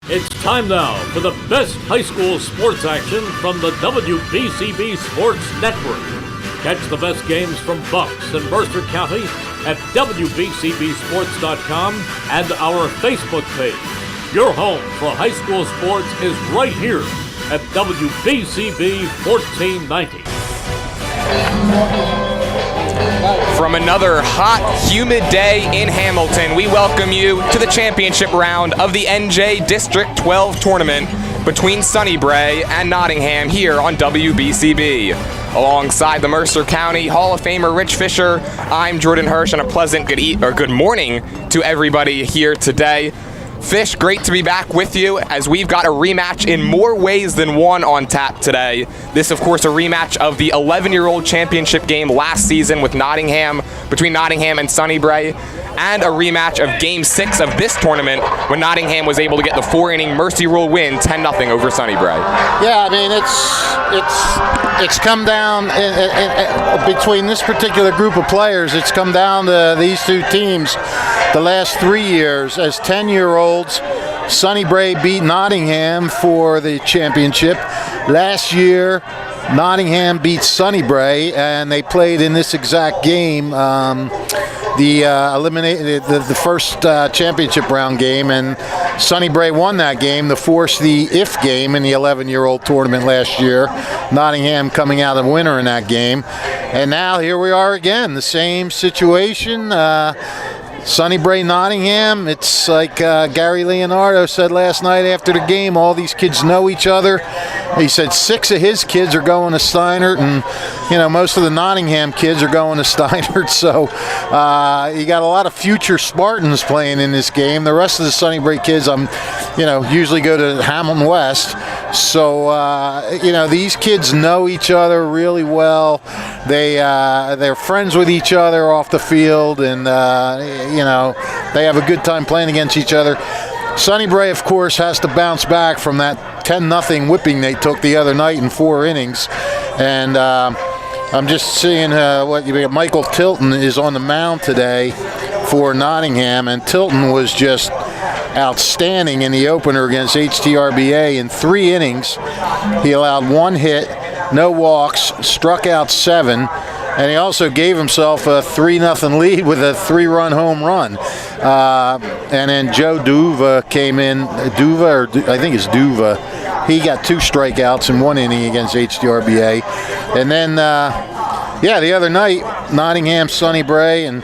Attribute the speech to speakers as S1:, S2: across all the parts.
S1: It's time now for the best high school sports action from the WBCB Sports Network. Catch the best games from Bucks and Mercer County at WBCBsports.com and our Facebook page. Your home for high school sports is right here at WBCB 1490.
S2: From another hot, humid day in Hamilton, we welcome you to the championship round of the NJ District 12 tournament between Sunnybrae and Nottingham here on WBCB. Alongside the Mercer County Hall of Famer Rich Fisher, I'm Jordan Hirsch, and a pleasant good morning to everybody here today. Fish, great to be back with you as we've got a rematch in more ways than one on tap today. This, of course, a rematch of the 11-year-old championship game last season with Nottingham, between Nottingham and Sunnybrae, and a rematch of Game 6 of this tournament when Nottingham was able to get the 4-inning Mercy Rule win 10-0 over Sunnybrae.
S3: Yeah, I mean, it's come down between this particular group of players. It's come down to these two teams the last 3 years. As 10-year-olds, Sunnybrae beat Nottingham for the championship. Last year, Nottingham beat Sunnybrae, and they played in this exact game, the first championship round game, and Sunnybrae won that game to force the if game in the 11-year-old tournament last year. Nottingham coming out a winner in that game, and now here we are again, the same situation. Sunnybrae, Nottingham, it's like Gary Leonardo said last night after the game, all these kids know each other. He said 6 of his kids are going to Steinert, and most of the Nottingham kids are going to Steinert, so you got a lot of future Spartans playing in this game. The rest of the Sunnybrae kids, usually go to Hamilton West, so these kids know each other really well. They're friends with each other off the field, and they have a good time playing against each other. Sunnybrae, of course, has to bounce back from that 10-0 whipping they took the other night in 4 innings. And I'm just seeing Michael Tilton is on the mound today for Nottingham, and Tilton was just outstanding in the opener against HTRBA. In 3 innings, he allowed 1 hit, no walks, struck out 7. And he also gave himself a 3-0 lead with a 3-run home run. And then Joe Duva came in. I think it's Duva. He got 2 strikeouts in 1 inning against HDRBA. And then, the other night, Nottingham, Sunnybrae, and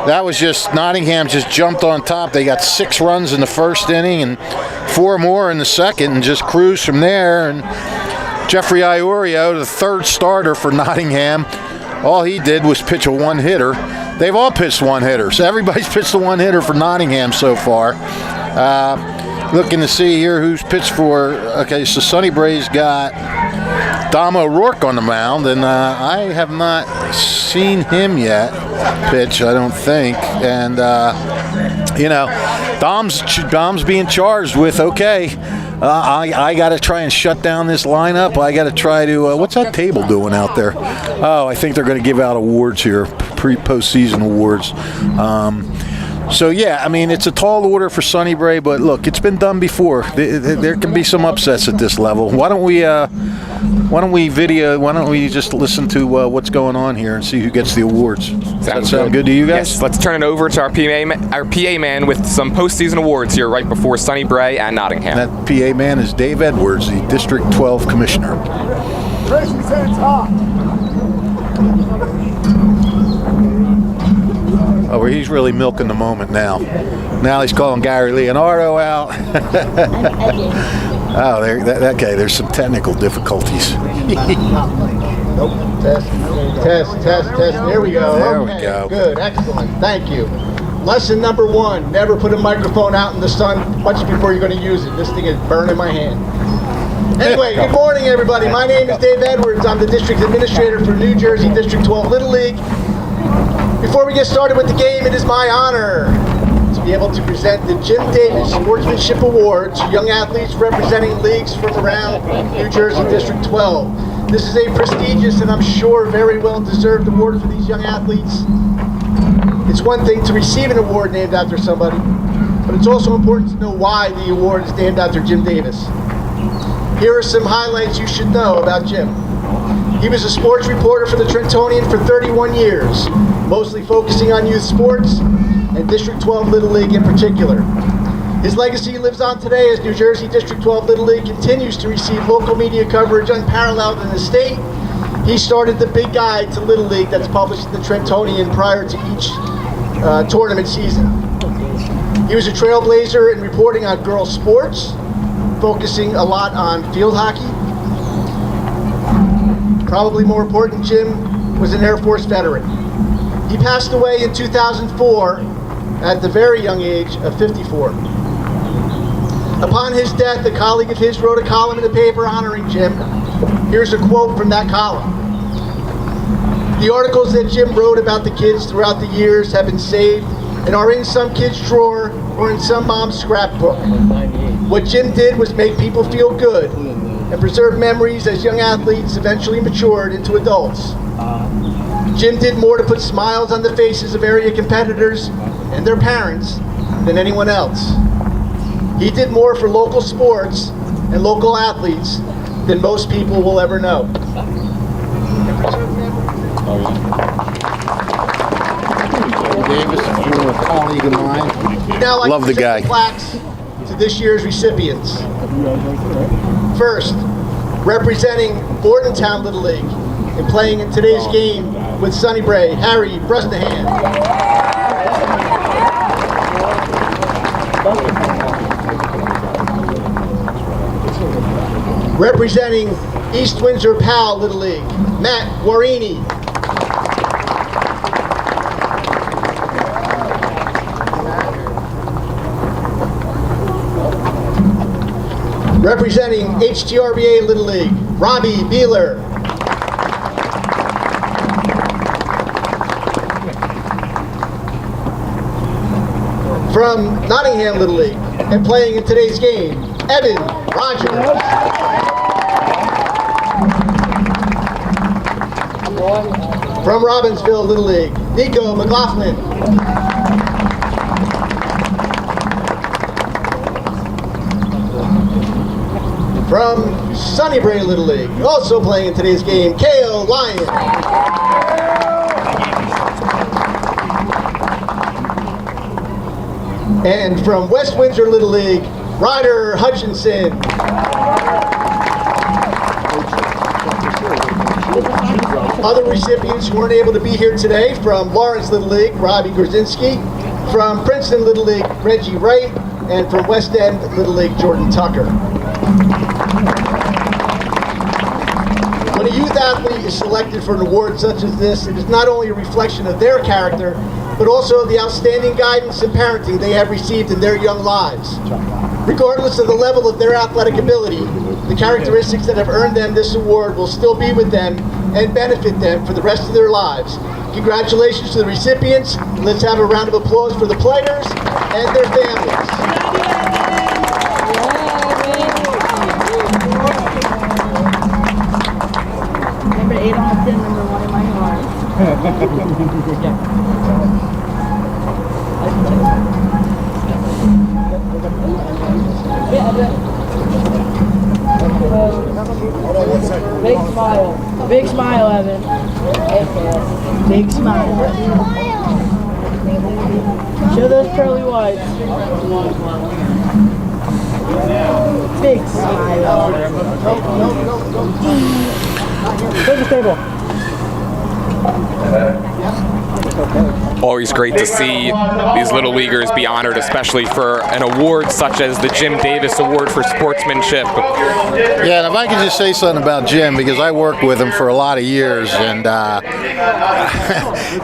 S3: that was just, Nottingham just jumped on top. They got 6 runs in the first inning and 4 more in the second and just cruised from there. And Jeffrey Iorio, the 3rd starter for Nottingham, all he did was pitch a 1-hitter. They've all pitched 1-hitters. Everybody's pitched a 1-hitter for Nottingham so far. Looking to see here who's pitched for. Okay, so Sunnybrae's got Dom O'Rourke on the mound, and I have not seen him yet pitch, I don't think. And, Dom's being charged with, I got to try and shut down this lineup. I got to try to, what's that table doing out there? Oh, I think they're going to give out awards here, postseason awards. It's a tall order for Sunnybrae, but look, it's been done before. There can be some upsets at this level. Why don't we just listen to what's going on here and see who gets the awards? Does that sound good to you guys?
S2: Yes, let's turn it over to our PA man with some postseason awards here right before Sunnybrae and Nottingham.
S3: And that PA man is Dave Edwards, the District 12 Commissioner. Oh, he's really milking the moment now. Now he's calling Gary Leonardo out. Oh, there's some technical difficulties.
S4: Nope. Test. There we go.
S3: There we go.
S4: Good. Excellent. Thank you. Lesson number 1, never put a microphone out in the sun much before you're going to use it. This thing is burning my hand. Anyway, good morning, everybody. My name is Dave Edwards. I'm the District Administrator for New Jersey District 12 Little League. Before we get started with the game, it is my honor to be able to present the Jim Davis Sportsmanship Award to young athletes representing leagues from around New Jersey District 12. This is a prestigious and I'm sure very well-deserved award for these young athletes. It's one thing to receive an award named after somebody, but it's also important to know why the award is named after Jim Davis. Here are some highlights you should know about Jim. He was a sports reporter for the Trentonian for 31 years, mostly focusing on youth sports and District 12 Little League in particular. His legacy lives on today as New Jersey District 12 Little League continues to receive local media coverage unparalleled in the state. He started the Big Guide to Little League that's published in the Trentonian prior to each tournament season. He was a trailblazer in reporting on girls' sports, focusing a lot on field hockey. Probably more important, Jim was an Air Force veteran. He passed away in 2004 at the very young age of 54. Upon his death, a colleague of his wrote a column in the paper honoring Jim. Here's a quote from that column. The articles that Jim wrote about the kids throughout the years have been saved and are in some kid's drawer or in some mom's scrapbook. What Jim did was make people feel good and preserve memories as young athletes eventually matured into adults. Jim did more to put smiles on the faces of area competitors and their parents than anyone else. He did more for local sports and local athletes than most people will ever know.
S3: Davis, a former colleague of mine.
S4: Now, I'd like
S3: Love
S4: to
S3: the
S4: present
S3: guy.
S4: plaques to this year's recipients. First, representing Bordentown Little League and playing in today's game with Sunnybrae, Harry Brusnahan. Representing East Windsor Powell Little League, Matt Guarini. Representing HTRBA Little League, Robbie Beeler. From Nottingham Little League and playing in today's game, Evan Rogers. From Robbinsville Little League, Nico McLaughlin. From Sunnybrae Little League, also playing in today's game, Kale Lyon. And from West Windsor Little League, Ryder Hutchinson. Other recipients who weren't able to be here today, from Lawrence Little League, Robbie Gorzinski, from Princeton Little League, Reggie Wright, and from West End Little League, Jordan Tucker. When a youth athlete is selected for an award such as this, it is not only a reflection of their character, but also the outstanding guidance and parenting they have received in their young lives. Regardless of the level of their athletic ability, the characteristics that have earned them this award will still be with them and benefit them for the rest of their lives. Congratulations to the recipients. Let's have a round of applause for the players and their families.
S5: Number 8 on the tin, number 1 in my heart. Big smile. Big smile, Evan. Big smile. Show those pearly whites. Big smile. Take the table.
S2: Always great to see these little leaguers be honored, especially for an award such as the Jim Davis Award for Sportsmanship.
S3: Yeah, and if I could just say something about Jim, because I worked with him for a lot of years, and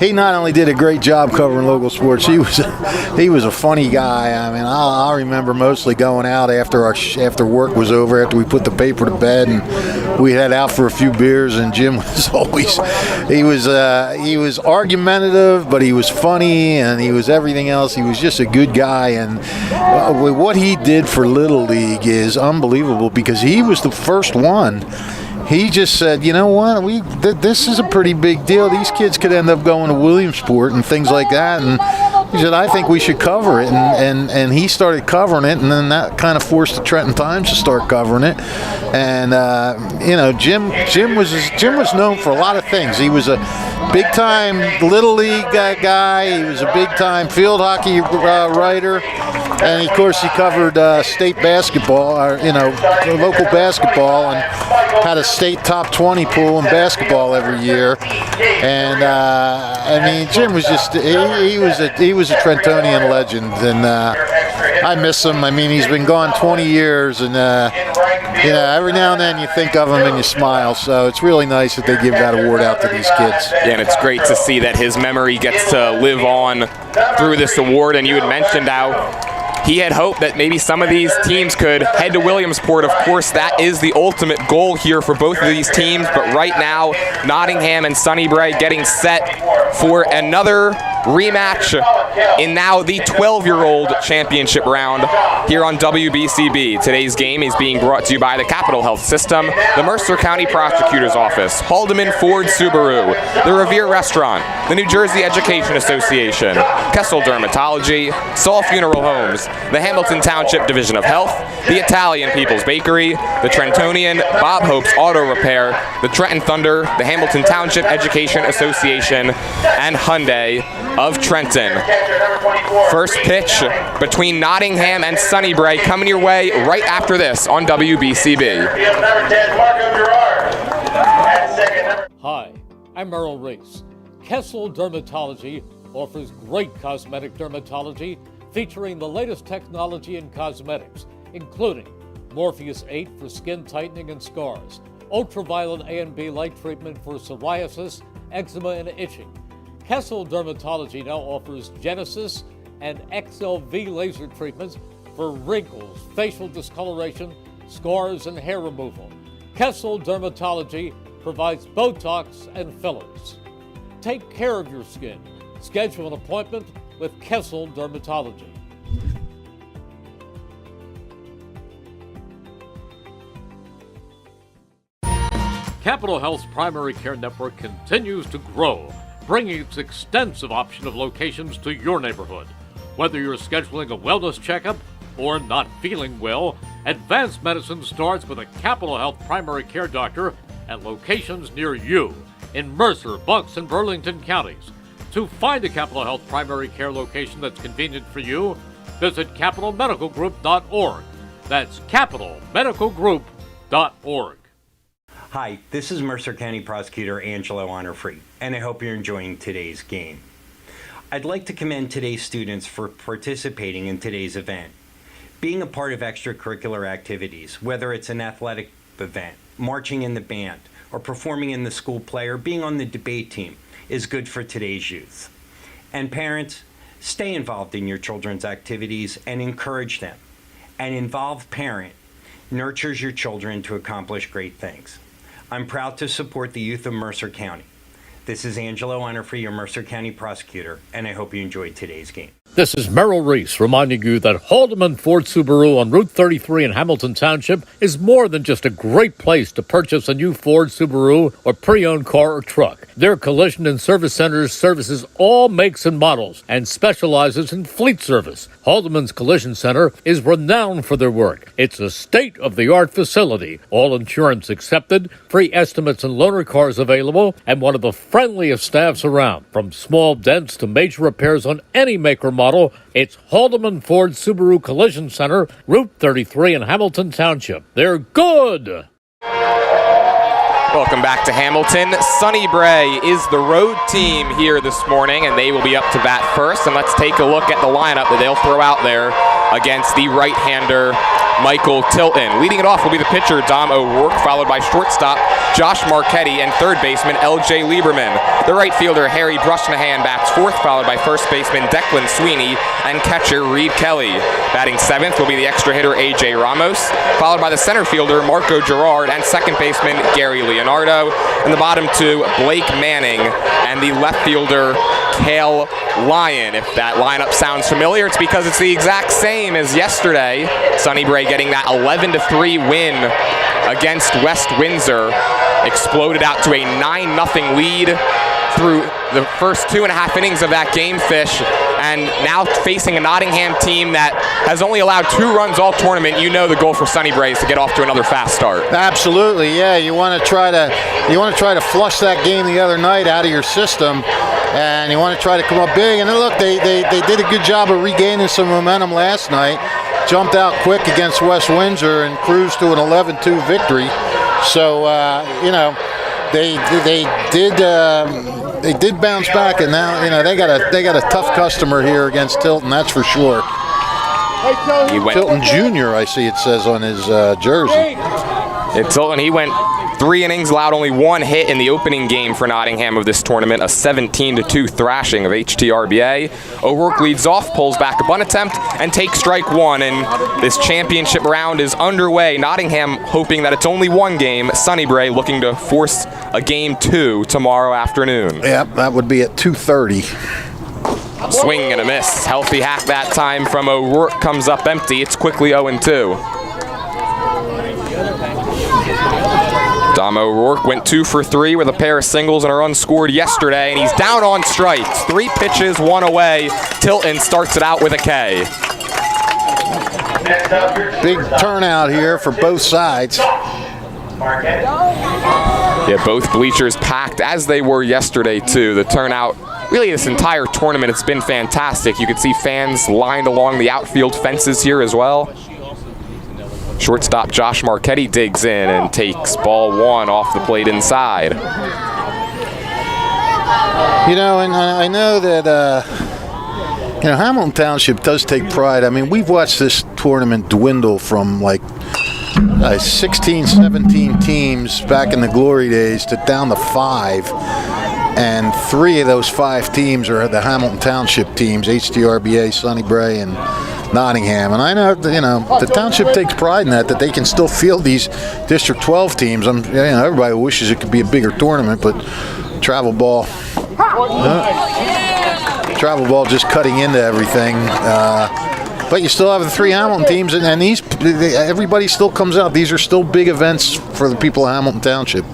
S3: he not only did a great job covering local sports, he was a funny guy. I mean, I remember mostly going out after work was over, after we put the paper to bed, and we head out for a few beers. And Jim was always he was argumentative, but he was funny, and he was everything else. He was just a good guy, and what he did for Little League is unbelievable, because he was the first one. He just said, you know what, this is a pretty big deal. These kids could end up going to Williamsport and things like that, and He said, I think we should cover it, and he started covering it, and then that kind of forced the Trenton Times to start covering it. And Jim was known for a lot of things. He was a big-time Little League guy. He was a big-time field hockey writer, and of course he covered state basketball, or local basketball, and had a state top 20 pool in basketball every year. And Jim was just he was a Trentonian legend, and I miss him. He's been gone 20 years, and every now and then you think of him and you smile. So it's really nice that they give that award out to these kids.
S2: Yeah, and it's great to see that his memory gets to live on through this award. And you had mentioned how he had hoped that maybe some of these teams could head to Williamsport. Of course, that is the ultimate goal here for both of these teams. But right now, Nottingham and Sunnybrae getting set for another rematch in now the 12-year-old championship round here on WBCB. Today's game is being brought to you by the Capital Health System, the Mercer County Prosecutor's Office, Haldeman Ford Subaru, the Revere Restaurant, the New Jersey Education Association, Kessel Dermatology, Saul Funeral Homes, the Hamilton Township Division of Health, the Italian People's Bakery, the Trentonian Bob Hope's Auto Repair, the Trenton Thunder, the Hamilton Township Education Association, and Hyundai of Trenton. First pitch between Nottingham and Sunnybrae coming your way right after this on WBCB.
S1: Hi, I'm Merrill Reese. Kessel Dermatology offers great cosmetic dermatology featuring the latest technology in cosmetics, including Morpheus 8 for skin tightening and scars, ultraviolet A and B light treatment for psoriasis, eczema, and itching. Kessel Dermatology now offers Genesis and XLV laser treatments for wrinkles, facial discoloration, scars, and hair removal. Kessel Dermatology provides Botox and fillers. Take care of your skin. Schedule an appointment with Kessel Dermatology. Capital Health's primary care network continues to grow, bringing its extensive option of locations to your neighborhood. Whether you're scheduling a wellness checkup or not feeling well, advanced medicine starts with a Capital Health primary care doctor at locations near you in Mercer, Bucks, and Burlington counties. To find a Capital Health primary care location that's convenient for you, visit capitalmedicalgroup.org. That's capitalmedicalgroup.org.
S6: Hi, this is Mercer County Prosecutor Angelo Honorfree, and I hope you're enjoying today's game. I'd like to commend today's students for participating in today's event. Being a part of extracurricular activities, whether it's an athletic event, marching in the band, or performing in the school play, or being on the debate team, is good for today's youth. And parents, stay involved in your children's activities and encourage them. An involved parent nurtures your children to accomplish great things. I'm proud to support the youth of Mercer County. This is Angelo Honorfree, your Mercer County Prosecutor, and I hope you enjoyed today's game.
S1: This is Merrill Reese reminding you that Haldeman Ford Subaru on Route 33 in Hamilton Township is more than just a great place to purchase a new Ford, Subaru, or pre-owned car or truck. Their collision and service centers services all makes and models and specializes in fleet service. Haldeman's Collision Center is renowned for their work. It's a state-of-the-art facility, all insurance accepted, free estimates and loaner cars available, and one of the friendliest staffs around. From small dents to major repairs on any make or model, it's Haldeman Ford Subaru Collision Center, Route 33 in Hamilton Township. They're good!
S2: Welcome back to Hamilton. Sunnybrae is the road team here this morning, and they will be up to bat first. And let's take a look at the lineup that they'll throw out there against the right-hander, Michael Tilton. Leading it off will be the pitcher, Dom O'Rourke, followed by shortstop, Josh Marchetti, and third baseman, L.J. Lieberman. The right fielder, Harry Brusnahan, bats fourth, followed by first baseman, Declan Sweeney, and catcher, Reed Kelly. Batting seventh will be the extra hitter, A.J. Ramos, followed by the center fielder, Marco Gerard, and second baseman, Gary Leonardo. And the bottom two, Blake Manning, and the left fielder, Cale Lyon. If that lineup sounds familiar, it's because it's the exact same as yesterday. Sunnybrae getting that 11-3 win against West Windsor. Exploded out to a 9-0 lead through the first 2.5 innings of that game, Fish, and now facing a Nottingham team that has only allowed 2 runs all tournament. You know the goal for Sunnybrae is to get off to another fast start.
S3: Absolutely, yeah. You want to try to flush that game the other night out of your system, and you want to try to come up big. And look, they did a good job of regaining some momentum last night. Jumped out quick against West Windsor and cruised to an 11-2 victory. So you know, they did bounce back, and now you know they got a tough customer here against Tilton. That's for sure. Tilton Jr. I see it says on his jersey.
S2: It's Tilton. He went 3 innings, allowed only 1 hit in the opening game for Nottingham of this tournament, a 17-2 thrashing of HTRBA. O'Rourke leads off, pulls back a bunt attempt, and takes strike 1, and this championship round is underway. Nottingham hoping that it's only 1 game. Sunnybrae looking to force a game 2 tomorrow afternoon.
S3: Yep, that would be at 2:30.
S2: Swing and a miss. Healthy hack that time from O'Rourke comes up empty. It's quickly 0-2. Dom O'Rourke went 2 for 3 with a pair of singles and a run scored yesterday, and he's down on strikes. 3 pitches, 1 away. Tilton starts it out with a K.
S3: Big turnout here for both sides.
S2: Yeah, both bleachers packed as they were yesterday too. The turnout, really this entire tournament, it's been fantastic. You can see fans lined along the outfield fences here as well. Shortstop Josh Marchetti digs in and takes ball 1 off the plate inside.
S3: You know, and I know that you know, Hamilton Township does take pride. I mean, we've watched this tournament dwindle from like 16, 17 teams back in the glory days to down to 5. And 3 of those 5 teams are the Hamilton Township teams, HTRBA, Sunnybrae, and Nottingham. And I know, you know, the township takes pride in that they can still field these District 12 teams. You know, everybody wishes it could be a bigger tournament, but travel ball just cutting into everything. But you still have the 3 Hamilton teams, and everybody still comes out. These are still big events for the people of Hamilton Township.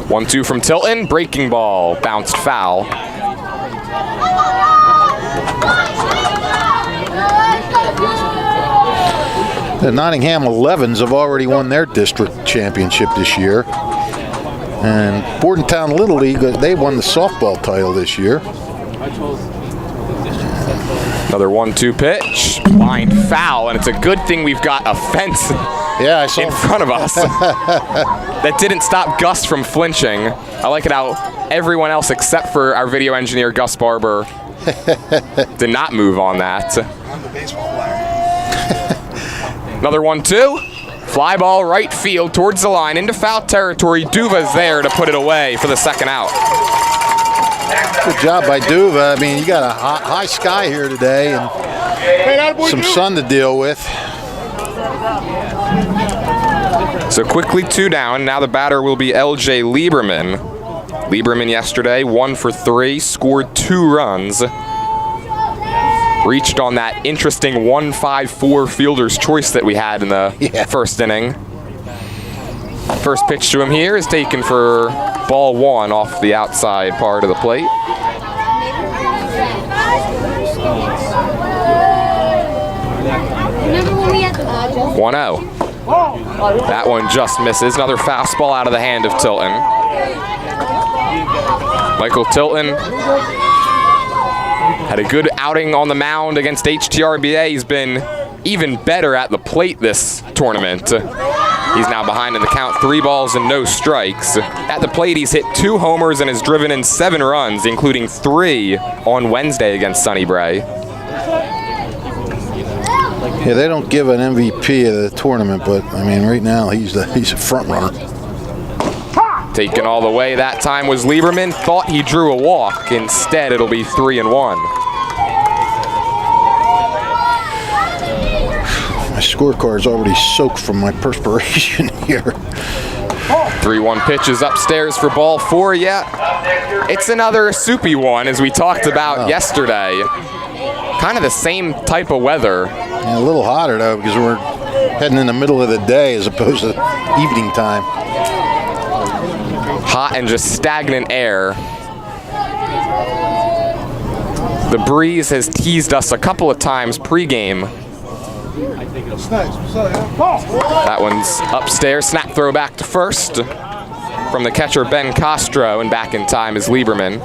S2: 1-2 from Tilton, breaking ball, bounced foul.
S3: The Nottingham 11s have already won their district championship this year. And Bordentown Little League, they won the softball title this year.
S2: Another 1-2 pitch, line foul, and it's a good thing we've got a fence in front of us. That didn't stop Gus from flinching. I like it how everyone else except for our video engineer, Gus Barber, did not move on that.
S7: I'm the baseball player.
S2: Another 1-2. Fly ball right field towards the line into foul territory. Duva's there to put it away for the second out.
S3: Good job by Duva. I mean, you got a high sky here today and some sun to deal with.
S2: So quickly 2 down. Now the batter will be LJ Lieberman. Lieberman yesterday 1 for 3, scored 2 runs. Reached on that interesting 1-5-4 fielder's choice that we had in the first inning. First pitch to him here is taken for ball 1 off the outside part of the plate. 1-0. That one just misses. Another fastball out of the hand of Tilton. Michael Tilton had a good outing on the mound against HTRBA. He's been even better at the plate this tournament. He's now behind in the count, 3 balls and no strikes. At the plate, he's hit 2 homers and has driven in 7 runs, including 3 on Wednesday against Sunnybrae.
S3: Yeah, they don't give an MVP of the tournament, but I mean, right now he's a front runner.
S2: Taken all the way that time was Lieberman. Thought he drew a walk. Instead, it'll be 3-1.
S3: My scorecard's already soaked from my perspiration here.
S2: 3-1 pitches upstairs for ball 4. Yeah, it's another soupy one, as we talked about yesterday. Kind of the same type of weather.
S3: Yeah, a little hotter, though, because we're heading in the middle of the day as opposed to evening time.
S2: Hot and just stagnant air. The breeze has teased us a couple of times pregame. That one's upstairs. Snap throw back to first from the catcher Ben Castro, and back in time is Lieberman.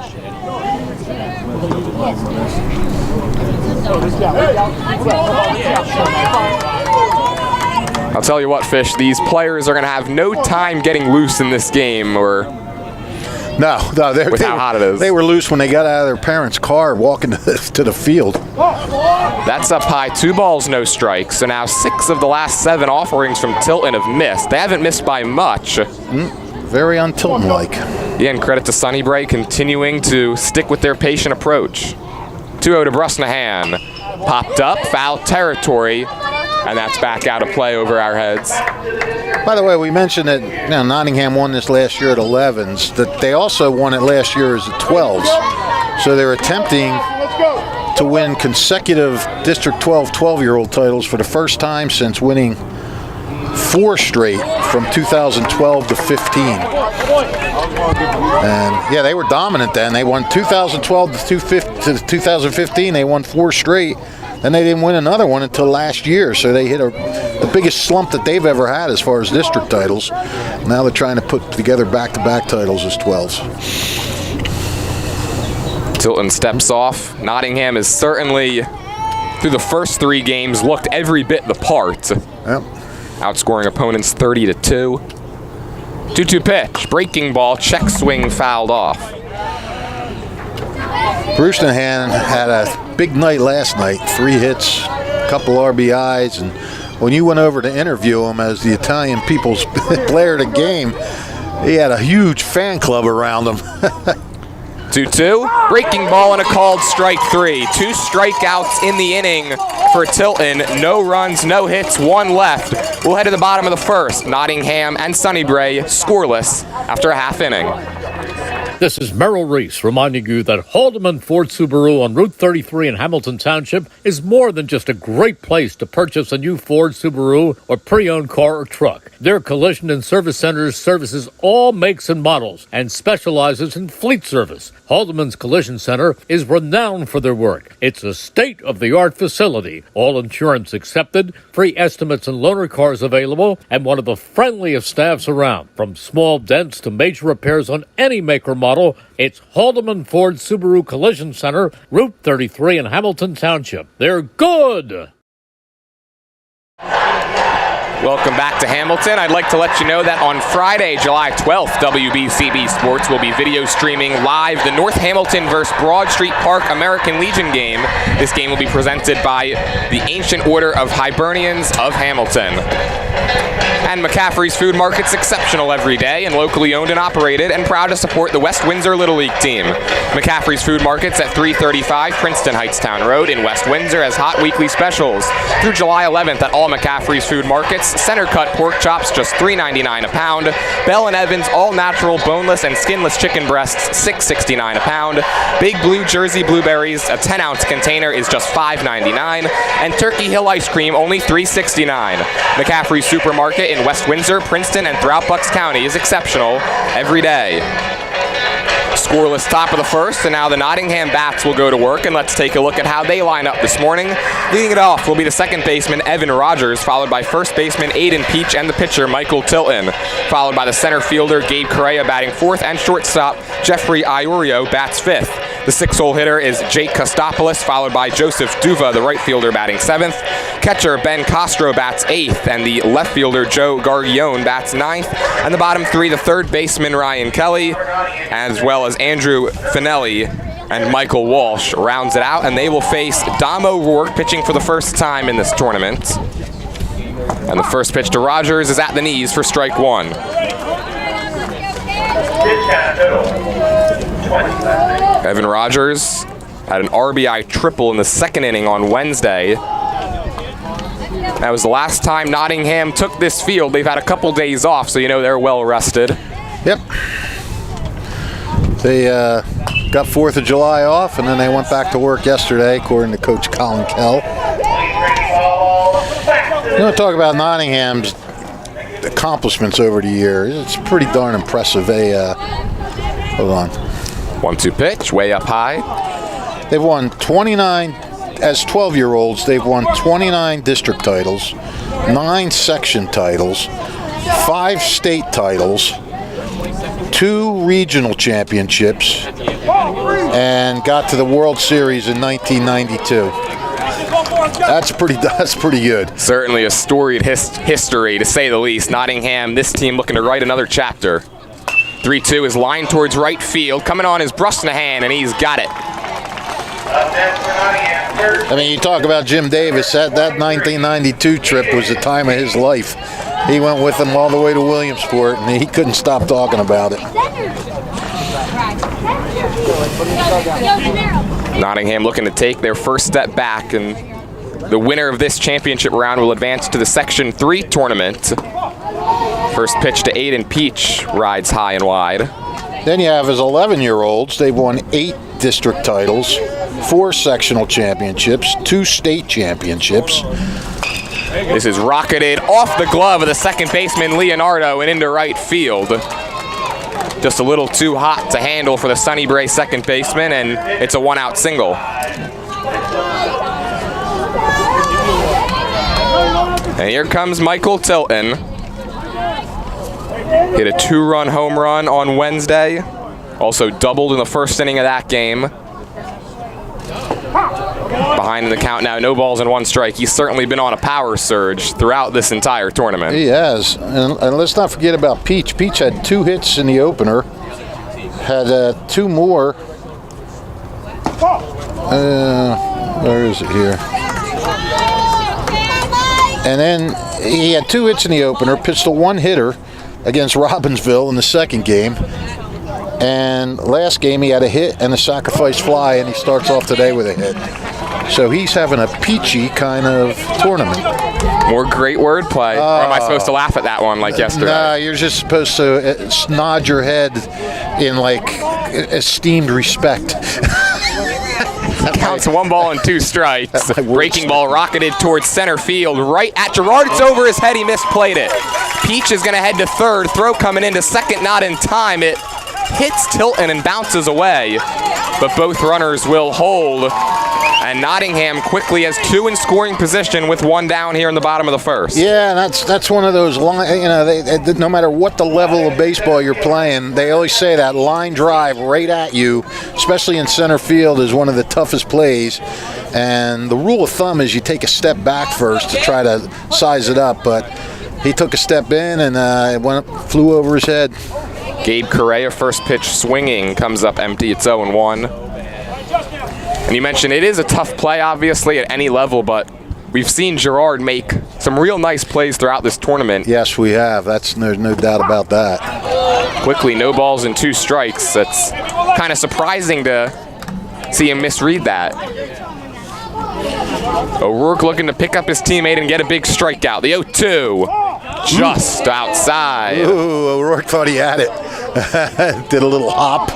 S2: I'll tell you what, Fish, these players are going to have no time getting loose in this game, or
S3: No,
S2: with how hot it is.
S3: They were loose when they got out of their parents' car walking to the field.
S2: That's up high, 2 balls, no strikes. So now 6 of the last 7 offerings from Tilton have missed. They haven't missed by much.
S3: Very un-Tilton-like.
S2: Yeah, and credit to Sunnybrae continuing to stick with their patient approach. 2-0 to Brusnahan. Popped up, foul territory, and that's back out of play over our heads.
S3: By the way, we mentioned that Nottingham won this last year at 11s, that they also won it last year as a 12s. So they're attempting to win consecutive District 12 12-year-old titles for the first time since winning 4 straight from 2012 to 15. And yeah, they were dominant then. They won 2012 to 2015. They won 4 straight. Then they didn't win another one until last year. So they hit the biggest slump that they've ever had as far as district titles. Now they're trying to put together back-to-back titles as 12s.
S2: Tilton steps off. Nottingham is certainly, through the first 3 games, looked every bit the part.
S3: Yep.
S2: Outscoring opponents 30-2. 2-2 pitch, breaking ball, check swing, fouled off.
S3: Brusnahan had a big night last night. 3 hits, a couple RBIs, and when you went over to interview him as the Italian People's Player of the Game, he had a huge fan club around him.
S2: 2-2, breaking ball and a called strike 3. 2 strikeouts in the inning for Tilton. No runs, no hits, 1 left. We'll head to the bottom of the first. Nottingham and Sunnybrae scoreless after a half inning.
S1: This is Merrill Reese reminding you that Haldeman Ford Subaru on Route 33 in Hamilton Township is more than just a great place to purchase a new Ford Subaru or pre-owned car or truck. Their collision and service centers services all makes and models and specializes in fleet service. Haldeman's Collision Center is renowned for their work. It's a state-of-the-art facility. All insurance accepted, free estimates and loaner cars available, and one of the friendliest staffs around. From small dents to major repairs on any make or model, it's Haldeman Ford Subaru Collision Center, Route 33 in Hamilton Township. They're good!
S2: Welcome back to Hamilton. I'd like to let you know that on Friday, July 12th, WBCB Sports will be video streaming live the North Hamilton vs. Broad Street Park American Legion game. This game will be presented by the Ancient Order of Hibernians of Hamilton. And McCaffrey's Food Market's exceptional every day and locally owned and operated and proud to support the West Windsor Little League team. McCaffrey's Food Market's at 335 Princeton Heights Town Road in West Windsor has hot weekly specials. Through July 11th at all McCaffrey's Food Markets, center cut pork chops just $3.99 a pound. Bell & Evans all natural boneless and skinless chicken breasts $6.69 a pound. Big Blue Jersey blueberries, a 10-ounce container is just $5.99. And Turkey Hill ice cream only $3.69. McCaffrey's Supermarket in West Windsor, Princeton, and throughout Bucks County is exceptional every day. Scoreless top of the first, and now the Nottingham Bats will go to work, and let's take a look at how they line up this morning. Leading it off will be the second baseman, Evan Rogers, followed by first baseman, Aiden Peach, and the pitcher, Michael Tilton, followed by the center fielder, Gabe Correa, batting fourth, and shortstop, Jeffrey Iorio, bats fifth. The 6-hole hitter is Jake Kostopoulos, followed by Joseph Duva, the right fielder, batting seventh. Catcher Ben Castro bats eighth, and the left fielder, Joe Gargione, bats ninth. And the bottom three, the third baseman, Ryan Kelly, as well as Andrew Finelli and Michael Walsh rounds it out, and they will face Dom O'Rourke, pitching for the first time in this tournament. And the first pitch to Rogers is at the knees for strike one. Evan Rogers had an RBI triple in the second inning on Wednesday. That was the last time Nottingham took this field. They've had a couple days off, so you know they're well rested.
S3: Yep. They got 4th of July off, and then they went back to work yesterday, according to Coach Colin Kell. You want to talk about Nottingham's accomplishments over the years. It's pretty darn impressive. Hold on.
S2: 1-2 pitch, way up high.
S3: They've won 29, as 12-year-olds, they've won 29 district titles, 9 section titles, 5 state titles, 2 regional championships, and got to the World Series in 1992. That's pretty good.
S2: Certainly a storied history, to say the least. Nottingham, this team looking to write another chapter. 3-2 is lined towards right field. Coming on is Brusnahan, and he's got it.
S3: I mean, you talk about Jim Davis, that 1992 trip was the time of his life. He went with him all the way to Williamsport, and he couldn't stop talking about it.
S2: Nottingham looking to take their first step back, and the winner of this championship round will advance to the Section 3 tournament. First pitch to Aiden Peach rides high and wide.
S3: Then you have his 11-year-olds. They've won 8 district titles, 4 sectional championships, 2 state championships.
S2: This is rocketed off the glove of the second baseman Leonardo and into right field. Just a little too hot to handle for the Sunnybrae second baseman, and it's a 1-out single. And here comes Michael Tilton. Hit a 2-run home run on Wednesday. Also doubled in the first inning of that game. Behind the count now, no balls and 1 strike. He's certainly been on a power surge throughout this entire tournament.
S3: He has. And let's not forget about Peach. Peach had 2 hits in the opener. Had 2 more. Where is it here? And then he had 2 hits in the opener, pitched a 1-hitter against Robbinsville in the second game. And last game he had a hit and a sacrifice fly, and he starts off today with a hit. So he's having a peachy kind of tournament.
S2: More great wordplay. Or am I supposed to laugh at that one like yesterday?
S3: No, you're just supposed to nod your head in like esteemed respect.
S2: Counts 1 ball and 2 strikes. Breaking ball rocketed towards center field, right at Gerard. It's over his head. He misplayed it. Peach is going to head to third. Throw coming into second, not in time. It hits Tilton and bounces away, but both runners will hold. And Nottingham quickly has 2 in scoring position with 1 down here in the bottom of the first.
S3: Yeah, that's one of those no matter what the level of baseball you're playing, they always say that line drive right at you, especially in center field, is one of the toughest plays. And the rule of thumb is you take a step back first to try to size it up, but he took a step in and it flew over his head.
S2: Gabe Correa, first pitch swinging, comes up empty. It's 0-1. And you mentioned it is a tough play, obviously, at any level, but we've seen Gerard make some real nice plays throughout this tournament.
S3: Yes, we have. There's no doubt about that.
S2: Quickly, no balls and 2 strikes. That's kind of surprising to see him misread that. O'Rourke looking to pick up his teammate and get a big strikeout. The 0-2, just outside.
S3: Ooh, O'Rourke thought he had it. Did a little hop.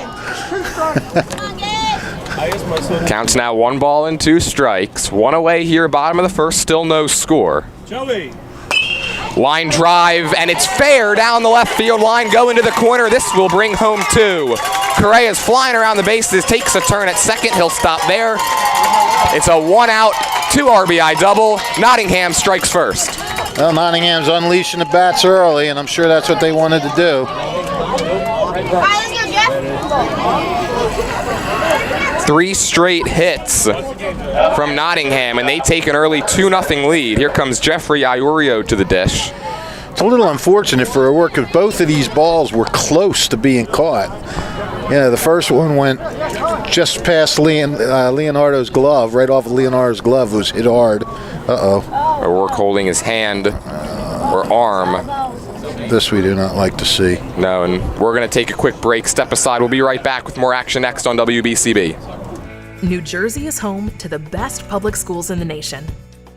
S2: Counts now 1 ball and 2 strikes. 1 away here, bottom of the first, still no score.
S7: Joey.
S2: Line drive, and it's fair down the left field line, go into the corner. This will bring home 2. Correa's flying around the bases, takes a turn at second. He'll stop there. It's a 1-out, 2 RBI double. Nottingham strikes first.
S3: Well, Nottingham's unleashing the bats early, and I'm sure that's what they wanted to do.
S2: 3 straight hits from Nottingham, and they take an early 2-0 lead. Here comes Jeffrey Iorio to the dish.
S3: It's a little unfortunate for O'Rourke because both of these balls were close to being caught. The first one went just past Leonardo's glove, right off of Leonardo's glove. It was hit hard. Uh-oh.
S2: O'Rourke holding his hand or arm.
S3: This we do not like to see.
S2: No, and we're going to take a quick break. Step aside. We'll be right back with more action next on WBCB.
S8: New Jersey is home to the best public schools in the nation.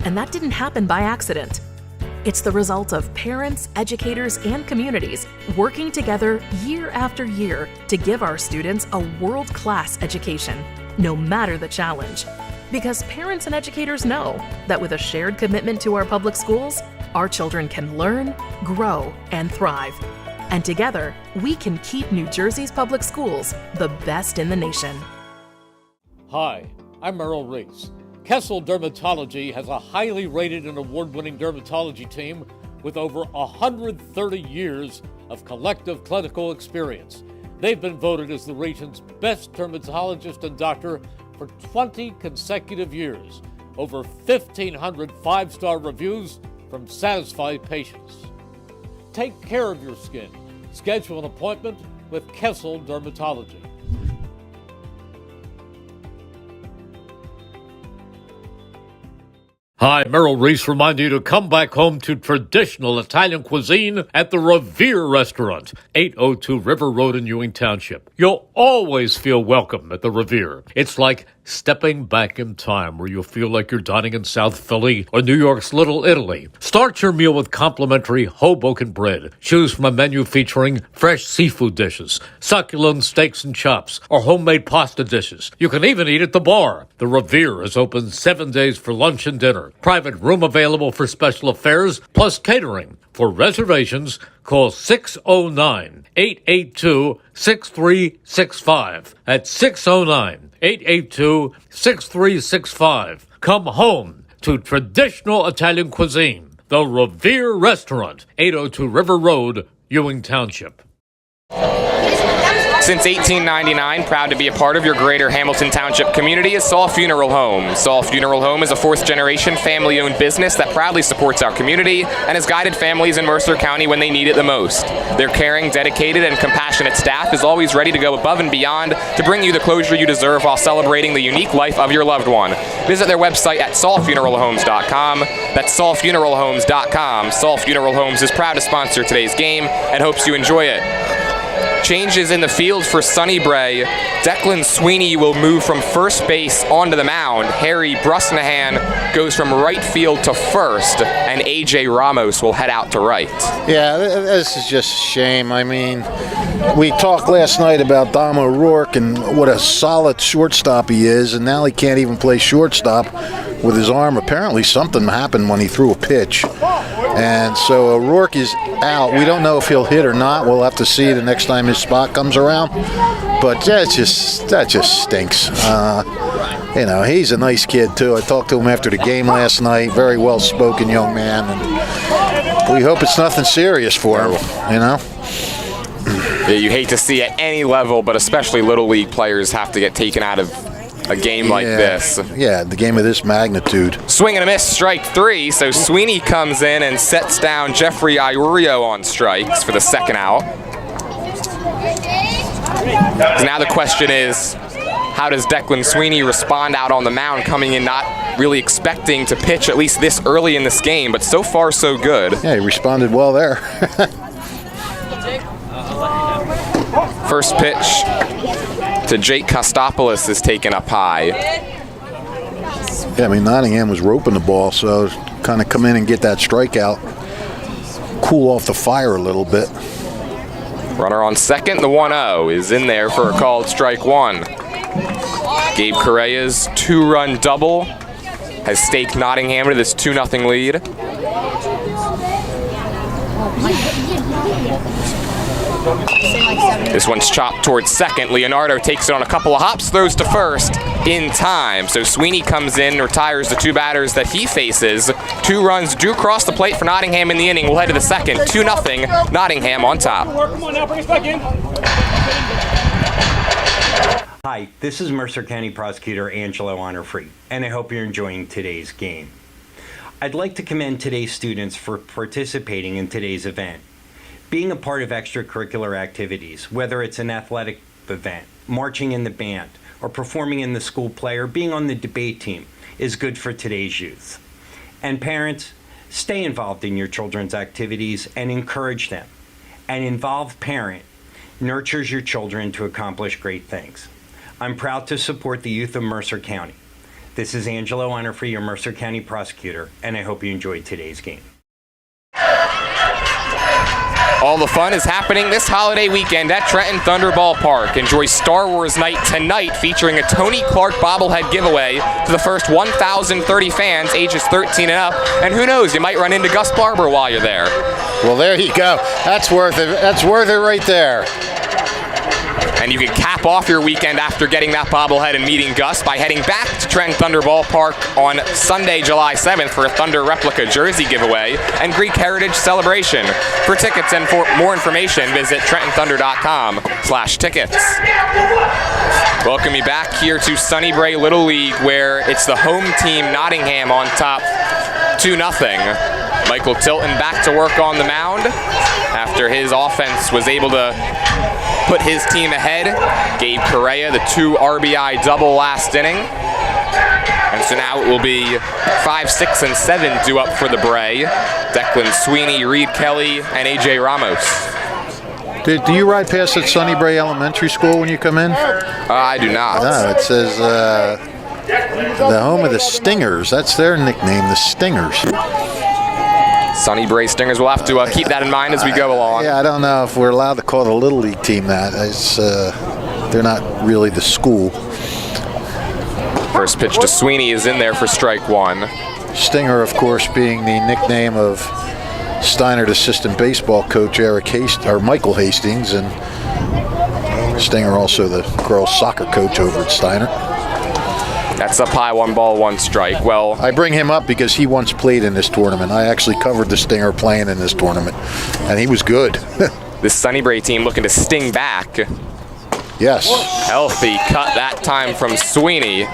S8: And that didn't happen by accident. It's the result of parents, educators, and communities working together year after year to give our students a world-class education, no matter the challenge. Because parents and educators know that with a shared commitment to our public schools, our children can learn, grow, and thrive. And together, we can keep New Jersey's public schools the best in the nation.
S1: Hi, I'm Merrill Reese. Kessel Dermatology has a highly rated and award-winning dermatology team with over 130 years of collective clinical experience. They've been voted as the region's best dermatologist and doctor for 20 consecutive years. Over 1,500 five-star reviews from satisfied patients. Take care of your skin. Schedule an appointment with Kessel Dermatology. Hi, Merrill Reese reminding you to come back home to traditional Italian cuisine at the Revere Restaurant, 802 River Road in Ewing Township. You'll always feel welcome at the Revere. It's like stepping back in time where you'll feel like you're dining in South Philly or New York's Little Italy. Start your meal with complimentary Hoboken bread. Choose from a menu featuring fresh seafood dishes, succulent steaks and chops, or homemade pasta dishes. You can even eat at the bar. The Revere is open 7 days for lunch and dinner. Private room available for special affairs, plus catering. For reservations, call 609-882-6365. That's 609-882-6365. Come home to traditional Italian cuisine. The Revere Restaurant, 802 River Road, Ewing Township.
S2: Since 1899, proud to be a part of your greater Hamilton Township community is Saul Funeral Home. Saul Funeral Home is a fourth-generation family-owned business that proudly supports our community and has guided families in Mercer County when they need it the most. Their caring, dedicated, and compassionate staff is always ready to go above and beyond to bring you the closure you deserve while celebrating the unique life of your loved one. Visit their website at saulfuneralhomes.com. That's saulfuneralhomes.com. Saul Funeral Homes is proud to sponsor today's game and hopes you enjoy it. Changes in the field for Sunnybrae. Declan Sweeney will move from first base onto the mound. Harry Brusnahan goes from right field to first, and A.J. Ramos will head out to right.
S3: Yeah, this is just a shame. I mean, we talked last night about Dom O'Rourke and what a solid shortstop he is, and now he can't even play shortstop with his arm. Apparently something happened when he threw a pitch. And so O'Rourke is out. We don't know if he'll hit or not. We'll have to see the next time his spot comes around. But that just stinks. You know, he's a nice kid, too. I talked to him after the game last night. Very well-spoken young man. And we hope it's nothing serious for him, you know?
S2: Yeah, you hate to see at any level, but especially Little League players have to get taken out of a game like this.
S3: Yeah, the game of this magnitude.
S2: Swing and a miss, strike three. So Sweeney comes in and sets down Jeffrey Iorio on strikes for the second out. Now the question is, how does Declan Sweeney respond out on the mound, coming in not really expecting to pitch at least this early in this game, but so far so good.
S3: Yeah, he responded well there.
S2: First pitch to Jake Kostopoulos is taken up high.
S3: Yeah, I mean, Nottingham was roping the ball, so kind of come in and get that strikeout, cool off the fire a little bit.
S2: Runner on second, the 1-0 is in there for a called strike one. Gabe Correa's two-run double has staked Nottingham to this 2-0 lead. This one's chopped towards second. Leonardo takes it on a couple of hops, throws to first in time. So Sweeney comes in, retires the two batters that he faces. 2 runs do cross the plate for Nottingham in the inning. We'll head to the second. 2-0, Nottingham on top.
S7: Come on now, bring us back in.
S6: Hi, this is Mercer County Prosecutor Angelo Honorfree, and I hope you're enjoying today's game. I'd like to commend today's students for participating in today's event. Being a part of extracurricular activities, whether it's an athletic event, marching in the band, or performing in the school play, or being on the debate team, is good for today's youth. And parents, stay involved in your children's activities and encourage them. An involved parent nurtures your children to accomplish great things. I'm proud to support the youth of Mercer County. This is Angelo Honorfree, your Mercer County Prosecutor, and I hope you enjoyed today's game.
S2: All the fun is happening this holiday weekend at Trenton Thunder Ballpark. Enjoy Star Wars Night tonight, featuring a Tony Clark bobblehead giveaway to the first 1,030 fans ages 13 and up. And who knows, you might run into Gus Barber while you're there.
S3: Well, there you go. That's worth it. That's worth it right there.
S2: And you can cap off your weekend after getting that bobblehead and meeting Gus by heading back to Trenton Thunder Ballpark on Sunday, July 7th for a Thunder replica jersey giveaway and Greek Heritage celebration. For tickets and for more information, visit trentonthunder.com/tickets. Welcome you back here to Sunnybrae Little League, where it's the home team Nottingham on top 2-0. Michael Tilton back to work on the mound after his offense was able to put his team ahead. Gabe Correa, the 2 RBI double last inning. And so now it will be 5, 6, and 7 due up for the Bray. Declan Sweeney, Reed Kelly, and AJ Ramos.
S3: Do you ride past at Sunnybrae Elementary School when you come in?
S2: I do not.
S3: No, it says the home of the Stingers. That's their nickname, the Stingers.
S2: Sunnybrae Stingers. We'll have to keep that in mind as we go along.
S3: Yeah, I don't know if we're allowed to call the Little League team that. It's, they're not really the school.
S2: First pitch to Sweeney is in there for strike 1.
S3: Stinger, of course, being the nickname of Steinert assistant baseball coach Michael Hastings, and Stinger also the girls soccer coach over at Steinert.
S2: That's up high, 1 ball, 1 strike. Well,
S3: I bring him up because he once played in this tournament. I actually covered the Stinger playing in this tournament, and he was good.
S2: This Sunnybrae team looking to sting back.
S3: Yes.
S2: Healthy cut that time from Sweeney.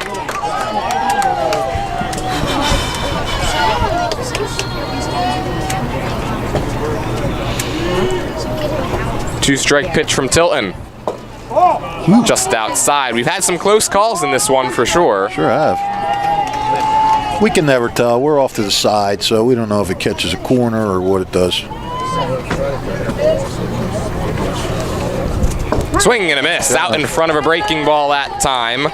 S2: Two-strike pitch from Tilton. Just outside. We've had some close calls in this one for sure.
S3: Sure have. We can never tell. We're off to the side, so we don't know if it catches a corner or what it does.
S2: Swing and a miss. Out in front of a breaking ball that time.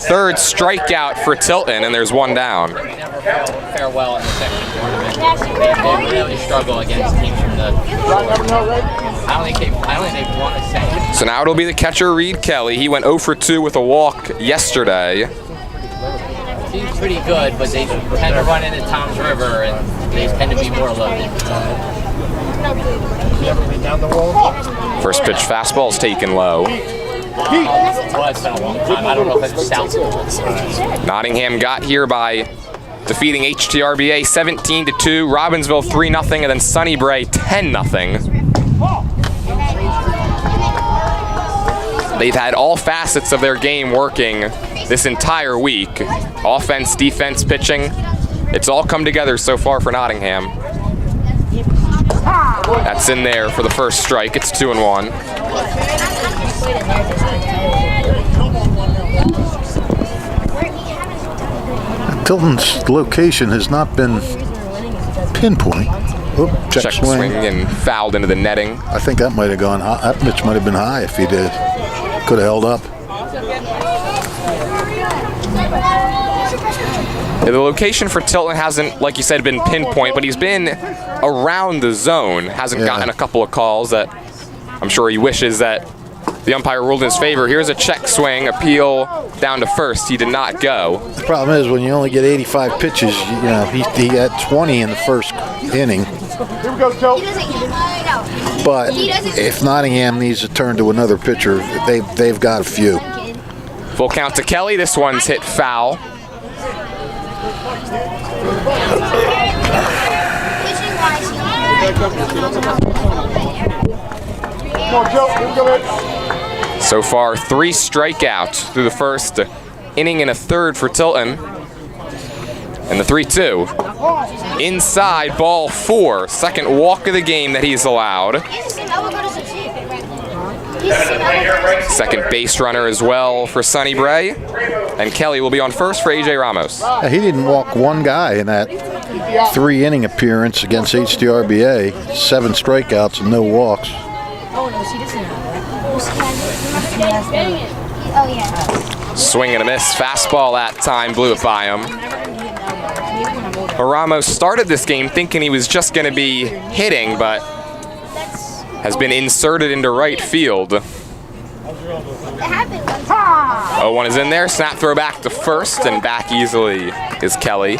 S2: 3rd strikeout for Tilton, and there's 1 down.
S7: They never fare well in the section tournament. They really struggle against teams from the I don't think they've won a second.
S2: So now it'll be the catcher, Reed Kelly. He went 0 for 2 with a walk yesterday.
S7: He's pretty good, but they tend to run into Tom's River, and they tend to be more loaded.
S2: First pitch fastball is taken low.
S7: Well, it's been a long time. I don't know if it's south.
S2: Nottingham got here by defeating HTRBA 17-2, Robbinsville 3-0, and then Sunnybrae 10-0. They've had all facets of their game working this entire week. Offense, defense, pitching. It's all come together so far for Nottingham. That's in there for the first strike. It's 2-1.
S3: Tilton's location has not been pinpoint. Oh, check swing
S2: and fouled into the netting.
S3: I think that might have gone high. That pitch might have been high if he did. Could have held up.
S2: The location for Tilton hasn't, like you said, been pinpoint, but he's been around the zone. Hasn't gotten a couple of calls that I'm sure he wishes that the umpire ruled in his favor. Here's a check swing, appeal down to first. He did not go.
S3: The problem is when you only get 85 pitches, you know, he had 20 in the first inning.
S4: Here we go, Tilt.
S3: But if Nottingham needs to turn to another pitcher, they've got a few.
S2: Full count to Kelly. This one's hit foul. So far, 3 strikeouts through the first inning and a third for Tilton. And the 3-2. Inside, ball 4. Second walk of the game that he's allowed. Second base runner as well for Sunnybrae. And Kelly will be on first for AJ Ramos.
S3: He didn't walk one guy in that 3-inning appearance against HDRBA. 7 strikeouts and no walks.
S2: Swing and a miss. Fastball that time. Blew it by him. Ramos started this game thinking he was just going to be hitting, but has been inserted into right field. 0-1 is in there. Snap throw back to first, and back easily is Kelly.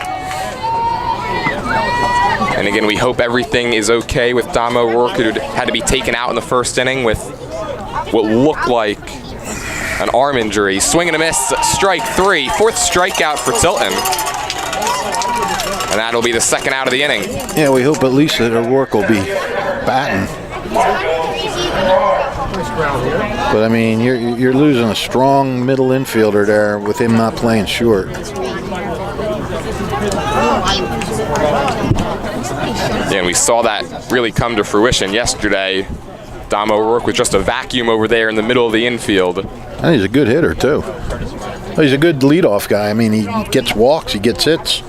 S2: And again, we hope everything is okay with Dom O'Rourke, who had to be taken out in the first inning with what looked like an arm injury. Swing and a miss, strike 3. 4th strikeout for Tilton. And that'll be the 2nd out of the inning.
S3: Yeah, we hope at least that O'Rourke will be batting. But I mean, you're losing a strong middle infielder there with him not playing short.
S2: Yeah, and we saw that really come to fruition yesterday. Dom O'Rourke with just a vacuum over there in the middle of the infield.
S3: And he's a good hitter, too. He's a good leadoff guy. I mean, he gets walks, he gets hits.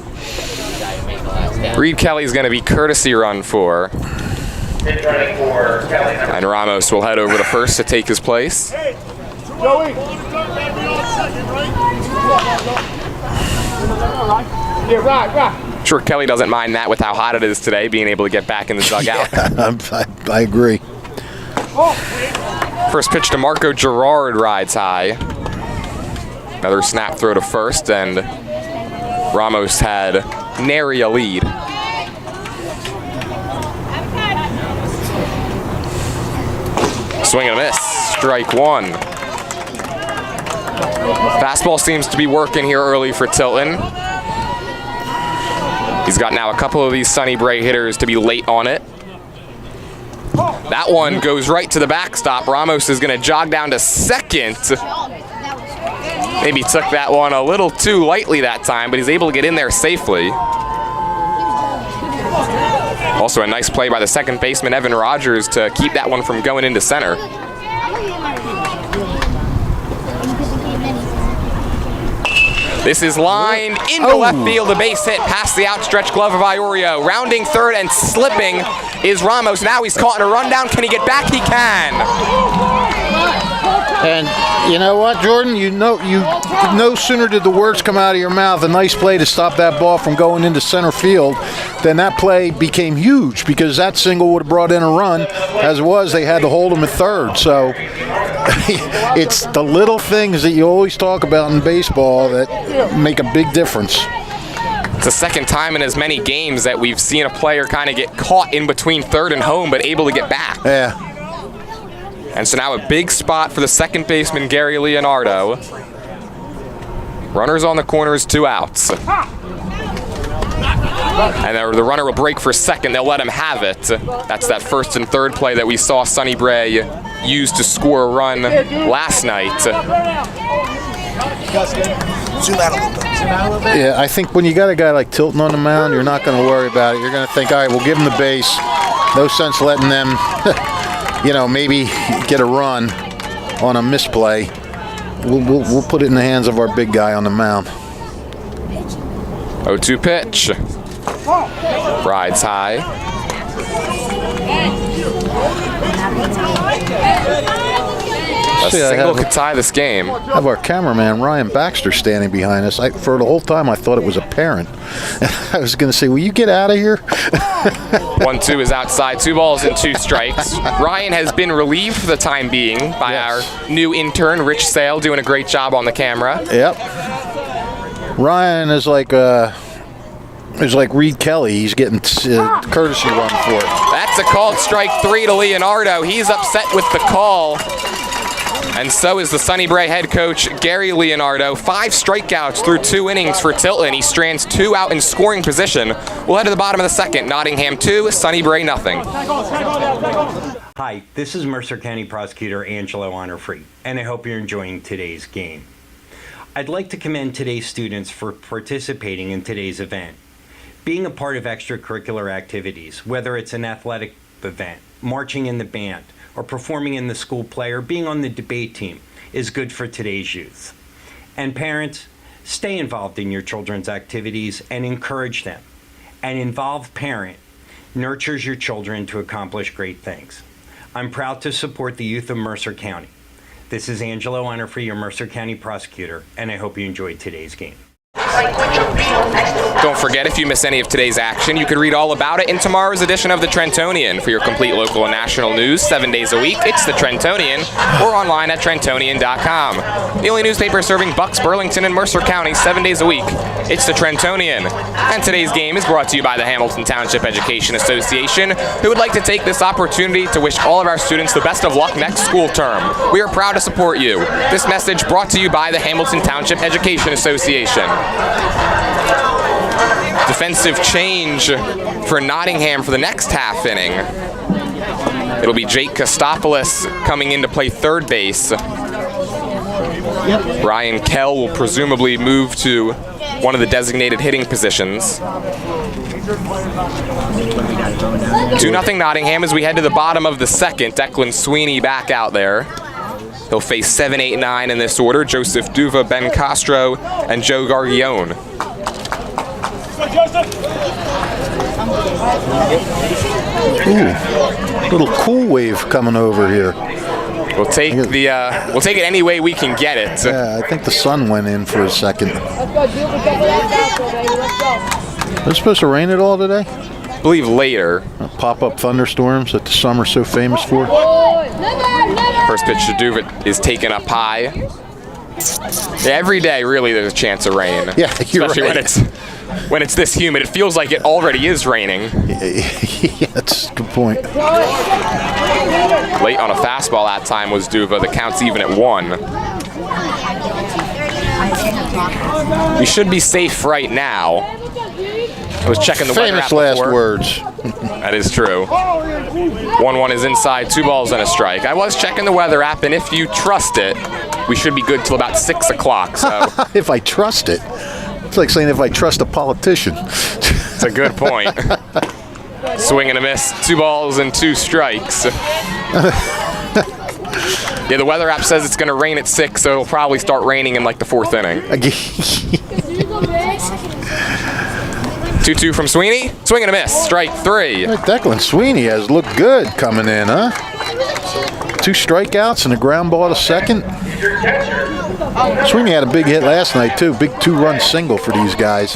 S2: Reed Kelly's going to be courtesy run for. And Ramos will head over to first to take his place. I'm sure Kelly doesn't mind that with how hot it is today, being able to get back in the dugout.
S3: Yeah, I agree.
S2: First pitch to Marco Gerard rides high. Another snap throw to first, and Ramos had nary a lead. Swing and a miss, strike 1. Fastball seems to be working here early for Tilton. He's got now a couple of these Sunnybrae hitters to be late on it. That one goes right to the backstop. Ramos is going to jog down to second. Maybe took that one a little too lightly that time, but he's able to get in there safely. Also a nice play by the second baseman, Evan Rogers, to keep that one from going into center. This is lined into left field, a base hit past the outstretched glove of Iorio. Rounding third and slipping is Ramos. Now he's caught in a rundown. Can he get back? He can.
S3: And you know what, Jordan? You no sooner did the words come out of your mouth, a nice play to stop that ball from going into center field, then that play became huge, because that single would have brought in a run. As it was, they had to hold him at third. So it's the little things that you always talk about in baseball that make a big difference.
S2: It's the second time in as many games that we've seen a player kind of get caught in between third and home, but able to get back.
S3: Yeah.
S2: And so now a big spot for the second baseman, Gary Leonardo. Runners on the corners, 2 outs. And the runner will break for second. They'll let him have it. That's that first and third play that we saw Sunnybrae use to score a run last night.
S9: Zoom out a little bit.
S3: Yeah, I think when you got a guy like Tilton on the mound, you're not going to worry about it. You're going to think, all right, we'll give him the base. No sense letting them, maybe get a run on a misplay. We'll put it in the hands of our big guy on the mound.
S2: 0-2 pitch. Rides high. A single could tie this game.
S3: I have our cameraman, Ryan Baxter, standing behind us. For the whole time, I thought it was a parent. I was going to say, will you get out of here?
S2: 1-2 is outside. 2 balls and 2 strikes. Ryan has been relieved for the time being by our new intern, Rich Sale, doing a great job on the camera.
S3: Yep. Ryan is like Reed Kelly. He's getting courtesy run for it.
S2: That's a called strike 3 to Leonardo. He's upset with the call. And so is the Sunnybrae head coach, Gary Leonardo. 5 strikeouts through 2 innings for Tilton. He strands 2 out in scoring position. We'll head to the bottom of the second. Nottingham 2, Sunnybrae nothing.
S6: Hi, this is Mercer County Prosecutor Angelo Honorfree, and I hope you're enjoying today's game. I'd like to commend today's students for participating in today's event. Being a part of extracurricular activities, whether it's an athletic event, marching in the band, or performing in the school play, or being on the debate team, is good for today's youth. And parents, stay involved in your children's activities and encourage them. An involved parent nurtures your children to accomplish great things. I'm proud to support the youth of Mercer County. This is Angelo Honorfree, your Mercer County Prosecutor, and I hope you enjoyed today's game.
S2: Don't forget, if you miss any of today's action, you can read all about it in tomorrow's edition of the Trentonian. For your complete local and national news 7 days a week, it's the Trentonian, or online at Trentonian.com. The only newspaper serving Bucks, Burlington, and Mercer County 7 days a week, it's the Trentonian. And today's game is brought to you by the Hamilton Township Education Association, who would like to take this opportunity to wish all of our students the best of luck next school term. We are proud to support you. This message brought to you by the Hamilton Township Education Association. Defensive change for Nottingham for the next half inning. It'll be Jake Kostopoulos coming in to play third base. Ryan Kell will presumably move to one of the designated hitting positions. 2-0 Nottingham as we head to the bottom of the second. Declan Sweeney back out there. He'll face 7, 8, 9 in this order. Joseph Duva, Ben Castro, and Joe Gargione.
S3: Ooh, little cool wave coming over here.
S2: We'll take it any way we can get it.
S3: Yeah, I think the sun went in for a second. Is it supposed to rain at all today?
S2: I believe later.
S3: Pop-up thunderstorms that the summer's so famous for.
S2: First pitch to Duva is taken up high. Yeah, every day, really, there's a chance of rain.
S3: Yeah, you're
S2: especially
S3: right.
S2: when it's this humid. It feels like it already is raining.
S3: Yeah, that's a good point.
S2: Late on a fastball that time was Duva. The count's even at 1. We should be safe right now. I was checking the weather app before.
S3: Famous last words.
S2: That is true. 1-1 is inside, 2 balls and a strike. I was checking the weather app, and if you trust it, we should be good till about 6 o'clock. So
S3: if I trust it. It's like saying if I trust a politician.
S2: It's a good point. Swing and a miss, 2 balls and 2 strikes. Yeah, the weather app says it's going to rain at 6, so it'll probably start raining in like the 4th inning. 2-2 from Sweeney. Swing and a miss. Strike 3.
S3: Declan Sweeney has looked good coming in, huh? 2 strikeouts and a ground ball to second. Sweeney had a big hit last night, too. Big 2-run single for these guys.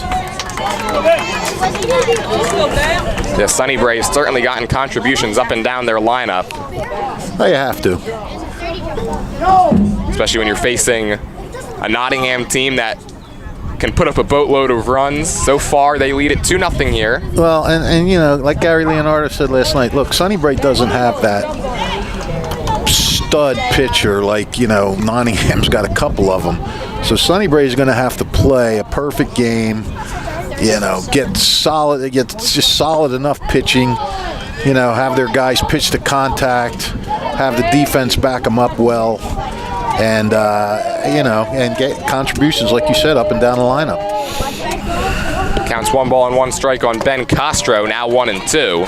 S2: Yeah, Sunnybrae has certainly gotten contributions up and down their lineup.
S3: Oh, you have to.
S2: Especially when you're facing a Nottingham team that can put up a boatload of runs. So far, they lead it 2-0 here.
S3: Well, and you know, like Gary Leonardo said last night, look, Sunnybrae doesn't have that stud pitcher like, you know, Nottingham's got a couple of them. So Sunnybrae is going to have to play a perfect game, you know, get just solid enough pitching, you know, have their guys pitch to contact, have the defense back them up well, and, you know, and get contributions, like you said, up and down the lineup.
S2: Counts 1 ball and 1 strike on Ben Castro, now 1-2.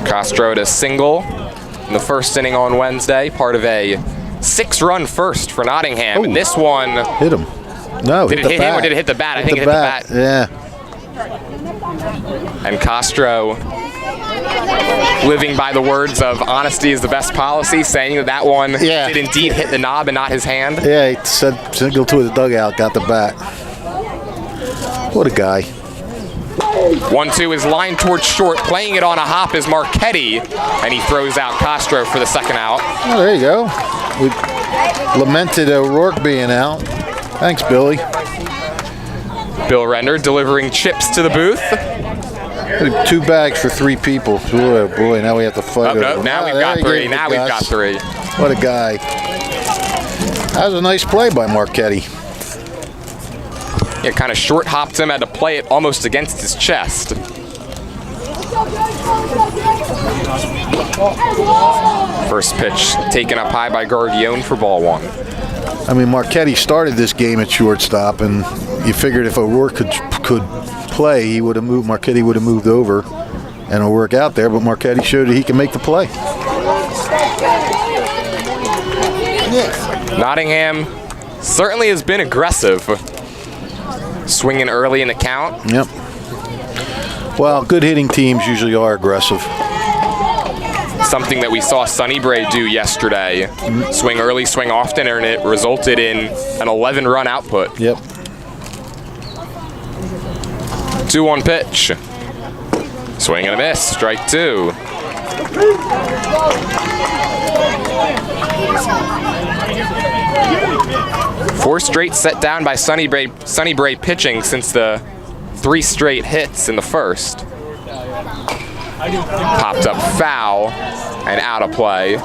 S2: Castro to single in the first inning on Wednesday, part of a 6-run first for Nottingham. And this one
S3: hit him. No,
S2: did it hit him or did it hit the bat? I think it hit the bat.
S3: Yeah.
S2: And Castro, living by the words of honesty is the best policy, saying that one did indeed hit the knob and not his hand.
S3: Yeah, he said single to the dugout, got the bat. What a guy.
S2: 1-2 is lined towards short. Playing it on a hop is Marchetti, and he throws out Castro for the second out.
S3: Oh, there you go. We lamented O'Rourke being out. Thanks, Billy.
S2: Bill Render delivering chips to the booth.
S3: 2 bags for 3 people. Oh boy, now we have to fight.
S2: Now we've got 3. Now we've got 3.
S3: What a guy. That was a nice play by Marchetti.
S2: Yeah, kind of short hopped him, had to play it almost against his chest. First pitch taken up high by Gargione for ball 1.
S3: I mean, Marchetti started this game at shortstop, and you figured if O'Rourke could play, he would have moved. Marchetti would have moved over, and O'Rourke out there. But Marchetti showed that he can make the play.
S2: Nottingham certainly has been aggressive, swinging early in the count.
S3: Yep. Well, good hitting teams usually are aggressive.
S2: something that we saw Sunnybrae do yesterday. Swing early, swing often, and it resulted in an 11-run output.
S3: Yep.
S2: 2-1 pitch. Swing and a miss, strike 2. Four straight set down by Sunnybrae pitching since the 3 straight hits in the first. Popped up foul and out of play.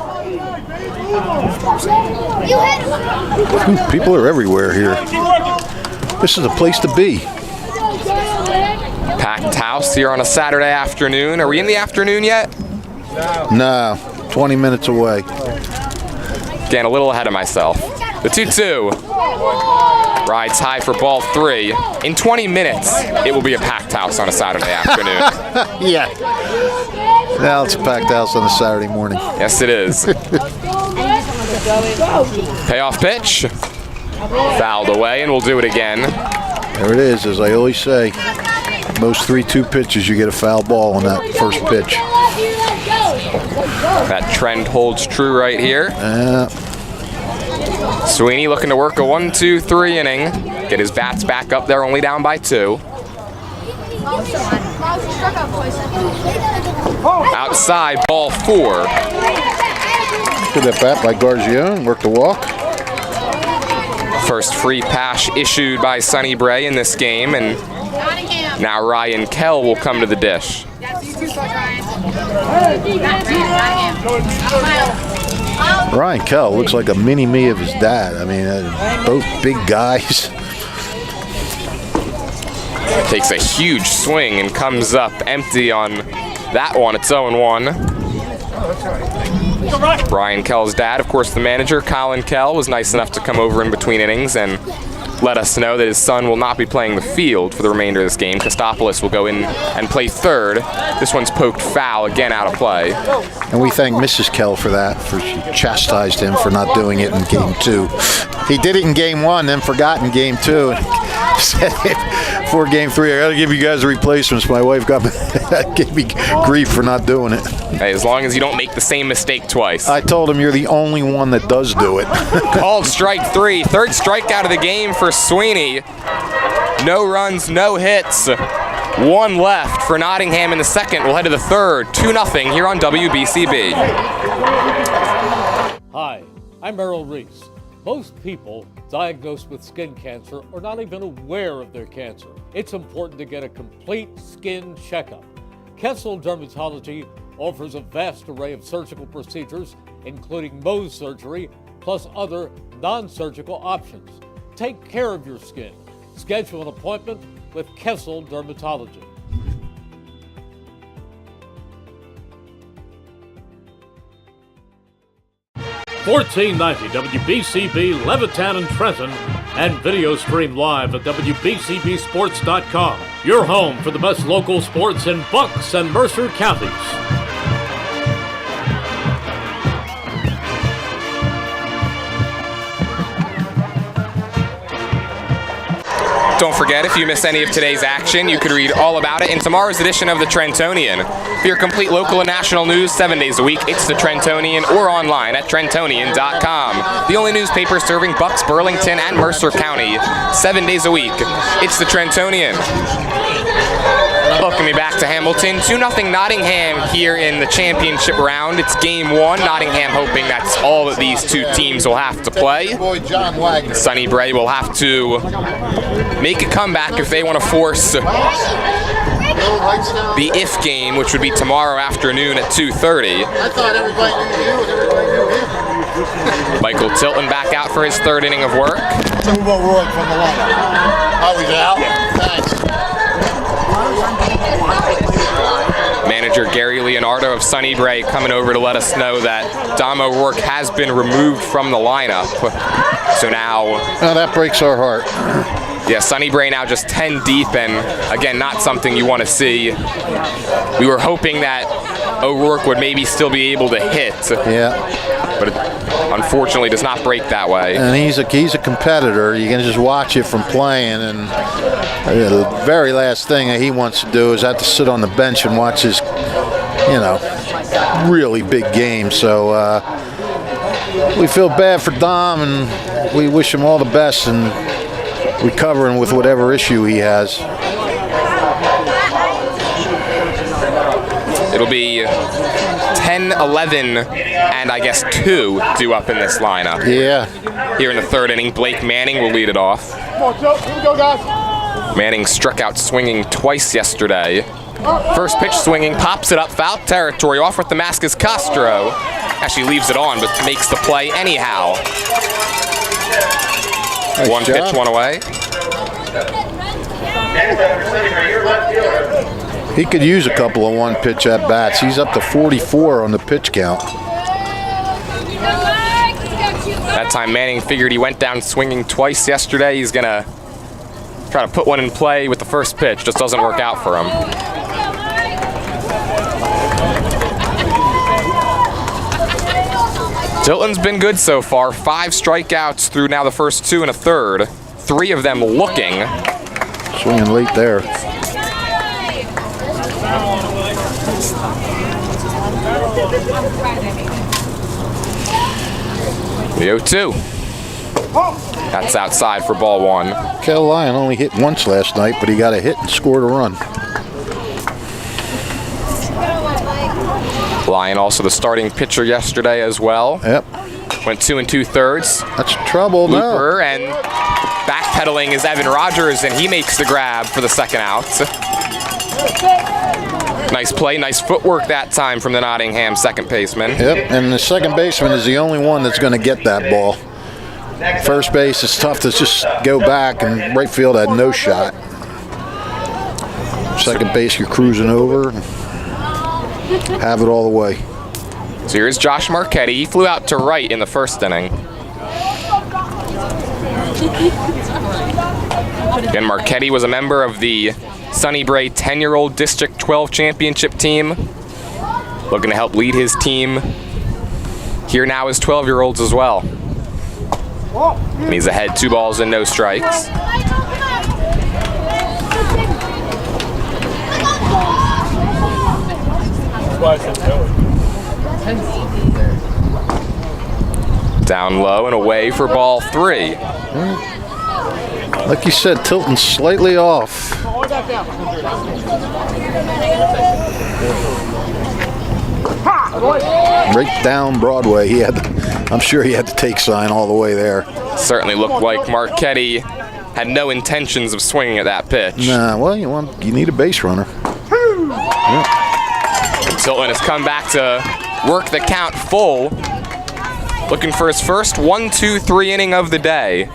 S3: People are everywhere here. This is a place to be.
S2: Packed house here on a Saturday afternoon. Are we in the afternoon yet?
S3: No, 20 minutes away.
S2: Getting a little ahead of myself. The 2-2. Rides high for ball 3. In 20 minutes, it will be a packed house on a Saturday afternoon.
S3: Yeah. Now it's a packed house on a Saturday morning.
S2: Yes, it is. Payoff pitch. Fouled away, and we'll do it again.
S3: There it is, as I always say. Most 3-2 pitches, you get a foul ball on that first pitch.
S2: That trend holds true right here. Sweeney looking to work a 1-2-3 inning. Get his bats back up there, only down by 2. Outside, ball 4.
S3: Good at bat by Gargione, work the walk.
S2: First free pass issued by Sunnybrae in this game, and now Ryan Kell will come to the dish.
S3: Ryan Kell looks like a mini-me of his dad. I mean, both big guys.
S2: Takes a huge swing and comes up empty on that one. It's 0-1. Ryan Kell's dad, of course, the manager, Colin Kell, was nice enough to come over in between innings and let us know that his son will not be playing the field for the remainder of this game. Kostopoulos will go in and play third. This one's poked foul, again out of play.
S3: And we thank Mrs. Kell for that, for she chastised him for not doing it in game 2. He did it in game 1, then forgot in game 2. Said for game 3, I gotta give you guys the replacements. My wife gave me grief for not doing it.
S2: Hey, as long as you don't make the same mistake twice.
S3: I told him you're the only one that does do it.
S2: Called strike 3. Third strikeout of the game for Sweeney. No runs, no hits. 1 left for Nottingham in the second. We'll head to the third. 2-0 here on WBCB.
S1: Hi, I'm Merrill Reese. Most people diagnosed with skin cancer are not even aware of their cancer. It's important to get a complete skin checkup. Kessel Dermatology offers a vast array of surgical procedures, including Mohs surgery, plus other non-surgical options. Take care of your skin. Schedule an appointment with Kessel Dermatology. 1490 WBCB Levittown and Trenton, and video stream live at WBCBsports.com. Your home for the best local sports in Bucks and Mercer counties.
S2: Don't forget, if you miss any of today's action, you could read all about it in tomorrow's edition of the Trentonian. For your complete local and national news 7 days a week, it's the Trentonian or online at Trentonian.com. The only newspaper serving Bucks, Burlington, and Mercer County 7 days a week. It's the Trentonian. Welcome me back to Hamilton. 2-0 Nottingham here in the championship round. It's game 1. Nottingham hoping that's all that these two teams will have to play. Sunnybrae will have to make a comeback if they want to force the if game, which would be tomorrow afternoon at 2:30. Michael Tilton back out for his third inning of work. Manager Gary Leonardo of Sunnybrae coming over to let us know that Dom O'Rourke has been removed from the lineup. So now...
S3: Oh, that breaks our heart.
S2: Yeah, Sunnybrae now just 10 deep, and again, not something you want to see. We were hoping that O'Rourke would maybe still be able to hit.
S3: Yeah.
S2: But it unfortunately does not break that way.
S3: And he's a competitor. You can just watch it from playing, and the very last thing that he wants to do is have to sit on the bench and watch his you know, really big game. So we feel bad for Dom, and we wish him all the best in recovering with whatever issue he has.
S2: It'll be 10, 11, and I guess 2 due up in this lineup.
S3: Yeah.
S2: Here in the third inning, Blake Manning will lead it off.
S4: Come on, Joe. Here we go, guys.
S2: Manning struck out swinging twice yesterday. First pitch swinging, pops it up, foul territory. Off with the mask is Castro. Actually leaves it on, but makes the play anyhow.
S3: Nice
S2: one
S3: job.
S2: pitch, one away.
S3: He could use a couple of one-pitch at-bats. He's up to 44 on the pitch count.
S2: That time Manning figured he went down swinging twice yesterday. He's going to try to put one in play with the first pitch. Just doesn't work out for him. Tilton's been good so far. 5 strikeouts through now the first 2 1/3. 3 of them looking.
S3: Swinging late there.
S2: The 0-2. That's outside for ball 1.
S3: Kel Lyon only hit once last night, but he got a hit and scored a run.
S2: Lyon also the starting pitcher yesterday as well.
S3: Yep.
S2: Went 2 2/3.
S3: That's trouble now.
S2: Looper, and backpedaling is Evan Rogers, and he makes the grab for the second out. Nice play, nice footwork that time from the Nottingham second baseman.
S3: Yep, and the second baseman is the only one that's going to get that ball. First base is tough to just go back, and right field had no shot. Second base, you're cruising over, and have it all the way.
S2: So here's Josh Marchetti. He flew out to right in the first inning. Again, Marchetti was a member of the Sunnybrae 10-year-old District 12 championship team. Looking to help lead his team. Here now is 12-year-olds as well. And he's ahead 2 balls and no strikes. Down low and away for ball 3.
S3: Like you said, Tilton's slightly off. Right down Broadway. I'm sure he had the take sign all the way there.
S2: Certainly looked like Marchetti had no intentions of swinging at that pitch.
S3: Nah, well, you need a base runner.
S2: Tilton has come back to work the count full. Looking for his first 1-2-3 inning of the day.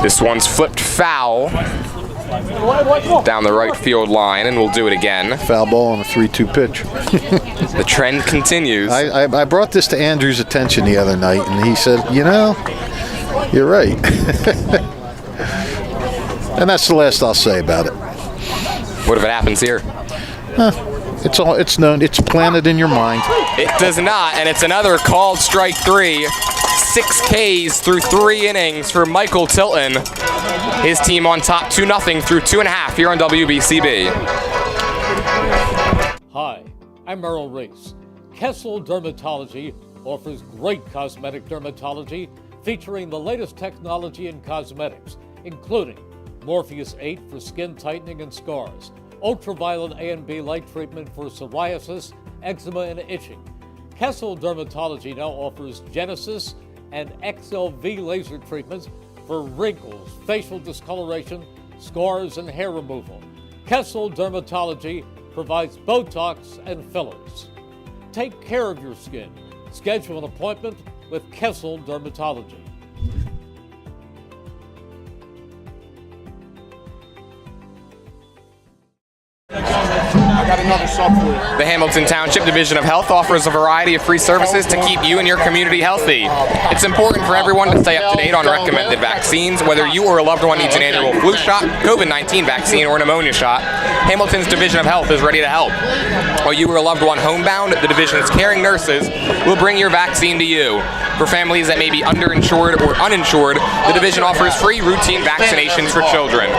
S2: This one's flipped foul down the right field line, and we'll do it again.
S3: Foul ball on a 3-2 pitch.
S2: The trend continues.
S3: I brought this to Andrew's attention the other night, and he said, you know, you're right. And that's the last I'll say about it.
S2: What if it happens here?
S3: It's known. It's planted in your mind.
S2: It does not, and it's another called strike 3. 6 Ks through 3 innings for Michael Tilton. His team on top 2-0 through 2.5 here on WBCB.
S1: Hi, I'm Merrill Reese. Kessel Dermatology offers great cosmetic dermatology featuring the latest technology in cosmetics, including Morpheus 8 for skin tightening and scars, ultraviolet A and B light treatment for psoriasis, eczema, and itching. Kessel Dermatology now offers Genesis and XLV laser treatments for wrinkles, facial discoloration, scars, and hair removal. Kessel Dermatology provides Botox and fillers. Take care of your skin. Schedule an appointment with Kessel Dermatology.
S2: The Hamilton Township Division of Health offers a variety of free services to keep you and your community healthy. It's important for everyone to stay up to date on recommended vaccines, whether you or a loved one needs an annual flu shot, COVID-19 vaccine, or pneumonia shot. Hamilton's Division of Health is ready to help. While you or a loved one homebound, the division's caring nurses will bring your vaccine to you. For families that may be underinsured or uninsured, the division offers free routine vaccinations for children.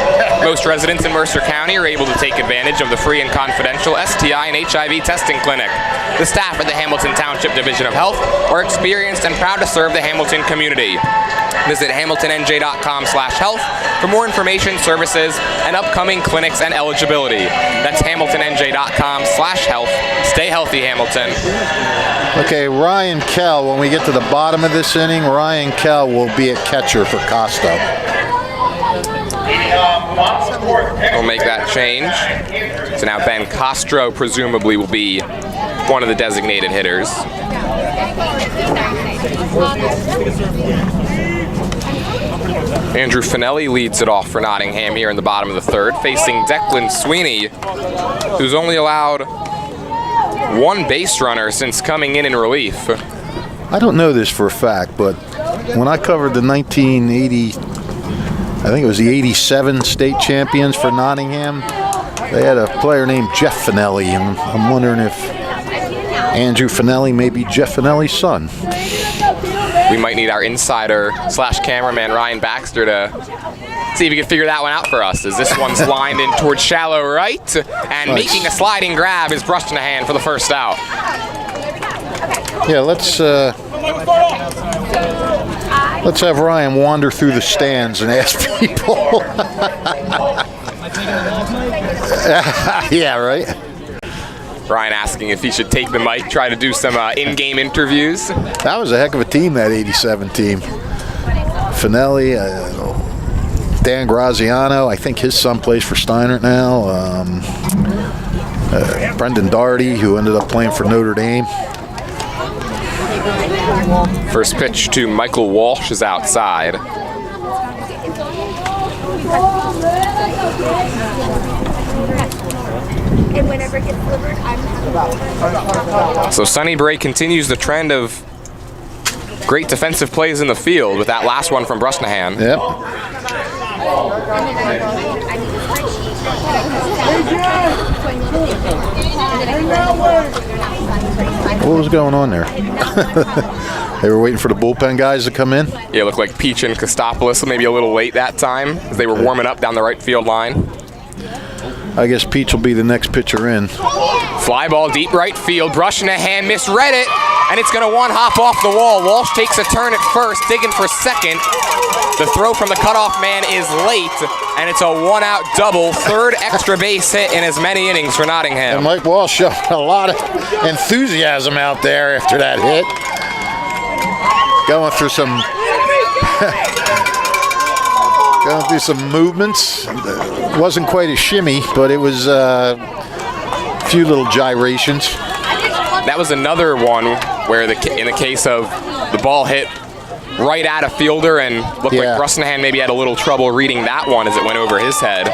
S2: Most residents in Mercer County are able to take advantage of the free and confidential STI and HIV testing clinic. The staff at the Hamilton Township Division of Health are experienced and proud to serve the Hamilton community. Visit hamiltonnj.com/health for more information, services, and upcoming clinics and eligibility. That's hamiltonnj.com/health. Stay healthy, Hamilton.
S3: Okay, Ryan Kell, when we get to the bottom of this inning, Ryan Kell will be at catcher for Costo.
S2: We'll make that change. So now Ben Castro presumably will be one of the designated hitters. Andrew Finelli leads it off for Nottingham here in the bottom of the third, facing Declan Sweeney, who's only allowed one base runner since coming in relief.
S3: I don't know this for a fact, but when I covered the 1980, I think it was the 87 state champions for Nottingham, they had a player named Jeff Finelli, and I'm wondering if Andrew Finelli may be Jeff Finelli's son.
S2: We might need our insider / cameraman Ryan Baxter to see if he can figure that one out for us, as this one's lined in towards shallow right, and
S3: nice.
S2: Making a sliding grab is Brustanahan for the first out.
S3: Yeah, let's have Ryan wander through the stands and ask people. Yeah, right.
S2: Ryan asking if he should take the mic, try to do some in-game interviews.
S3: That was a heck of a team, that 87 team. Finelli, Dan Graziano, I think his son plays for Steinert now. Brendan Doherty, who ended up playing for Notre Dame.
S2: First pitch to Michael Walsh is outside.
S10: And whenever it gets delivered, I'm
S2: So Sunnybrae continues the trend of great defensive plays in the field with that last one from Brustanahan.
S3: Yep. What was going on there? They were waiting for the bullpen guys to come in?
S2: Yeah, it looked like Peach and Kostopoulos maybe a little late that time as they were warming up down the right field line.
S3: I guess Peach will be the next pitcher in.
S2: Fly ball deep right field. Brustanahan misread it, and it's going to one-hop off the wall. Walsh takes a turn at first, digging for second. The throw from the cutoff man is late, and it's a one-out double. Third extra base hit in as many innings for Nottingham.
S3: And Mike Walsh showed a lot of enthusiasm out there after that hit. Going through some movements. Wasn't quite a shimmy, but it was a few little gyrations.
S2: That was another one where, in the case of the ball hit right at a fielder and looked like Brustanahan maybe had a little trouble reading that one as it went over his head.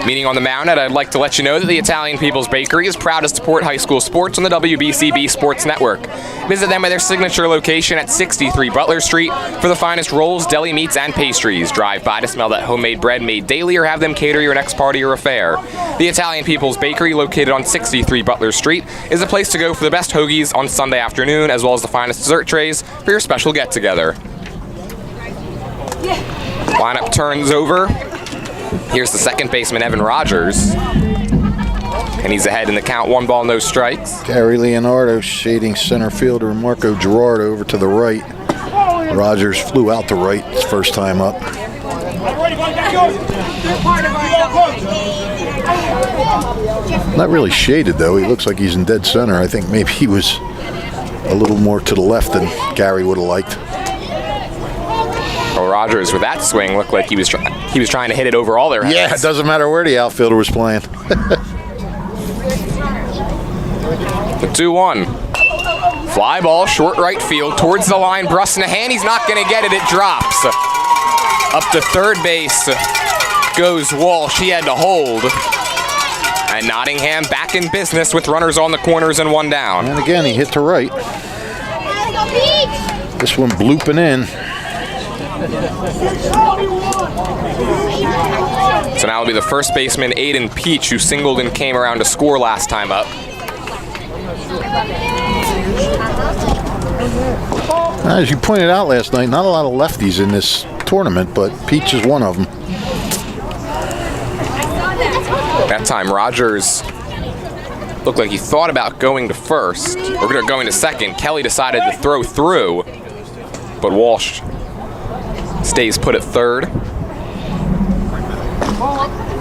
S2: Meeting on the mound, I'd like to let you know that the Italian People's Bakery is proud to support high school sports on the WBCB Sports Network. Visit them at their signature location at 63 Butler Street for the finest rolls, deli meats, and pastries. Drive by to smell that homemade bread made daily or have them cater your next party or affair. The Italian People's Bakery, located on 63 Butler Street, is a place to go for the best hoagies on Sunday afternoon, as well as the finest dessert trays for your special get-together. Lineup turns over. Here's the second baseman, Evan Rogers. And he's ahead in the count, 1 ball, no strikes.
S3: Gary Leonardo shading center fielder Marco Girard over to the right. Rogers flew out to right his first time up. Not really shaded, though. He looks like he's in dead center. I think maybe he was a little more to the left than Gary would have liked.
S2: Well, Rogers, with that swing, looked like he was trying to hit it over all their heads.
S3: Yeah, it doesn't matter where the outfielder was playing.
S2: The 2-1. Fly ball, short right field, towards the line. Brustanahan, he's not going to get it. It drops. Up to third base goes Walsh. He had to hold. And Nottingham back in business with runners on the corners and 1 down.
S3: And again, he hit to right. This one blooping in.
S2: So now it'll be the first baseman, Aiden Peach, who singled and came around to score last time up.
S3: As you pointed out last night, not a lot of lefties in this tournament, but Peach is one of them.
S2: That time Rogers looked like he thought about going to first, or going to second. Kelly decided to throw through, but Walsh stays put at third.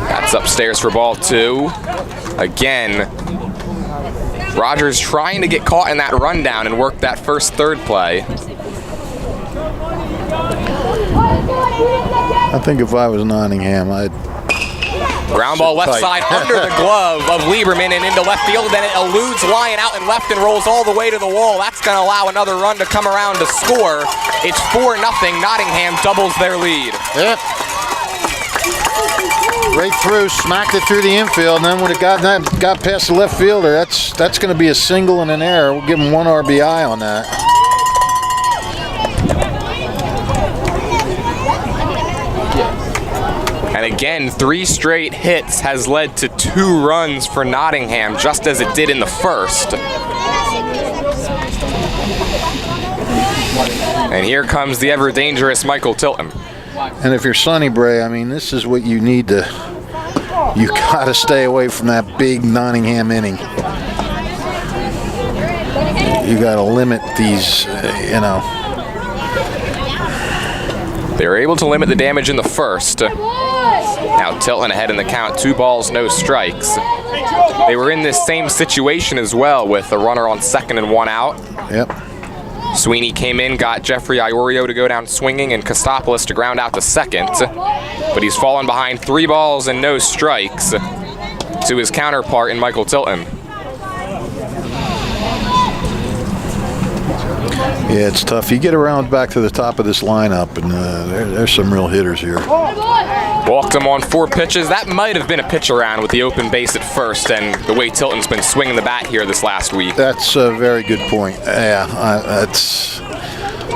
S2: That's upstairs for ball 2. Again, Rogers trying to get caught in that rundown and work that first third play.
S3: I think if I was Nottingham, I'd...
S2: Ground ball left side under the glove of Lieberman and into left field. Then it eludes Lyon out and left and rolls all the way to the wall. That's going to allow another run to come around to score. It's 4-0. Nottingham doubles their lead.
S3: Yep. Right through, smacked it through the infield, and then when it got past the left fielder, that's going to be a single and an error. We'll give him 1 RBI on that.
S2: And again, 3 straight hits has led to 2 runs for Nottingham, just as it did in the first. And here comes the ever-dangerous Michael Tilton.
S3: And if you're Sunnybrae, I mean, this is what you need to... You got to stay away from that big Nottingham inning. You got to limit these, you know.
S2: They were able to limit the damage in the first. Now Tilton ahead in the count, 2 balls, no strikes. They were in this same situation as well with a runner on second and 1 out.
S3: Yep.
S2: Sweeney came in, got Jeffrey Iorio to go down swinging and Kostopoulos to ground out to second. But he's fallen behind 3 balls and no strikes to his counterpart in Michael Tilton.
S3: Yeah, it's tough. You get around back to the top of this lineup, and there's some real hitters here.
S2: Walked him on 4 pitches. That might have been a pitch around with the open base at first and the way Tilton's been swinging the bat here this last week.
S3: That's a very good point. Yeah, that's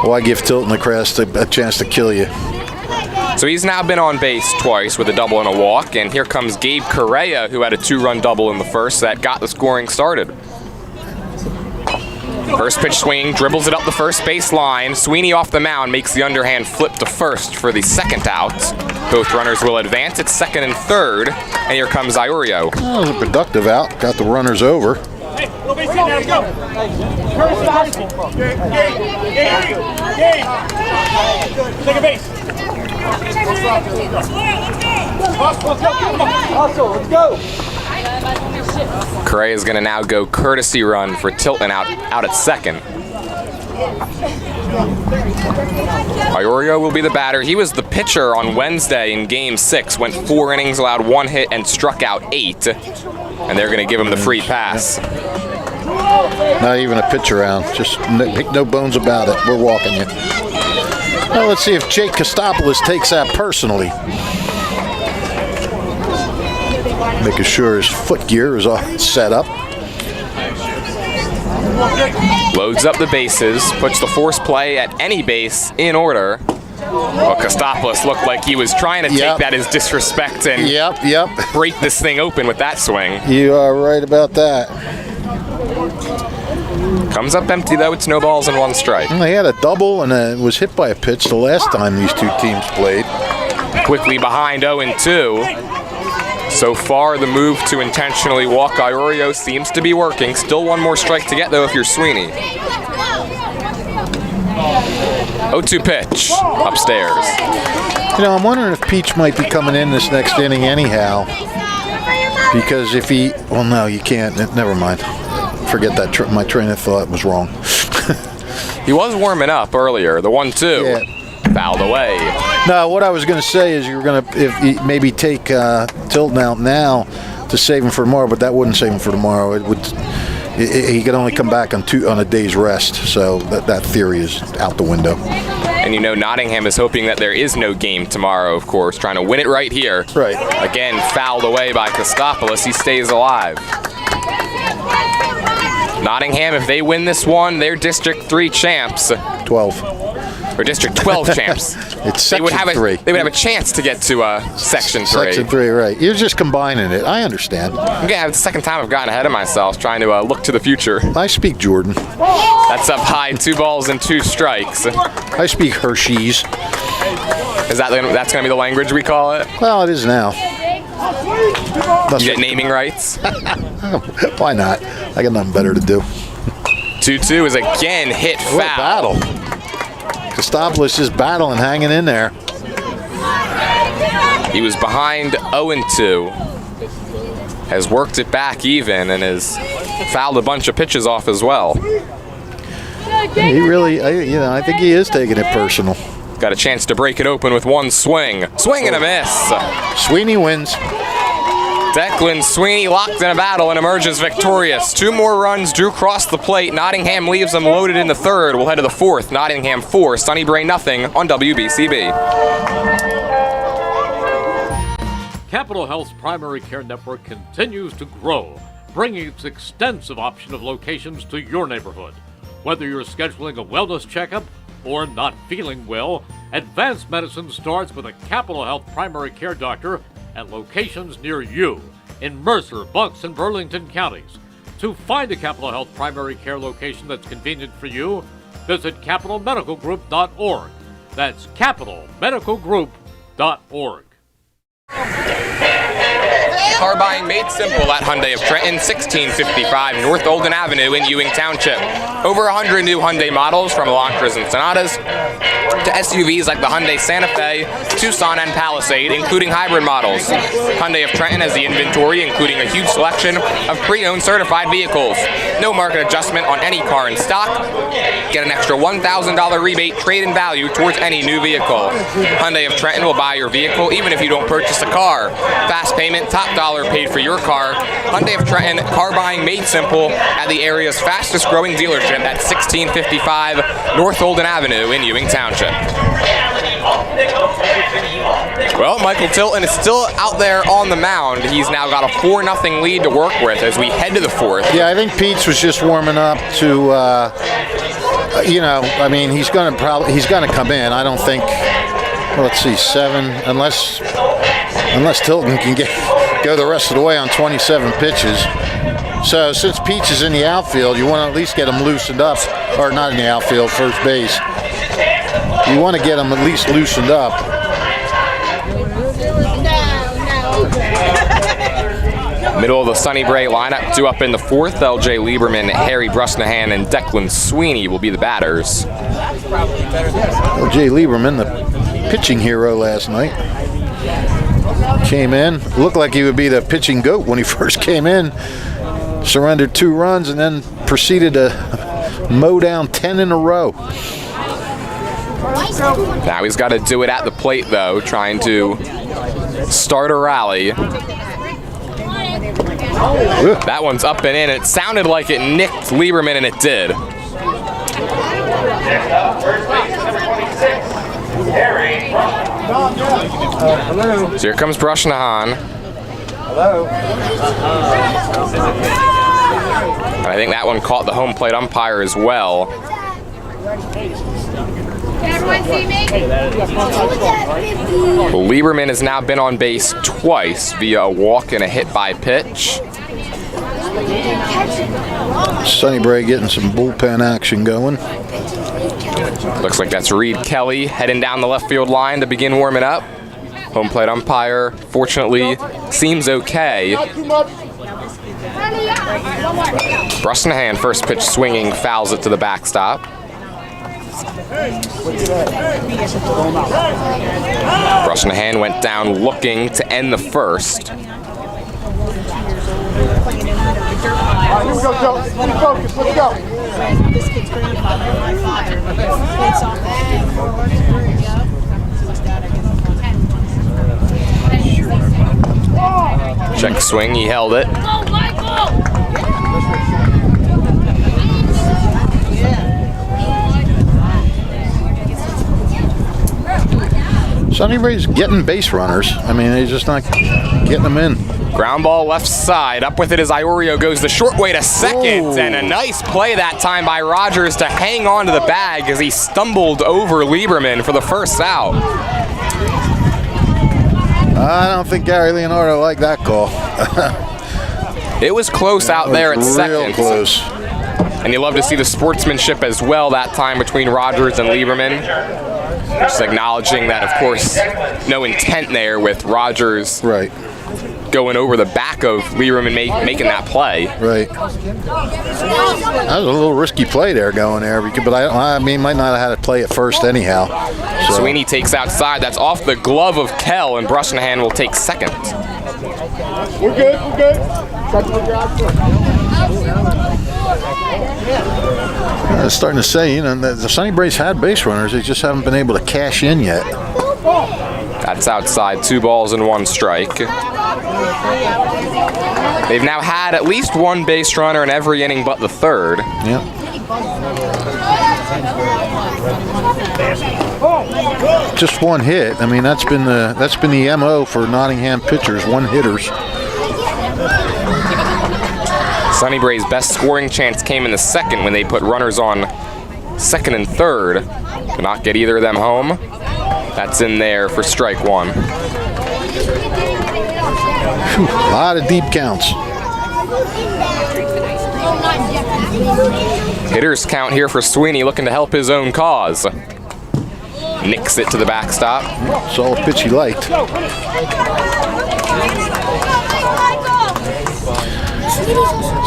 S3: why give Tilton a chance to kill you.
S2: So he's now been on base twice with a double and a walk, and here comes Gabe Correa, who had a 2-run double in the first that got the scoring started. First pitch swing, dribbles it up the first base line. Sweeney off the mound makes the underhand flip to first for the second out. Both runners will advance at second and third, and here comes Iorio.
S3: That was a productive out. Got the runners over.
S11: Hey, go base, now go. Take a base. Let's go.
S2: Correa is going to now go courtesy run for Tilton out at second. Iorio will be the batter. He was the pitcher on Wednesday in Game 6. Went 4 innings, allowed 1 hit, and struck out 8. And they're going to give him the free pass.
S3: Not even a pitch around. Just no bones about it. We're walking you. Well, let's see if Jake Kostopoulos takes that personally. Making sure his foot gear is all set up.
S2: Loads up the bases, puts the force play at any base in order. Well, Kostopoulos looked like he was trying to take that as disrespect and break this thing open with that swing.
S3: You are right about that.
S2: Comes up empty, though. It's no balls and 1 strike.
S3: Well, he had a double and was hit by a pitch the last time these 2 teams played.
S2: Quickly behind 0-2. So far, the move to intentionally walk Iorio seems to be working. Still 1 more strike to get, though, if you're Sweeney. 0-2 pitch upstairs.
S3: You know, I'm wondering if Peach might be coming in this next inning anyhow. Because if he... Well, no, you can't. Never mind. Forget that. My train of thought was wrong.
S2: He was warming up earlier. The 1-2. Yeah. Fouled away.
S3: No, what I was going to say is you were going to maybe take Tilton out now to save him for tomorrow, but that wouldn't save him for tomorrow. He could only come back on a day's rest, so that theory is out the window.
S2: And you know Nottingham is hoping that there is no game tomorrow, of course, trying to win it right here.
S3: Right.
S2: Again, fouled away by Kostopoulos. He stays alive. Nottingham, if they win this one, they're District 3 champs.
S3: 12.
S2: Or District 12 champs.
S3: It's Section 3.
S2: They would have a chance to get to Section 3.
S3: Section 3, right. You're just combining it. I understand.
S2: Yeah, it's the second time I've gotten ahead of myself trying to look to the future.
S3: I speak Jordan.
S2: That's up high, 2 balls and 2 strikes.
S3: I speak Hershey's.
S2: That's going to be the language we call it?
S3: Well, it is now.
S2: You get naming rights.
S3: Why not? I got nothing better to do.
S2: 2-2 is again hit foul.
S3: What a battle. Kostopoulos just battling, hanging in there.
S2: He was behind 0-2. Has worked it back even and has fouled a bunch of pitches off as well.
S3: He really, I think he is taking it personal.
S2: Got a chance to break it open with one swing. Swing and a miss.
S3: Sweeney wins.
S2: Declan Sweeney locked in a battle and emerges victorious. 2 more runs drew across the plate. Nottingham leaves them loaded in the third. We'll head to the fourth. Nottingham 4, Sunnybrae nothing on WBCB.
S1: Capital Health's primary care network continues to grow, bringing its extensive option of locations to your neighborhood. Whether you're scheduling a wellness checkup or not feeling well, advanced medicine starts with a Capital Health primary care doctor at locations near you in Mercer, Bucks, and Burlington counties. To find a Capital Health primary care location that's convenient for you, visit capitalmedicalgroup.org. That's capitalmedicalgroup.org.
S2: Car buying made simple at Hyundai of Trenton, 1655 North Olden Avenue in Ewing Township. Over 100 new Hyundai models, from Elantras and Sonatas to SUVs like the Hyundai Santa Fe, Tucson, and Palisade, including hybrid models. Hyundai of Trenton has the inventory, including a huge selection of pre-owned certified vehicles. No market adjustment on any car in stock. Get an extra $1,000 rebate trade-in value towards any new vehicle. Hyundai of Trenton will buy your vehicle even if you don't purchase a car. Fast payment, top dollar paid for your car. Hyundai of Trenton, car buying made simple at the area's fastest growing dealership at 1655 North Olden Avenue in Ewing Township. Well, Michael Tilton is still out there on the mound. He's now got a 4-0 lead to work with as we head to the fourth.
S3: Yeah, I think Pete's was just warming up to, I mean, he's going to come in. I don't think, let's see, 7, unless Tilton can go the rest of the way on 27 pitches. So since Peach is in the outfield, you want to at least get him loosened up, or not in the outfield, first base. You want to get him at least loosened up.
S2: Middle of the Sunnybrae lineup, due up in the fourth. LJ Lieberman, Harry Brusnahan, and Declan Sweeney will be the batters.
S3: LJ Lieberman, the pitching hero last night, came in. Looked like he would be the pitching goat when he first came in. Surrendered 2 runs and then proceeded to mow down 10 in a row.
S2: Now he's got to do it at the plate, though, trying to start a rally. That one's up and in. It sounded like it nicked Lieberman, and it did. So here comes Brusnahan.
S11: Hello.
S2: And I think that one caught the home plate umpire as well. Lieberman has now been on base twice via a walk and a hit by pitch.
S3: Sunnybrae getting some bullpen action going.
S2: Looks like that's Reed Kelly heading down the left field line to begin warming up. Home plate umpire, fortunately, seems okay. Brusnahan, first pitch swinging, fouls it to the backstop. Brusnahan went down looking to end the first.
S11: All right, here we go, Joe. Let me focus. Let's go. This kid's grandfather, my father, played soccer.
S2: Check swing, he held it.
S3: Sunnybrae's getting base runners. I mean, they're just not getting them in.
S2: Ground ball left side. Up with it as Iorio goes the short way to second.
S3: Ooh.
S2: And a nice play that time by Rogers to hang on to the bag as he stumbled over Lieberman for the first out.
S3: I don't think Gary Leonardo liked that call.
S2: It was close out there at second.
S3: Real close.
S2: And you love to see the sportsmanship as well that time between Rogers and Lieberman. Just acknowledging that, of course, no intent there with Rogers.
S3: Right.
S2: going over the back of Lerum and making that play.
S3: Right. That was a little risky play there going there, but I mean, might not have had to play it first anyhow. So.
S2: Sweeney takes outside. That's off the glove of Kell, and Brushenhan will take second.
S11: We're good.
S3: I was starting to say, the Sunnybrae's had base runners. They just haven't been able to cash in yet.
S2: That's outside, 2 balls and 1 strike. They've now had at least 1 base runner in every inning but the 3rd.
S3: Yep. Just 1 hit. I mean, that's been the MO for Nottingham pitchers, 1-hitters.
S2: Sunnybrae's best scoring chance came in the 2nd when they put runners on 2nd and 3rd. Could not get either of them home. That's in there for strike 1.
S3: Whew, a lot of deep counts.
S2: Hitters count here for Sweeney, looking to help his own cause. Nicks it to the backstop.
S3: Saw a pitch he liked.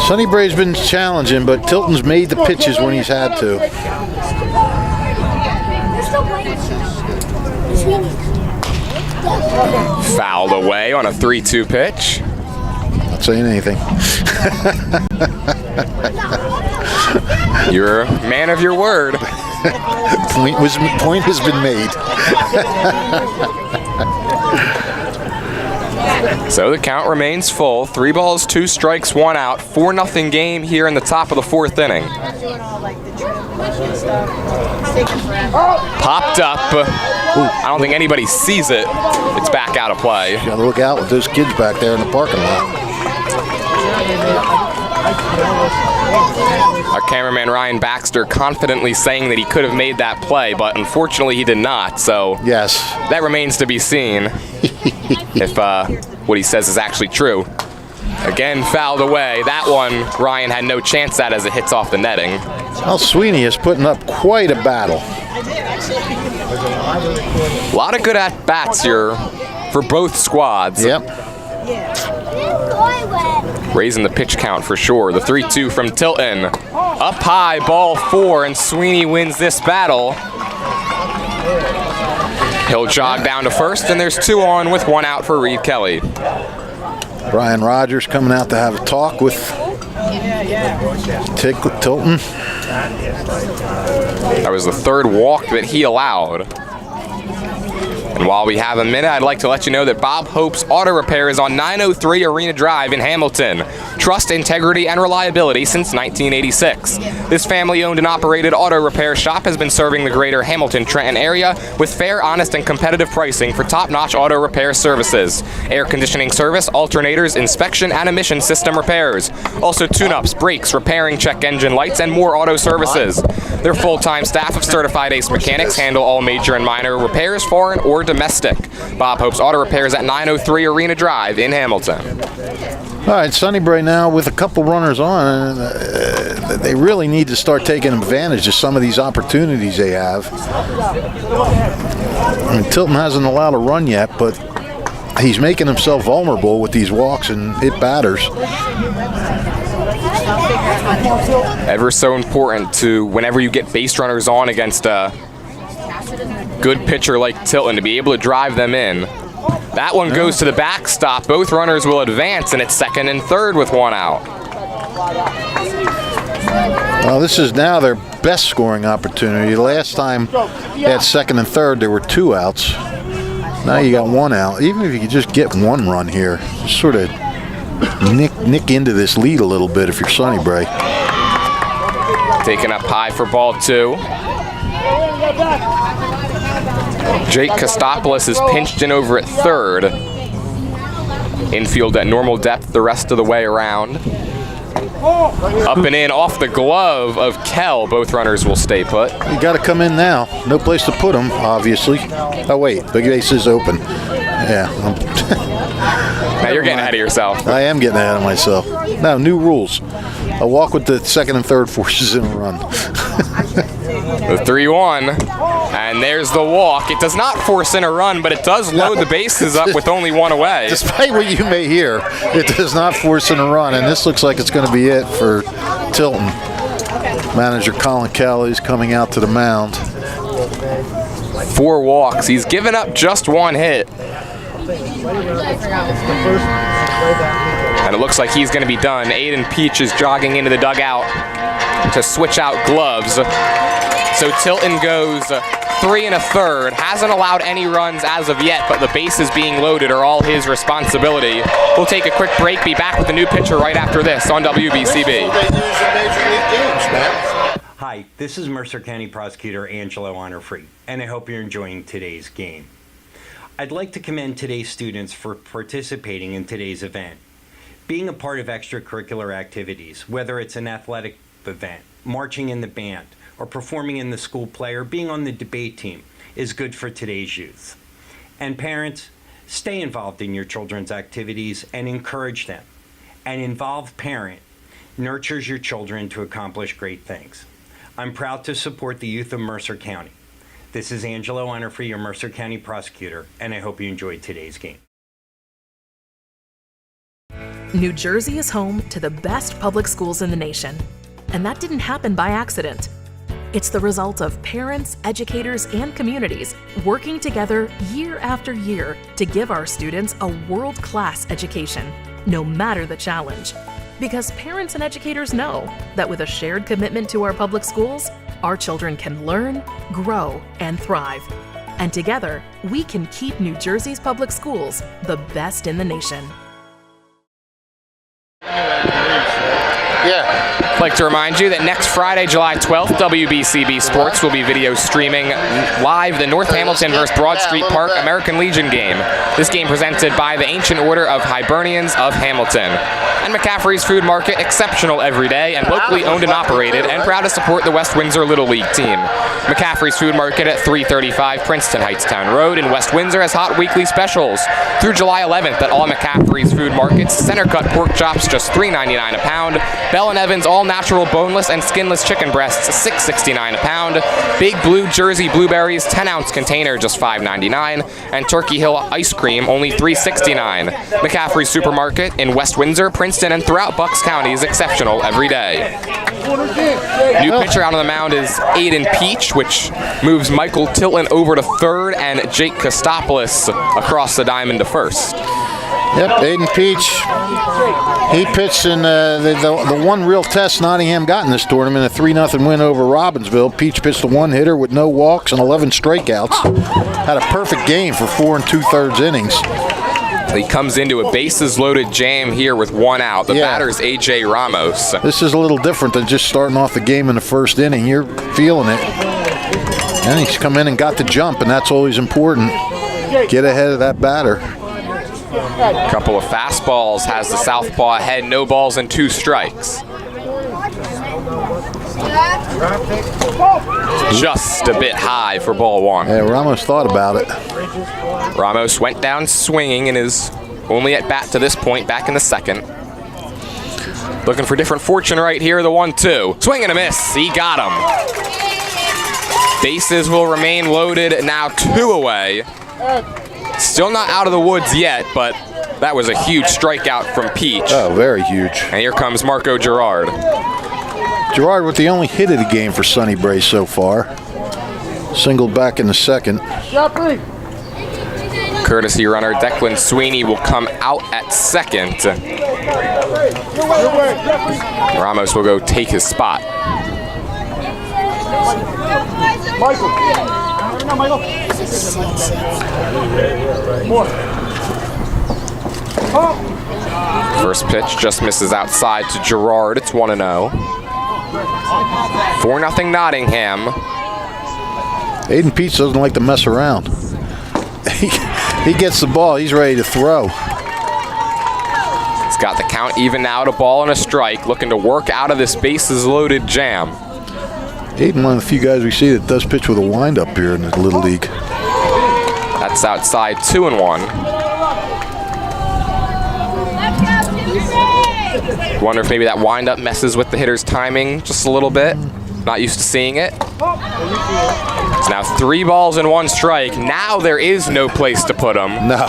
S3: Sunnybrae's been challenging, but Tilton's made the pitches when he's had to.
S2: Fouled away on a 3-2 pitch.
S3: Not saying anything.
S2: You're a man of your word.
S3: Point has been made.
S2: So the count remains full. 3 balls, 2 strikes, 1 out. 4-0 game here in the top of the 4th inning. Popped up. I don't think anybody sees it. It's back out of play.
S3: You gotta look out with those kids back there in the parking lot.
S2: Our cameraman Ryan Baxter confidently saying that he could have made that play, but unfortunately he did not. So
S3: yes,
S2: that remains to be seen if what he says is actually true. Again, fouled away. That one Ryan had no chance at as it hits off the netting.
S3: Well, Sweeney is putting up quite a battle.
S2: A lot of good at-bats here for both squads.
S3: Yep.
S2: Raising the pitch count for sure. The 3-2 from Tilton. Up high, ball 4, and Sweeney wins this battle. He'll jog down to first, and there's 2 on with 1 out for Reed Kelly.
S3: Brian Rogers coming out to have a talk with Tilton.
S2: That was the 3rd walk that he allowed. And while we have a minute, I'd like to let you know that Bob Hope's Auto Repair is on 903 Arena Drive in Hamilton. Trust, integrity, and reliability since 1986. This family-owned and operated auto repair shop has been serving the greater Hamilton-Trenton area with fair, honest, and competitive pricing for top-notch auto repair services. Air conditioning service, alternators, inspection, and emission system repairs. Also tune-ups, brakes, repairing check engine lights, and more auto services. Their full-time staff of certified ace mechanics handle all major and minor repairs, foreign or domestic. Bob Hope's Auto Repair is at 903 Arena Drive in Hamilton.
S3: All right, Sunnybrae now with a couple runners on. They really need to start taking advantage of some of these opportunities they have. I mean, Tilton hasn't allowed a run yet, but he's making himself vulnerable with these walks and hit batters.
S2: Ever so important to, whenever you get base runners on against a good pitcher like Tilton, to be able to drive them in. That one goes to the backstop. Both runners will advance, and it's 2nd and 3rd with 1 out.
S3: Well, this is now their best scoring opportunity. The last time they had 2nd and 3rd, there were 2 outs. Now you got 1 out. Even if you could just get 1 run here, just sort of nick into this lead a little bit if you're Sunnybrae.
S2: Taken up high for ball 2. Jake Kostopoulos is pinched in over at 3rd. Infield at normal depth the rest of the way around. Up and in off the glove of Kell. Both runners will stay put.
S3: You got to come in now. No place to put them, obviously. Oh, wait. The base is open. Yeah.
S2: Now you're getting ahead of yourself.
S3: I am getting ahead of myself. Now, new rules. A walk with the 2nd and 3rd forces in a run.
S2: The 3-1. And there's the walk. It does not force in a run, but it does load the bases up with only one away.
S3: Despite what you may hear, it does not force in a run, and this looks like it's going to be it for Tilton. Manager Colin Kelly's coming out to the mound.
S2: 4 walks. He's given up just 1 hit. And it looks like he's going to be done. Aiden Peach is jogging into the dugout to switch out gloves. So Tilton goes 3 1/3. Hasn't allowed any runs as of yet, but the bases being loaded are all his responsibility. We'll take a quick break, be back with a new pitcher right after this on WBCB.
S6: Hi, this is Mercer County Prosecutor Angelo Honorfree, and I hope you're enjoying today's game. I'd like to commend today's students for participating in today's event. Being a part of extracurricular activities, whether it's an athletic event, marching in the band, or performing in the school play, or being on the debate team, is good for today's youth. And parents, stay involved in your children's activities and encourage them. An involved parent nurtures your children to accomplish great things. I'm proud to support the youth of Mercer County. This is Angelo Honorfree, your Mercer County Prosecutor, and I hope you enjoyed today's game.
S8: New Jersey is home to the best public schools in the nation. And that didn't happen by accident. It's the result of parents, educators, and communities working together year after year to give our students a world-class education, no matter the challenge. Because parents and educators know that with a shared commitment to our public schools, our children can learn, grow, and thrive. And together, we can keep New Jersey's public schools the best in the nation.
S2: I'd like to remind you that next Friday, July 12th, WBCB Sports will be video streaming live the North Hamilton vs. Broad Street Park American Legion game. This game presented by the Ancient Order of Hibernians of Hamilton. And McCaffrey's Food Market, exceptional every day and locally owned and operated, and proud to support the West Windsor Little League team. McCaffrey's Food Market at 335 Princeton Heights Town Road in West Windsor has hot weekly specials. Through July 11th at all McCaffrey's Food Markets, center cut pork chops just $3.99 a pound, Bell & Evans all natural boneless and skinless chicken breasts $6.69 a pound, Big Blue Jersey blueberries 10-ounce container just $5.99, and Turkey Hill ice cream only $3.69. McCaffrey's Supermarket in West Windsor, Princeton, and throughout Bucks County is exceptional every day. New pitcher out on the mound is Aiden Peach, which moves Michael Tilton over to third and Jake Kostopoulos across the diamond to first.
S3: Yep, Aiden Peach, he pitched in the one real test Nottingham got in this tournament, a 3-0 win over Robbinsville. Peach pitched a one-hitter with no walks and 11 strikeouts. Had a perfect game for 4 2/3 innings.
S2: He comes into a bases-loaded jam here with 1 out. The batter's A.J. Ramos.
S3: This is a little different than just starting off the game in the first inning. You're feeling it. And he's come in and got the jump, and that's always important. Get ahead of that batter.
S2: A couple of fastballs has the southpaw ahead. No balls and 2 strikes. Just a bit high for ball 1.
S3: Yeah, Ramos thought about it.
S2: Ramos went down swinging and is only at bat to this point, back in the second. Looking for different fortune right here, the 1-2. Swing and a miss, he got him. Bases will remain loaded, now 2 away. Still not out of the woods yet, but that was a huge strikeout from Peach.
S3: Oh, very huge.
S2: And here comes Marco Girard.
S3: Girard with the only hit of the game for Sunnybrae so far. Singled back in the second.
S2: Courtesy runner Declan Sweeney will come out at second. Ramos will go take his spot.
S11: Michael.
S2: First pitch just misses outside to Girard. It's 1-0. 4-0 Nottingham.
S3: Aiden Peach doesn't like to mess around. He gets the ball, he's ready to throw.
S2: He's got the count even now to ball and a strike, looking to work out of this bases-loaded jam.
S3: Aiden, one of the few guys we see that does pitch with a wind-up here in the Little League.
S2: That's outside 2-1. Wonder if maybe that wind-up messes with the hitter's timing just a little bit. Not used to seeing it. It's now 3 balls and 1 strike. Now there is no place to put him.
S3: No.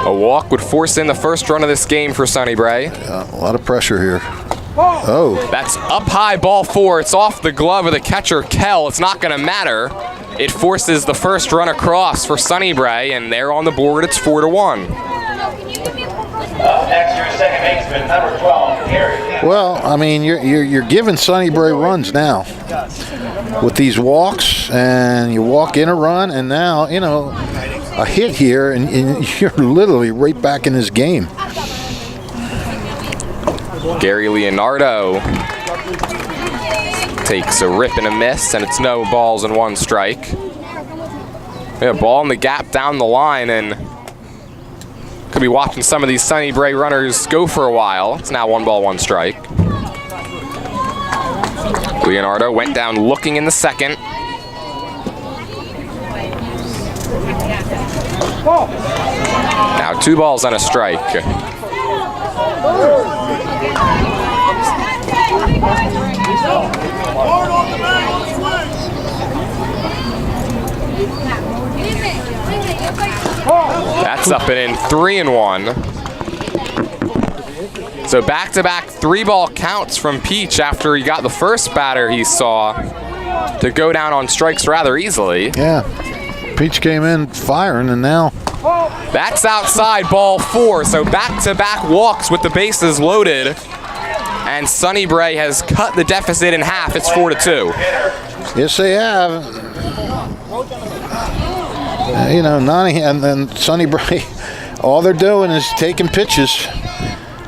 S2: A walk would force in the first run of this game for Sunnybrae.
S3: A lot of pressure here. Oh.
S2: That's up high, ball 4. It's off the glove of the catcher, Kell. It's not going to matter. It forces the first run across for Sunnybrae, and they're on the board. It's 4-1.
S12: Up next, your second baseman, number 12, Gary.
S3: Well, I mean, you're giving Sunnybrae runs now with these walks, and you walk in a run, and now, you know, a hit here, and you're literally right back in this game.
S2: Gary Leonardo takes a rip and a miss, and it's no balls and 1 strike. We have a ball in the gap down the line, and could be watching some of these Sunnybrae runners go for a while. It's now 1 ball, 1 strike. Leonardo went down looking in the second. Now 2 balls and a strike. That's up and in, 3-1. So back-to-back 3-ball counts from Peach after he got the first batter he saw to go down on strikes rather easily.
S3: Yeah, Peach came in firing, and now
S2: that's outside, ball 4. So back-to-back walks with the bases loaded, and Sunnybrae has cut the deficit in half. It's 4-2.
S3: Yes, they have. You know, Nottingham and Sunnybrae, all they're doing is taking pitches.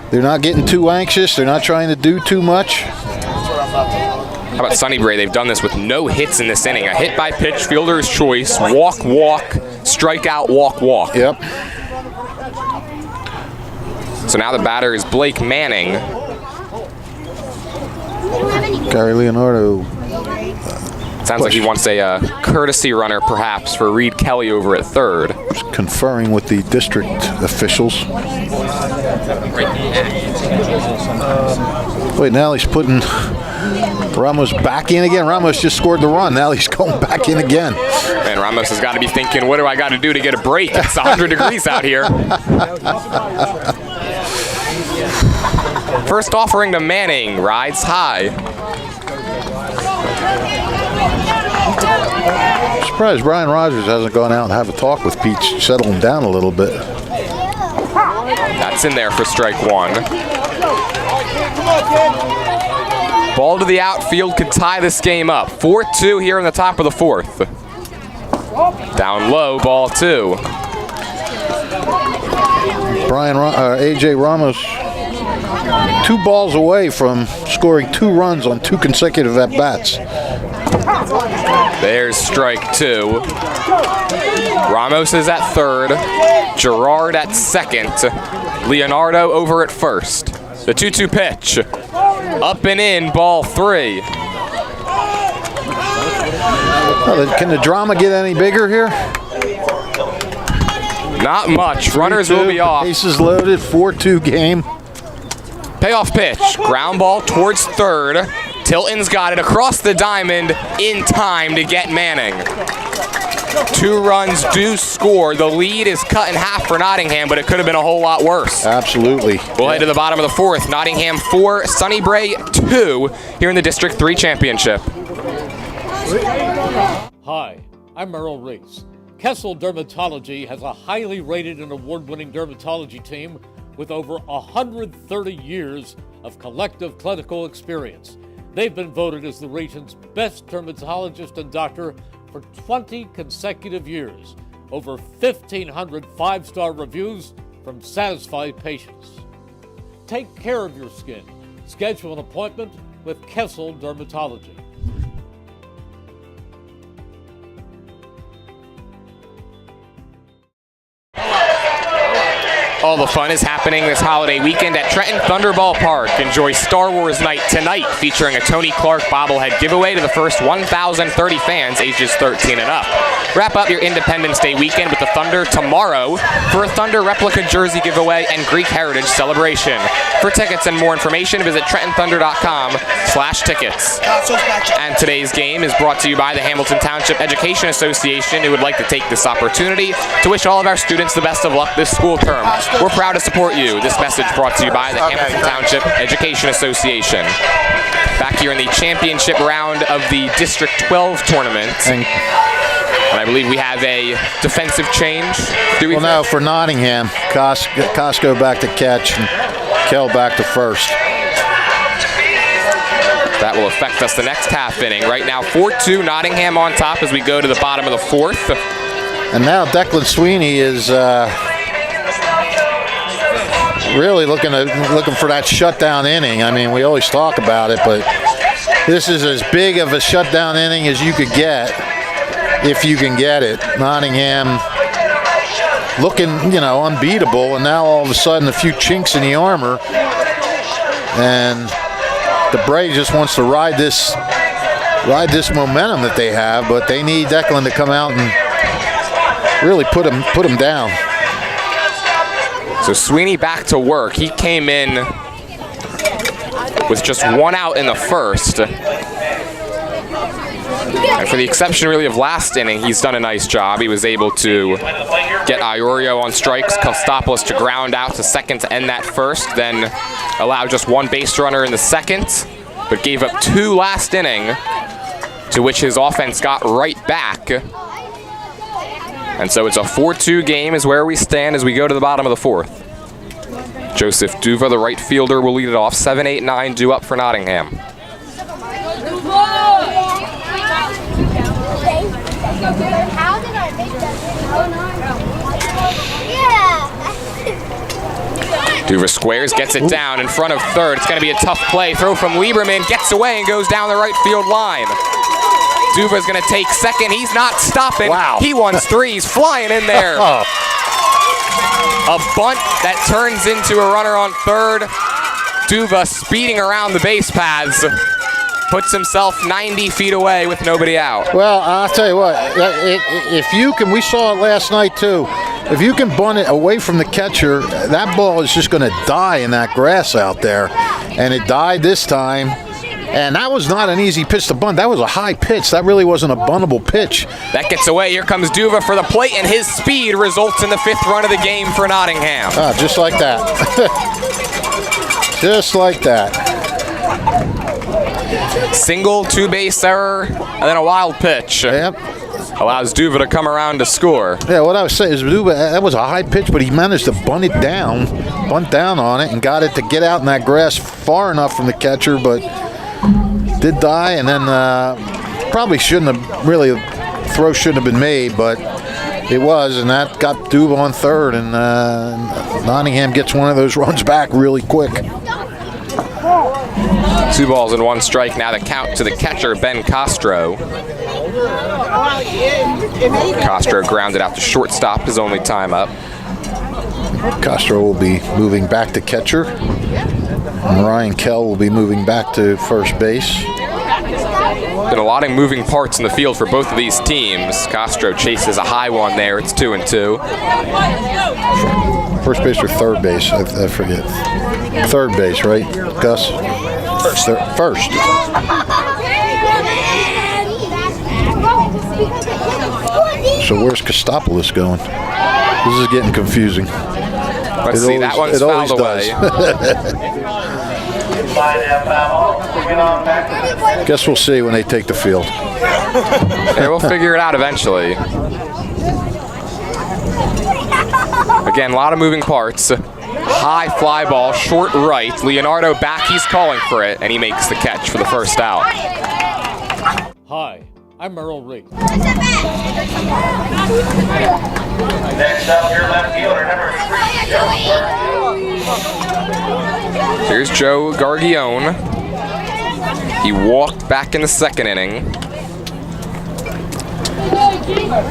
S3: They're not getting too anxious. They're not trying to do too much.
S2: How about Sunnybrae? They've done this with no hits in this inning. A hit by pitch, fielder's choice, walk, strikeout, walk.
S3: Yep.
S2: So now the batter is Blake Manning.
S3: Gary Leonardo.
S2: Sounds like he wants a courtesy runner, perhaps, for Reed Kelly over at third.
S3: Just conferring with the district officials. Wait, now he's putting Ramos back in again. Ramos just scored the run. Now he's going back in again.
S2: And Ramos has got to be thinking, what do I got to do to get a break? It's 100 degrees out here. First offering to Manning, rides high.
S3: I'm surprised Brian Rogers hasn't gone out and have a talk with Peach, settle him down a little bit.
S2: That's in there for strike 1. Ball to the outfield could tie this game up. 4-2 here in the top of the 4th. Down low, ball 2.
S3: A.J. Ramos, 2 balls away from scoring 2 runs on 2 consecutive at-bats.
S2: There's strike 2. Ramos is at third. Gerard at second. Leonardo over at first. The 2-2 pitch. Up and in, ball 3.
S3: Can the drama get any bigger here?
S2: Not much. Runners will be off.
S3: Bases loaded, 4-2 game.
S2: Payoff pitch. Ground ball towards third. Tilton's got it across the diamond in time to get Manning. 2 runs do score. The lead is cut in half for Nottingham, but it could have been a whole lot worse.
S3: Absolutely.
S2: We'll head to the bottom of the 4th. Nottingham 4, Sunnybrae 2 here in the District 3 Championship.
S1: Hi, I'm Merrill Reese. Kessel Dermatology has a highly rated and award-winning dermatology team with over 130 years of collective clinical experience. They've been voted as the region's best dermatologist and doctor for 20 consecutive years. Over 1,500 5-star reviews from satisfied patients. Take care of your skin. Schedule an appointment with Kessel Dermatology.
S2: All the fun is happening this holiday weekend at Trenton Thunderball Park. Enjoy Star Wars Night tonight, featuring a Tony Clark bobblehead giveaway to the first 1,030 fans ages 13 and up. Wrap up your Independence Day weekend with the Thunder tomorrow for a Thunder replica jersey giveaway and Greek Heritage celebration. For tickets and more information, visit trentonthunder.com/tickets. And today's game is brought to you by the Hamilton Township Education Association, who would like to take this opportunity to wish all of our students the best of luck this school term. We're proud to support you. This message brought to you by the Hamilton Township Education Association. Back here in the championship round of the District 12 tournament. And I believe we have a defensive change.
S3: Well, no, for Nottingham, Costco back to catch and Kell back to first.
S2: That will affect us the next half inning. Right now, 4-2, Nottingham on top as we go to the bottom of the fourth.
S3: And now Declan Sweeney is really looking for that shutdown inning. I mean, we always talk about it, but this is as big of a shutdown inning as you could get, if you can get it. Nottingham looking, unbeatable, and now all of a sudden a few chinks in the armor, and the Bray just wants to ride this momentum that they have, but they need Declan to come out and really put him down.
S2: So Sweeney back to work. He came in with just one out in the first. And for the exception really of last inning, he's done a nice job. He was able to get Iorio on strikes, Kostopoulos to ground out to second to end that first, then allowed just one base runner in the second, but gave up two last inning, to which his offense got right back. And so it's a 4-2 game is where we stand as we go to the bottom of the fourth. Joseph Duva, the right fielder, will lead it off. 7, 8, 9 due up for Nottingham. Duva squares, gets it down in front of third. It's going to be a tough play. Throw from Lieberman, gets away and goes down the right field line. Duva's going to take second. He's not stopping.
S3: Wow.
S2: He wants three. He's flying in there. A bunt that turns into a runner on third. Duva speeding around the base paths. Puts himself 90 feet away with nobody out.
S3: Well, I'll tell you what, if you can, we saw it last night too, if you can bunt it away from the catcher, that ball is just going to die in that grass out there. And it died this time. And that was not an easy pitch to bunt. That was a high pitch. That really wasn't a buntable pitch.
S2: That gets away. Here comes Duva for the plate, and his speed results in the fifth run of the game for Nottingham.
S3: Just like that. Just like that.
S2: Single, two-base error, and then a wild pitch.
S3: Yep.
S2: Allows Duva to come around to score.
S3: Yeah, what I was saying is Duva, that was a high pitch, but he managed to bunt down on it, and got it to get out in that grass far enough from the catcher, but did die, and then probably shouldn't have been made, but it was, and that got Duva on third, and Nottingham gets one of those runs back really quick.
S2: 2 balls and 1 strike. Now the count to the catcher, Ben Castro. Castro grounded out to shortstop, his only time up.
S3: Castro will be moving back to catcher, and Ryan Kell will be moving back to first base.
S2: Been a lot of moving parts in the field for both of these teams. Castro chases a high one there. It's 2-2.
S3: First base or third base? I forget. Third base, right, Gus? First. So where's Kostopoulos going? This is getting confusing.
S2: Let's see, that one's fouled away.
S3: Guess we'll see when they take the field.
S2: Yeah, we'll figure it out eventually. Again, a lot of moving parts. High fly ball, short right. Leonardo back, he's calling for it, and he makes the catch for the first out.
S1: Hi, I'm Merrill Reed.
S12: Next up, your left fielder, number 3, Joe.
S2: Here's Joe Gargione. He walked back in the second inning.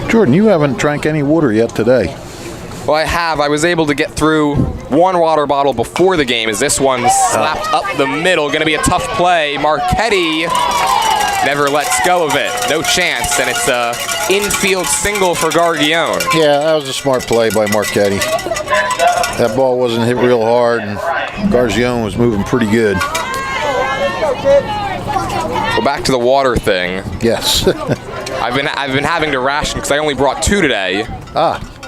S3: Jordan, you haven't drank any water yet today.
S2: Well, I have. I was able to get through one water bottle before the game as this one slapped up the middle. Going to be a tough play. Marchetti never lets go of it. No chance, and it's a infield single for Gargione.
S3: Yeah, that was a smart play by Marchetti. That ball wasn't hit real hard, and Gargione was moving pretty good.
S2: Go back to the water thing.
S3: Yes.
S2: I've been having to ration because I only brought 2 today.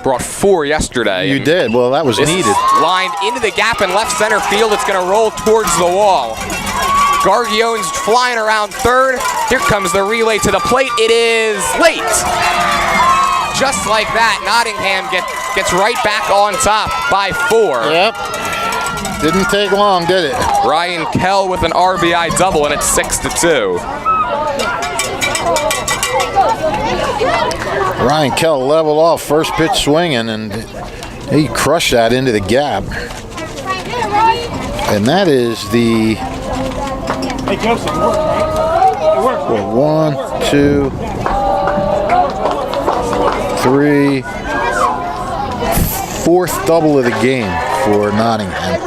S2: Brought 4 yesterday.
S3: You did. Well, that was needed.
S2: Lined into the gap in left center field. It's going to roll towards the wall. Gargione's flying around third. Here comes the relay to the plate. It is late. Just like that, Nottingham gets right back on top by 4.
S3: Yep. Didn't take long, did it?
S2: Ryan Kell with an RBI double, and it's 6-2.
S3: Ryan Kell leveled off first pitch swinging, and he crushed that into the gap. And that is the well, 1, 2, 3, 4th double of the game for Nottingham.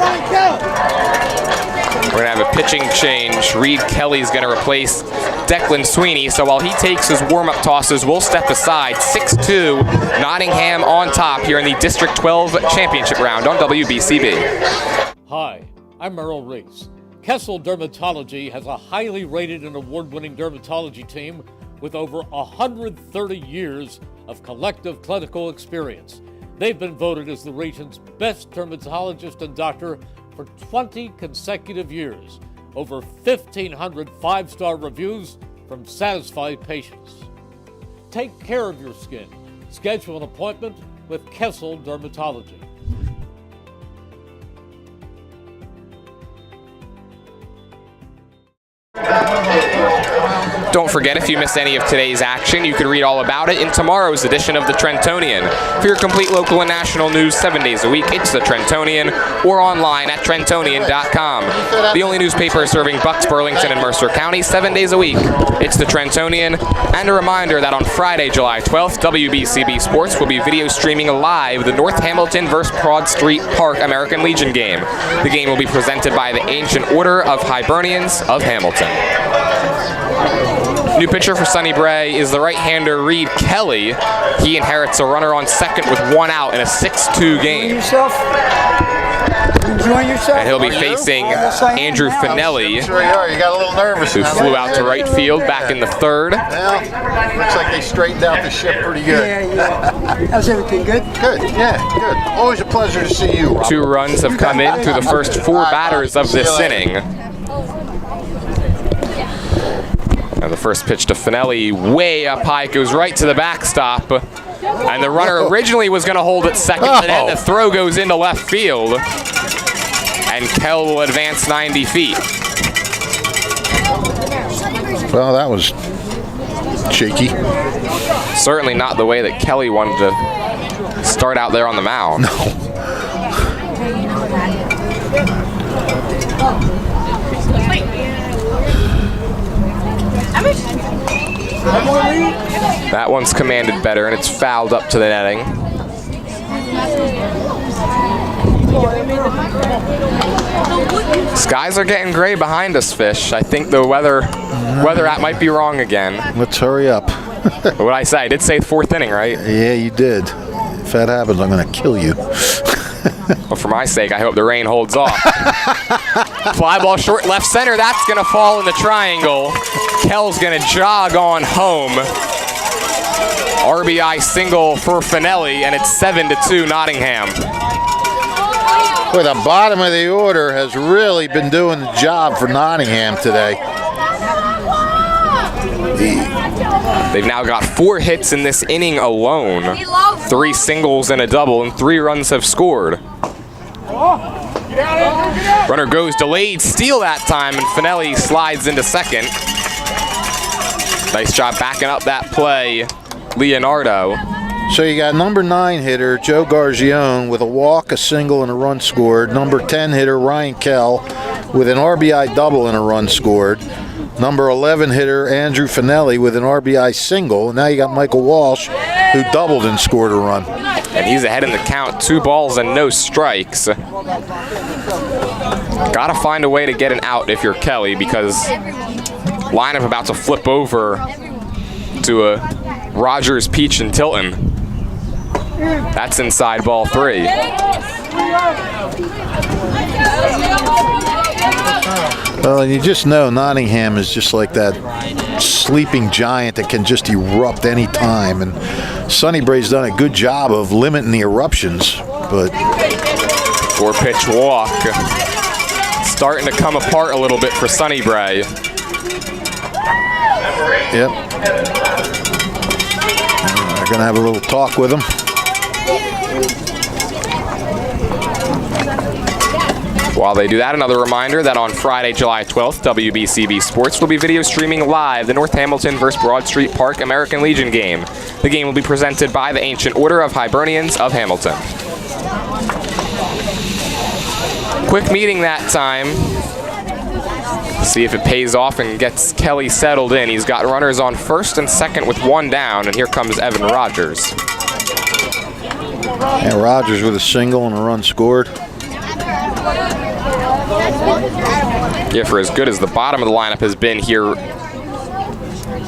S2: We're going to have a pitching change. Reed Kelly's going to replace Declan Sweeney. So while he takes his warm-up tosses, we'll step aside. 6-2, Nottingham on top here in the District 12 Championship round on WBCB.
S1: Hi, I'm Merrill Reese. Kessel Dermatology has a highly rated and award-winning dermatology team with over 130 years of collective clinical experience. They've been voted as the region's best dermatologist and doctor for 20 consecutive years. Over 1,500 5-star reviews from satisfied patients. Take care of your skin. Schedule an appointment with Kessel Dermatology.
S2: Don't forget, if you missed any of today's action, you can read all about it in tomorrow's edition of the Trentonian. For your complete local and national news 7 days a week, it's the Trentonian, or online at Trentonian.com. The only newspaper serving Bucks, Burlington, and Mercer County 7 days a week. It's the Trentonian, and a reminder that on Friday, July 12th, WBCB Sports will be video streaming live the North Hamilton vs. Broad Street Park American Legion game. The game will be presented by the Ancient Order of Hibernians of Hamilton. New pitcher for Sunnybrae is the right-hander Reed Kelly. He inherits a runner on second with 1 out in a 6-2 game.
S11: Enjoying yourself?
S2: And he'll be facing Andrew Finelli,
S3: Sure you are. You got a little nervous.
S2: who flew out to right field back in the 3rd.
S3: Well, looks like they straightened out the ship pretty good.
S11: Yeah. How's everything good?
S3: Good, yeah, good. Always a pleasure to see you, Rob.
S2: 2 runs have come in through the first 4 batters of this inning. And the first pitch to Finelli, way up high, goes right to the backstop. And the runner originally was going to hold at second, but then the throw goes into left field. And Kell will advance 90 feet.
S3: Well, that was shaky.
S2: Certainly not the way that Kelly wanted to start out there on the mound.
S3: No.
S2: That one's commanded better, and it's fouled up to the netting. Skies are getting gray behind us, Fish. I think the weather app might be wrong again.
S3: Let's hurry up.
S2: What I say? I did say 4th inning, right?
S3: Yeah, you did. If that happens, I'm going to kill you.
S2: Well, for my sake, I hope the rain holds off. Fly ball short left center. That's going to fall in the triangle. Kell's going to jog on home. RBI single for Finelli, and it's 7-2 Nottingham.
S3: Boy, the bottom of the order has really been doing the job for Nottingham today.
S2: They've now got 4 hits in this inning alone. 3 singles and a double, and 3 runs have scored. Runner goes delayed steal that time, and Finelli slides into second. Nice job backing up that play, Leonardo.
S3: So you got number 9 hitter Joe Gargione with a walk, a single, and a run scored. Number 10 hitter Ryan Kell with an RBI double and a run scored. Number 11 hitter Andrew Finelli with an RBI single. Now you got Michael Walsh, who doubled and scored a run.
S2: And he's ahead in the count. 2 balls and no strikes. Gotta find a way to get an out if you're Kelly, because lineup about to flip over to a Rogers, Peach, and Tilton. That's inside ball 3.
S3: Well, and you just know Nottingham is just like that sleeping giant that can just erupt any time. And Sunnybrae's done a good job of limiting the eruptions, but
S2: 4-pitch walk. Starting to come apart a little bit for Sunnybrae.
S3: Yep. We're going to have a little talk with him.
S2: While they do that, another reminder that on Friday, July 12th, WBCB Sports will be video streaming live the North Hamilton vs. Broad Street Park American Legion game. The game will be presented by the Ancient Order of Hibernians of Hamilton. Quick meeting that time. See if it pays off and gets Kelly settled in. He's got runners on first and second with 1 down, and here comes Evan Rogers.
S3: Yeah, Rogers with a single and a run scored.
S2: Yeah, for as good as the bottom of the lineup has been here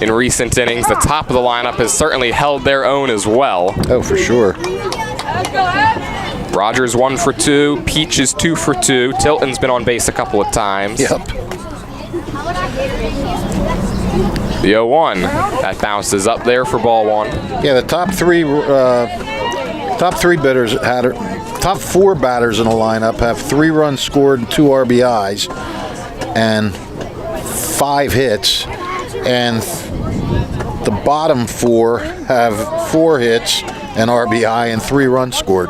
S2: in recent innings, the top of the lineup has certainly held their own as well.
S3: Oh, for sure.
S2: Rogers 1 for 2, Peach is 2 for 2. Tilton's been on base a couple of times.
S3: Yep.
S2: The 0-1, that bounces up there for ball 1.
S3: Yeah, the top 4 batters in the lineup have 3 runs scored and 2 RBIs and 5 hits, and the bottom 4 have 4 hits, an RBI, and 3 runs scored.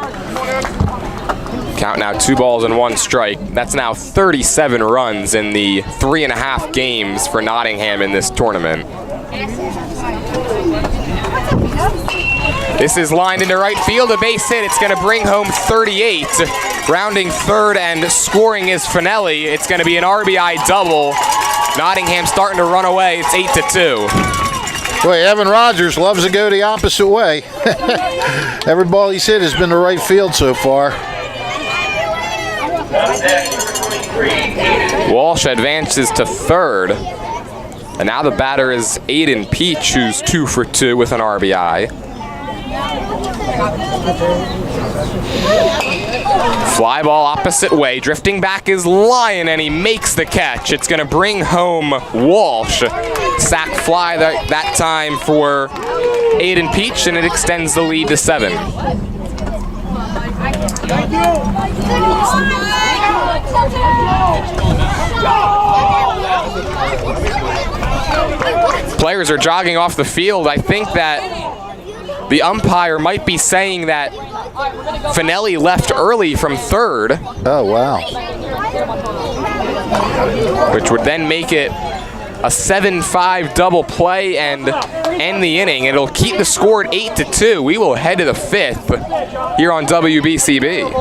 S2: Count now 2 balls and 1 strike. That's now 37 runs in the 3.5 games for Nottingham in this tournament. This is lined into right field, a base hit. It's going to bring home 38. Rounding third and scoring is Finelli. It's going to be an RBI double. Nottingham starting to run away. It's 8-2.
S3: Boy, Evan Rogers loves to go the opposite way. Every ball he's hit has been to right field so far.
S2: Walsh advances to third. And now the batter is Aiden Peach, who's 2 for 2 with an RBI. Fly ball opposite way. Drifting back is Lyon, and he makes the catch. It's going to bring home Walsh. Sack fly that time for Aiden Peach, and it extends the lead to 7. Players are jogging off the field. I think that the umpire might be saying that Finelli left early from third.
S3: Oh, wow.
S2: Which would then make it a 7-5 double play and end the inning. It'll keep the score at 8-2. We will head to the 5th here on WBCB.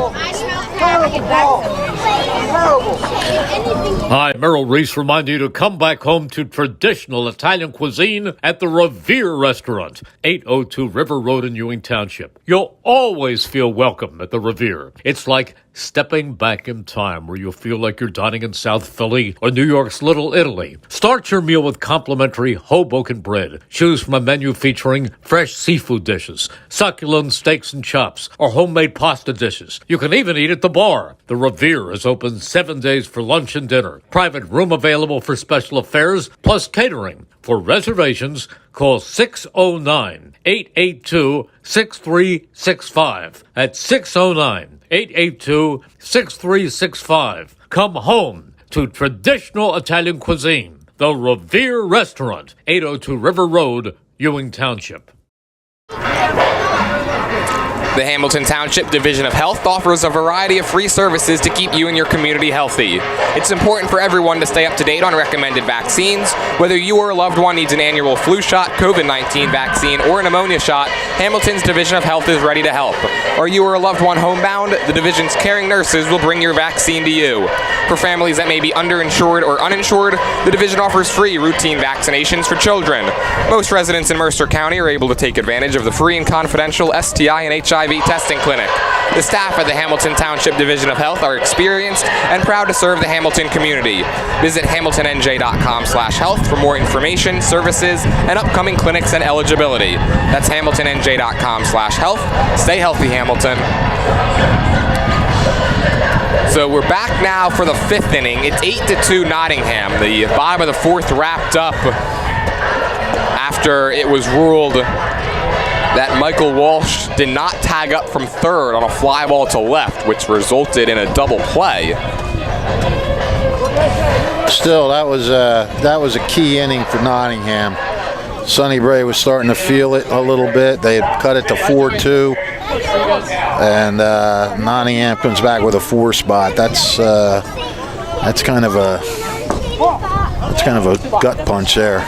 S1: Hi, Merrill Reese reminding you to come back home to traditional Italian cuisine at the Revere Restaurant, 802 River Road in Ewing Township. You'll always feel welcome at the Revere. It's like stepping back in time where you'll feel like you're dining in South Philly or New York's Little Italy. Start your meal with complimentary Hoboken bread. Choose from a menu featuring fresh seafood dishes, succulent steaks and chops, or homemade pasta dishes. You can even eat at the bar. The Revere is open 7 days for lunch and dinner. Private room available for special affairs, plus catering. For reservations, call 609-882-6365. That's 609-882-6365. Come home to traditional Italian cuisine. The Revere Restaurant, 802 River Road, Ewing Township.
S2: The Hamilton Township Division of Health offers a variety of free services to keep you and your community healthy. It's important for everyone to stay up to date on recommended vaccines. Whether you or a loved one needs an annual flu shot, COVID-19 vaccine, or a pneumonia shot, Hamilton's Division of Health is ready to help. Are you or a loved one homebound? The division's caring nurses will bring your vaccine to you. For families that may be underinsured or uninsured, the division offers free routine vaccinations for children. Most residents in Mercer County are able to take advantage of the free and confidential STI and HIV HIV testing clinic. The staff at the Hamilton Township Division of Health are experienced and proud to serve the Hamilton community. Visit hamiltonnj.com/health for more information, services, and upcoming clinics and eligibility. That's hamiltonnj.com/health. Stay healthy, Hamilton. So we're back now for the 5th inning. It's 8-2 Nottingham. The bottom of the 4th wrapped up after it was ruled that Michael Walsh did not tag up from 3rd on a fly ball to left, which resulted in a double play.
S3: Still, that was a key inning for Nottingham. Sunnybrae was starting to feel it a little bit. They had cut it to 4-2, and Nottingham comes back with a 4 spot. That's kind of a gut punch there.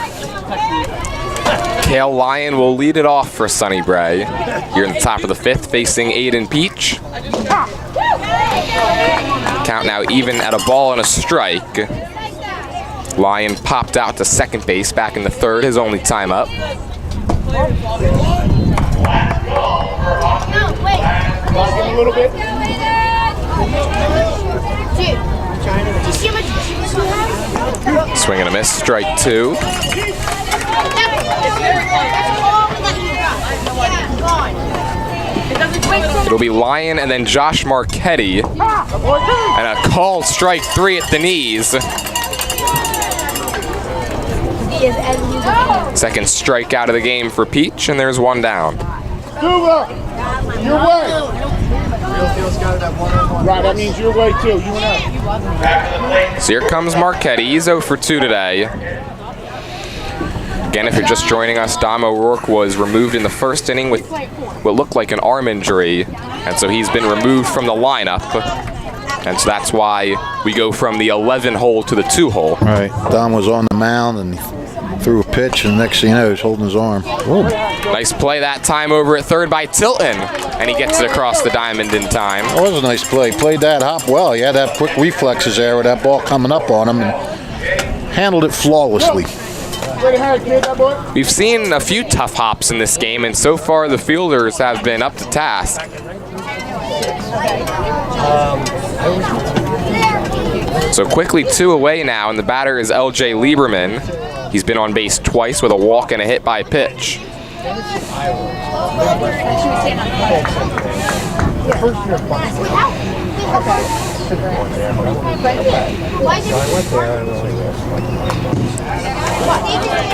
S2: Kale Lyon will lead it off for Sunnybrae. Here in the top of the 5th, facing Aiden Peach. Count now even at a ball and a strike. Lyon popped out to second base back in the 3rd, his only time up.
S11: Lock in a little bit.
S2: Swing and a miss, strike 2. It'll be Lyon and then Josh Marchetti. And a called strike 3 at the knees. Second strikeout of the game for Peach, and there's 1 down.
S11: Your way. Right, that means your way too. You and
S2: So here comes Marchetti. He's 0 for 2 today. Again, if you're just joining us, Dom O'Rourke was removed in the 1st inning with what looked like an arm injury, and so he's been removed from the lineup. And so that's why we go from the 11 hole to the 2 hole.
S3: Right. Dom was on the mound and he threw a pitch, and next thing you know, he's holding his arm. Whoa.
S2: Nice play that time over at 3rd by Tilton, and he gets it across the diamond in time.
S3: That was a nice play. Played that hop well. He had that quick reflexes there with that ball coming up on him and handled it flawlessly.
S2: We've seen a few tough hops in this game, and so far the fielders have been up to task. So quickly 2 away now, and the batter is LJ Lieberman. He's been on base twice with a walk and a hit by pitch.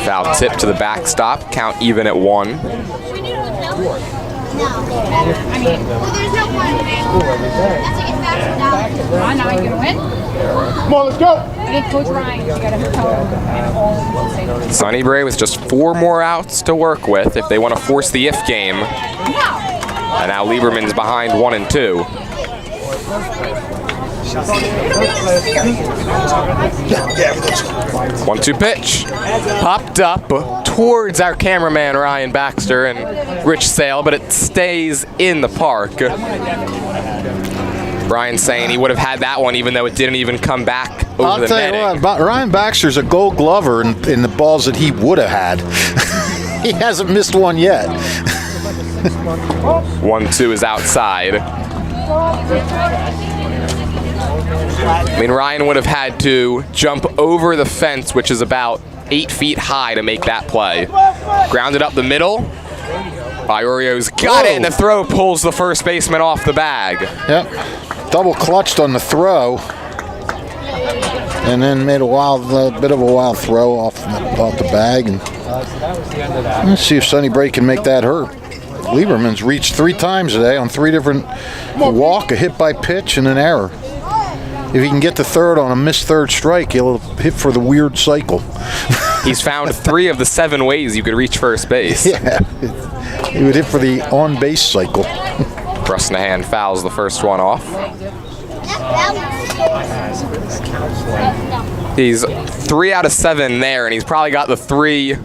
S2: Foul tip to the backstop, count even at 1.
S11: Come on, let's go.
S2: Sunnybrae with just 4 more outs to work with if they want to force the if game. And now Lieberman's behind 1 and 2. 1-2 pitch. Popped up towards our cameraman Ryan Baxter and Rich Sale, but it stays in the park. Brian's saying he would have had that one even though it didn't even come back over the netting.
S3: I'll tell you what, Ryan Baxter's a Gold Glover in the balls that he would have had. He hasn't missed one yet.
S2: 1-2 is outside. I mean, Ryan would have had to jump over the fence, which is about 8 feet high, to make that play. Grounded up the middle. Biorio's got it, and the throw pulls the first baseman off the bag.
S3: Yep. Double clutched on the throw, and then made a bit of a wild throw off the bag. And let's see if Sunnybrae can make that hurt. Lieberman's reached 3 times today on 3 different walk, a hit by pitch, and an error. If he can get to 3rd on a missed 3rd strike, he'll hit for the weird cycle.
S2: He's found 3 of the 7 ways you could reach first base.
S3: Yeah, he would hit for the on-base cycle.
S2: Brusnahan fouls the first one off. He's 3 out of 7 there, and he's probably got the 3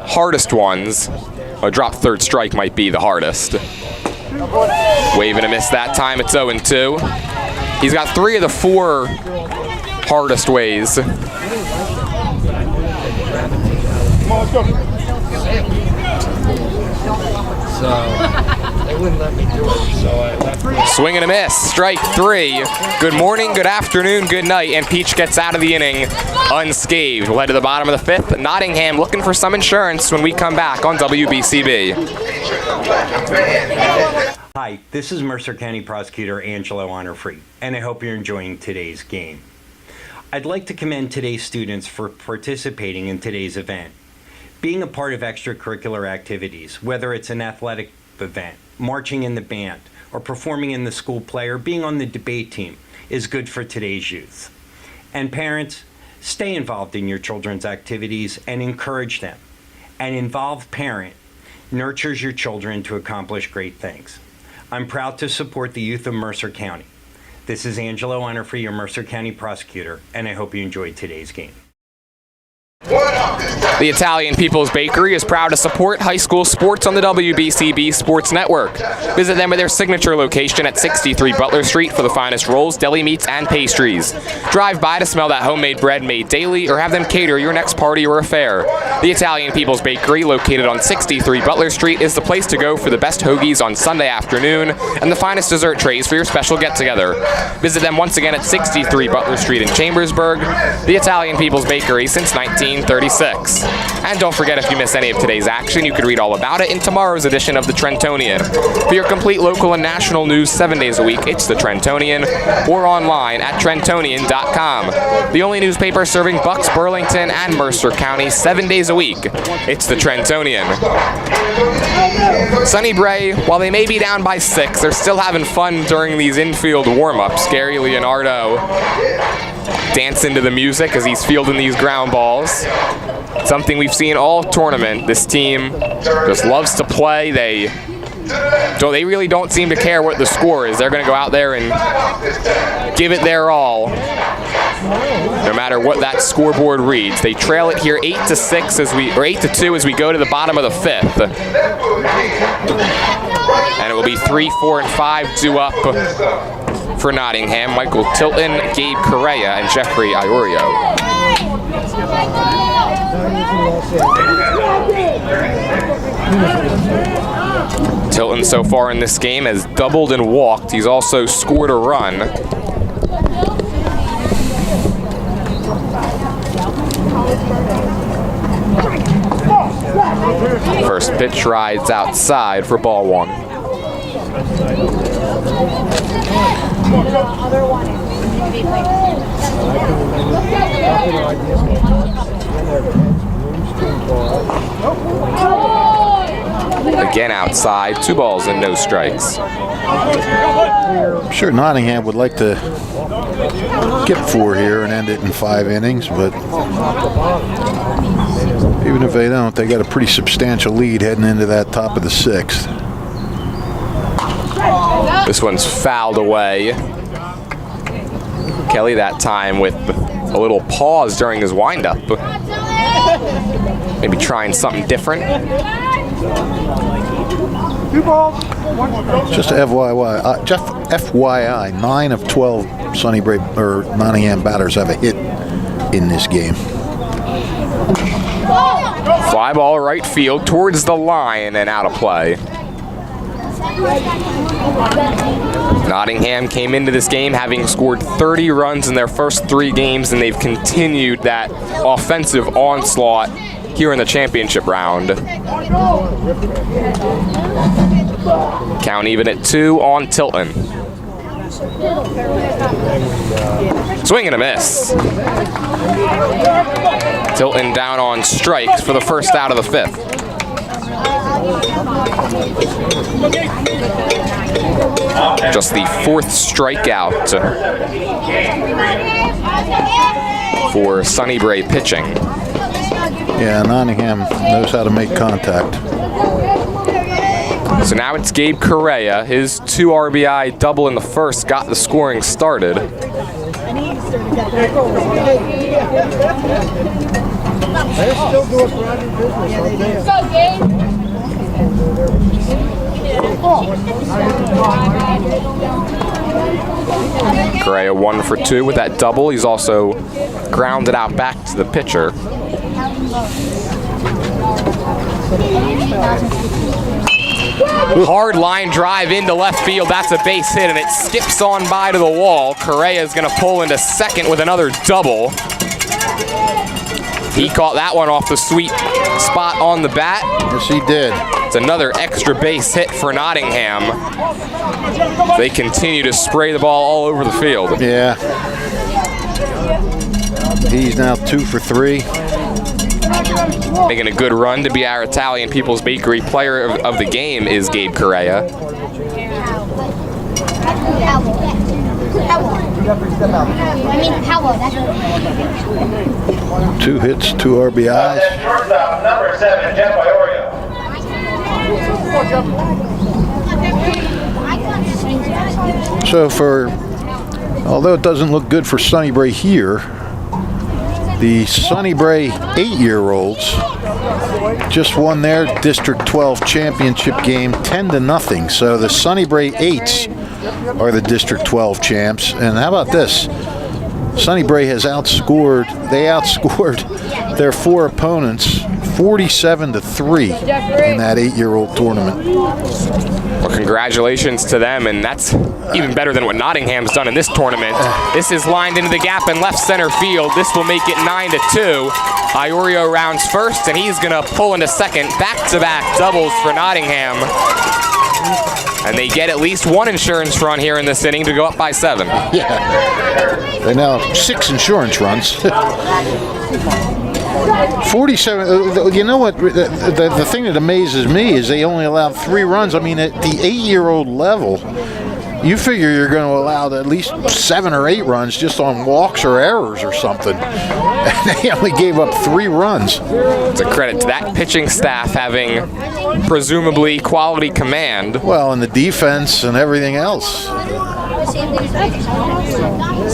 S2: hardest ones. A drop 3rd strike might be the hardest. Wave and a miss that time. It's 0-2. He's got 3 of the 4 hardest ways.
S11: Come on, let's go.
S13: So they wouldn't let me do it, so I left.
S2: Swing and a miss, strike 3. Good morning, good afternoon, good night, and Peach gets out of the inning unscathed. We'll head to the bottom of the 5th. Nottingham looking for some insurance when we come back on WBCB.
S6: Hi, this is Mercer County Prosecutor Angelo Honorfree, and I hope you're enjoying today's game. I'd like to commend today's students for participating in today's event. Being a part of extracurricular activities, whether it's an athletic event, marching in the band, or performing in the school play, or being on the debate team, is good for today's youth. And parents, stay involved in your children's activities and encourage them. An involved parent nurtures your children to accomplish great things. I'm proud to support the youth of Mercer County. This is Angelo Honorfree, your Mercer County Prosecutor, and I hope you enjoyed today's game.
S2: The Italian People's Bakery is proud to support high school sports on the WBCB Sports Network. Visit them at their signature location at 63 Butler Street for the finest rolls, deli meats, and pastries. Drive by to smell that homemade bread made daily or have them cater your next party or affair. The Italian People's Bakery, located on 63 Butler Street, is the place to go for the best hoagies on Sunday afternoon and the finest dessert trays for your special get-together. Visit them once again at 63 Butler Street in Chambersburg. The Italian People's Bakery since 1936. And don't forget, if you miss any of today's action, you can read all about it in tomorrow's edition of the Trentonian. For your complete local and national news 7 days a week, it's the Trentonian, or online at Trentonian.com. The only newspaper serving Bucks, Burlington, and Mercer County 7 days a week. It's the Trentonian. Sunnybrae, while they may be down by 6, they're still having fun during these infield warm-ups. Gary Leonardo dancing to the music as he's fielding these ground balls. Something we've seen all tournament. This team just loves to play. They really don't seem to care what the score is. They're going to go out there and give it their all, no matter what that scoreboard reads. They trail it here 8-6 or 8-2 as we go to the bottom of the 5th. And it will be 3, 4, and 5 due up for Nottingham. Michael Tilton, Gabe Correa, and Jeffrey Iorio. Tilton so far in this game has doubled and walked. He's also scored a run. First pitch rides outside for ball 1. Again outside, 2 balls and no strikes.
S3: I'm sure Nottingham would like to get 4 here and end it in 5 innings, but even if they don't, they got a pretty substantial lead heading into that top of the 6th.
S2: This one's fouled away. Kelly that time with a little pause during his windup. Maybe trying something different.
S3: Just FYI, 9 of 12 Sunnybrae or Nottingham batters have a hit in this game.
S2: Fly ball right field towards the line and out of play. Nottingham came into this game having scored 30 runs in their first 3 games, and they've continued that offensive onslaught here in the championship round. Count even at 2 on Tilton. Swing and a miss. Tilton down on strikes for the first out of the 5th. Just the 4th strikeout for Sunnybrae pitching.
S3: Yeah, Nottingham knows how to make contact.
S2: So now it's Gabe Correa. His 2 RBI double in the first got the scoring started. Correa 1 for 2 with that double. He's also grounded out back to the pitcher. Hard line drive into left field. That's a base hit, and it skips on by to the wall. Correa is going to pull into second with another double. He caught that one off the sweet spot on the bat.
S3: Yes, he did.
S2: It's another extra base hit for Nottingham. They continue to spray the ball all over the field.
S3: Yeah. He's now 2 for 3.
S2: Making a good run to be our Italian People's Bakery player of the game is Gabe Correa.
S3: Two hits, 2 RBIs.
S12: Shortstop, number 7, Jeff Iorio.
S3: So although it doesn't look good for Sunnybrae here, the Sunnybrae 8-year-olds just won their District 12 championship game 10-0. So the Sunnybrae 8s are the District 12 champs. And how about this? Sunnybrae has outscored their 4 opponents 47-3 in that 8-year-old tournament.
S2: Well, congratulations to them, and that's even better than what Nottingham's done in this tournament. This is lined into the gap in left center field. This will make it 9-2. Iorio rounds first, and he's gonna pull into second. Back-to-back doubles for Nottingham. And they get at least 1 insurance run here in this inning to go up by 7.
S3: Yeah. They now have 6 insurance runs. 47. You know what? The thing that amazes me is they only allowed 3 runs. I mean, at the 8-year-old level, you figure you're going to allow at least 7 or 8 runs just on walks or errors or something. And they only gave up 3 runs.
S2: It's a credit to that pitching staff having presumably quality command.
S3: Well, and the defense and everything else.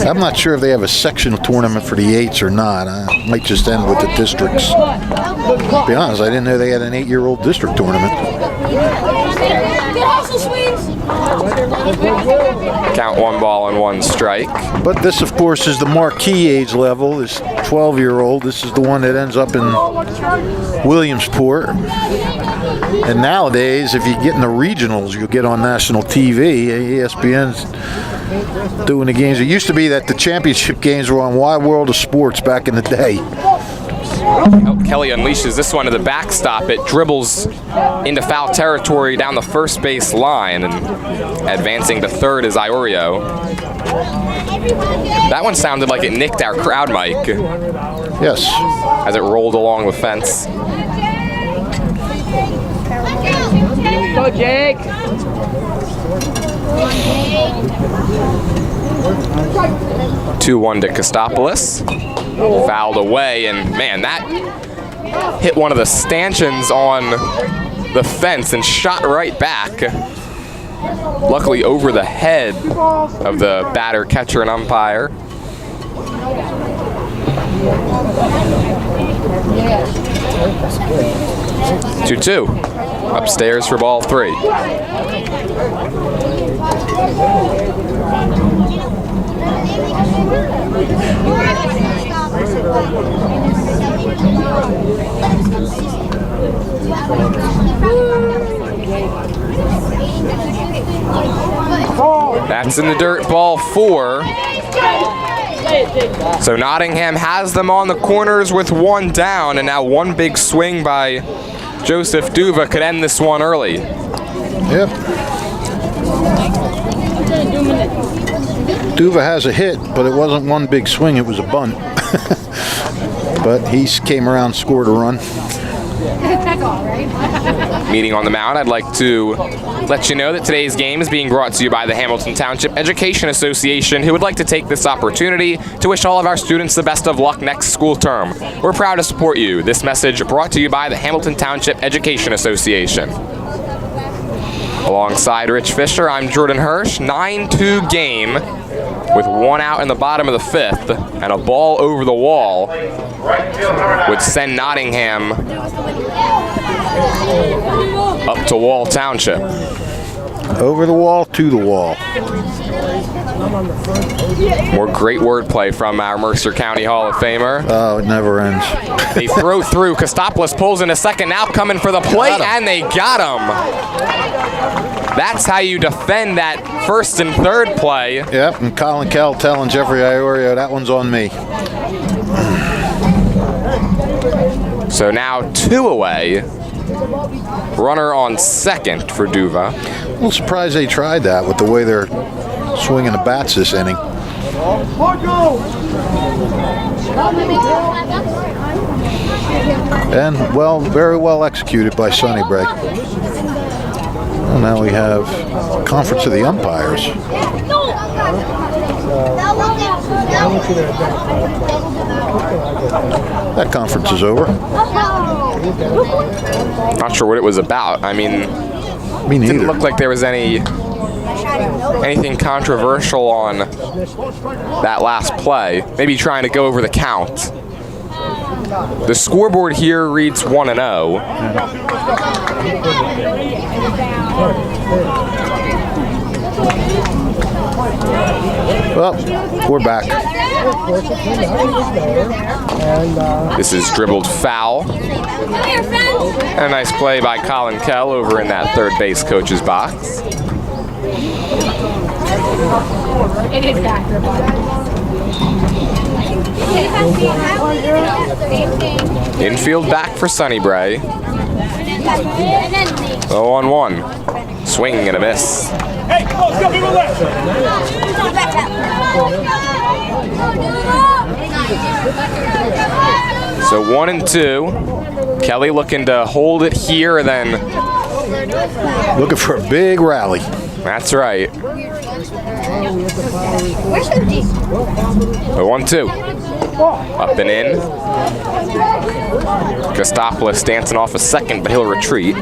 S3: I'm not sure if they have a sectional tournament for the 8s or not. I might just end with the districts. To be honest, I didn't know they had an 8-year-old district tournament.
S2: Count 1 ball and 1 strike.
S3: But this, of course, is the marquee age level. This 12-year-old. This is the one that ends up in Williamsport. And nowadays, if you get in the regionals, you'll get on national TV. ESPN's doing the games. It used to be that the championship games were on Wide World of Sports back in the day.
S2: Kelly unleashes this one to the backstop. It dribbles into foul territory down the first base line, and advancing to third is Iorio. That one sounded like it nicked our crowd mic.
S3: Yes.
S2: As it rolled along the fence.
S5: Go, Jake.
S2: 2-1 to Kostopoulos. Fouled away, and man, that hit one of the stanchions on the fence and shot right back. Luckily over the head of the batter, catcher, and umpire. 2-2. Upstairs for ball 3. That's in the dirt, ball 4. So Nottingham has them on the corners with 1 down, and now 1 big swing by Joseph Duva could end this one early.
S3: Yep. Duva has a hit, but it wasn't 1 big swing, it was a bunt. But he came around and scored a run.
S2: Meeting on the mound, I'd like to let you know that today's game is being brought to you by the Hamilton Township Education Association, who would like to take this opportunity to wish all of our students the best of luck next school term. We're proud to support you. This message brought to you by the Hamilton Township Education Association. Alongside Rich Fisher, I'm Jordan Hirsch. 9-2 game with 1 out in the bottom of the 5th, and a ball over the wall would send Nottingham up to Wall Township.
S3: Over the wall, to the wall.
S2: More great wordplay from our Mercer County Hall of Famer.
S3: Oh, it never ends.
S2: They throw through. Kostopoulos pulls in a second, now coming for the plate, and they got him. That's how you defend that first and third play.
S3: Yep, and Colin Kell telling Jeffrey Iorio, that one's on me.
S2: So now 2 away. Runner on second for Duva.
S3: A little surprised they tried that with the way they're swinging the bats this inning. And, well, very well executed by Sunnybrae. Well, now we have conference of the umpires. That conference is over.
S2: Not sure what it was about. I mean,
S3: me neither.
S2: Didn't look like there was anything controversial on that last play. Maybe trying to go over the count. The scoreboard here reads 1-0.
S3: Well, we're back.
S2: This is dribbled foul. And a nice play by Colin Kell over in that third base coach's box. Infield back for Sunnybrae. 0-1. Swing and a miss.
S11: Hey, let's go, people left.
S2: So 1-2. Kelly looking to hold it here and then
S3: looking for a big rally.
S2: That's right.
S10: Where's the D?
S2: 1-2. Up and in. Kostopoulos dancing off a second, but he'll retreat.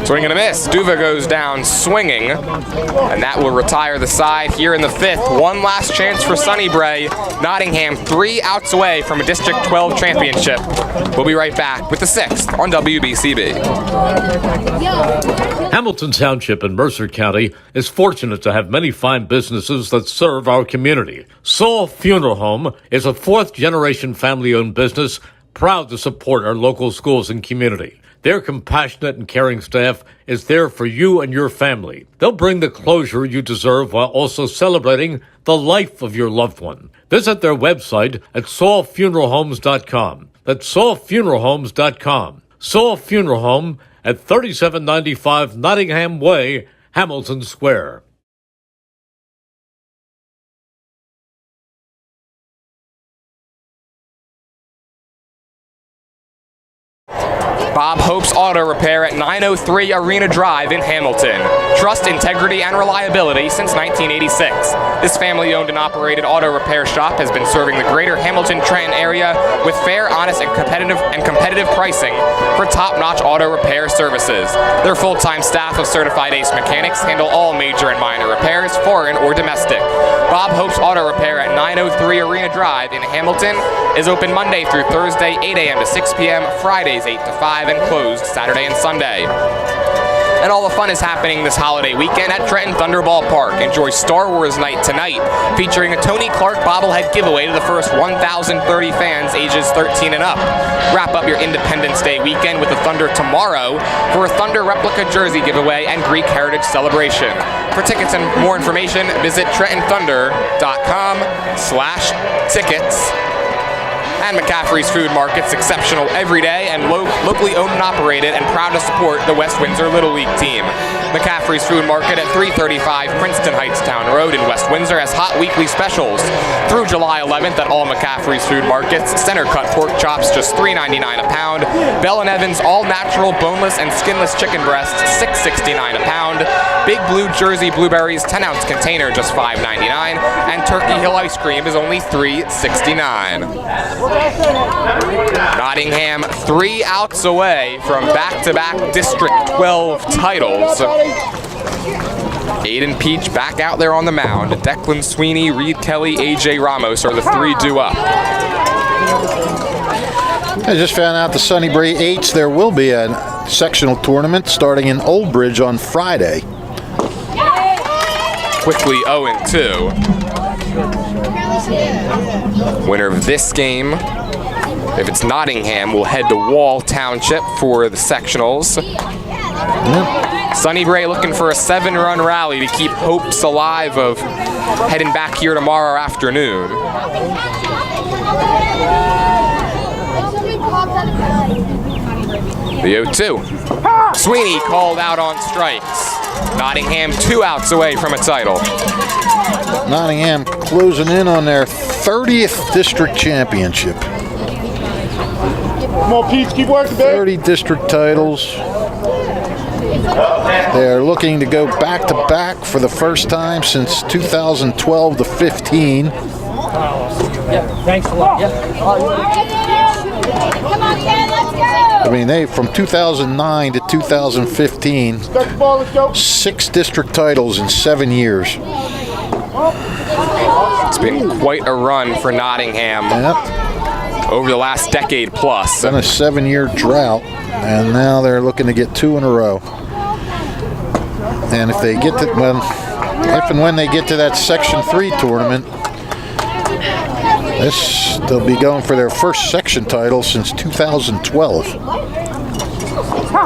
S2: Swing and a miss. Duva goes down swinging, and that will retire the side here in the 5th. One last chance for Sunnybrae. Nottingham 3 outs away from a District 12 championship. We'll be right back with the 6th on WBCB.
S1: Hamilton Township in Mercer County is fortunate to have many fine businesses that serve our community. Saul Funeral Home is a 4th-generation family-owned business proud to support our local schools and community. Their compassionate and caring staff is there for you and your family. They'll bring the closure you deserve while also celebrating the life of your loved one. Visit their website at saulfuneralhomes.com. That's saulfuneralhomes.com. Saul Funeral Home at 3795 Nottingham Way, Hamilton Square.
S2: Bob Hope's Auto Repair at 903 Arena Drive in Hamilton. Trust, integrity, and reliability since 1986. This family-owned and operated auto repair shop has been serving the greater Hamilton-Trenton area with fair, honest, and competitive pricing for top-notch auto repair services. Their full-time staff of certified ACE mechanics handle all major and minor repairs, foreign or domestic. Bob Hope's Auto Repair at 903 Arena Drive in Hamilton is open Monday through Thursday, 8 a.m. to 6 p.m., Fridays 8 to 5, and closed Saturday and Sunday. And all the fun is happening this holiday weekend at Trenton Thunder Ballpark. Enjoy Star Wars Night tonight, featuring a Tony Clark bobblehead giveaway to the first 1,030 fans ages 13 and up. Wrap up your Independence Day weekend with the Thunder tomorrow for a Thunder replica jersey giveaway and Greek Heritage celebration. For tickets and more information, visit TrentonThunder.com/tickets. And McCaffrey's Food Market's exceptional every day and locally owned and operated and proud to support the West Windsor Little League team. McCaffrey's Food Market at 335 Princeton Heights Town Road in West Windsor has hot weekly specials. Through July 11th at all McCaffrey's Food Markets, center cut pork chops just $3.99 a pound, Bell & Evans all natural boneless and skinless chicken breasts $6.69 a pound, Big Blue Jersey blueberries 10-ounce container just $5.99, and Turkey Hill ice cream is only $3.69. Nottingham 3 outs away from back-to-back District 12 titles. Aiden Peach back out there on the mound. Declan Sweeney, Reed Kelly, AJ Ramos are the three due up.
S3: I just found out the Sunnybrae 8s, there will be a sectional tournament starting in Old Bridge on Friday.
S2: Quickly 0-2. Winner of this game, if it's Nottingham, will head to Wall Township for the sectionals. Sunnybrae looking for a 7-run rally to keep hopes alive of heading back here tomorrow afternoon. The 0-2. Sweeney called out on strikes. Nottingham 2 outs away from a title.
S3: Nottingham closing in on their 30th district championship.
S11: Come on, Pete, keep working, baby.
S3: 30 district titles. They're looking to go back-to-back for the first time since 2012 to 15.
S13: Yeah, thanks a lot.
S3: I mean, they from 2009 to 2015, 6 district titles in 7 years.
S2: It's been quite a run for Nottingham over the last decade plus.
S3: Been a 7-year drought, and now they're looking to get 2 in a row. And if they get to, well, if and when they get to that Section 3 tournament, they'll be going for their first section title since 2012.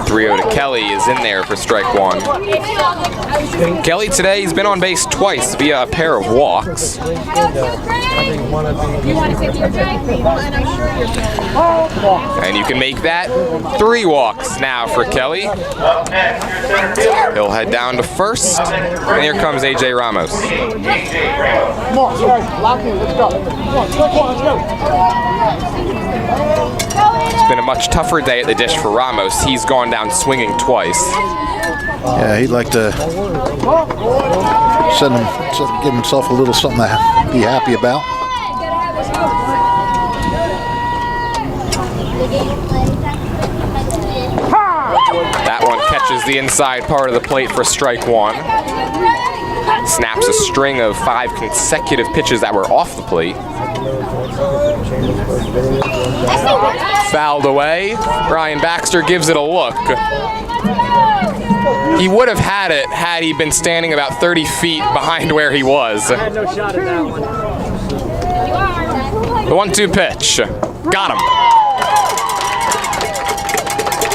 S2: 3-0 to Kelly is in there for strike 1. Kelly today, he's been on base twice via a pair of walks. And you can make that 3 walks now for Kelly. He'll head down to first, and here comes AJ Ramos.
S11: Come on, lock in, let's go. Come on, let's go.
S2: It's been a much tougher day at the dish for Ramos. He's gone down swinging twice.
S3: Yeah, he'd like to give himself a little something to be happy about.
S2: That one catches the inside part of the plate for strike 1. Snaps a string of 5 consecutive pitches that were off the plate. Fouled away. Brian Baxter gives it a look. He would have had it had he been standing about 30 feet behind where he was.
S13: I had no shot at that one.
S2: The 1-2 pitch. Got him.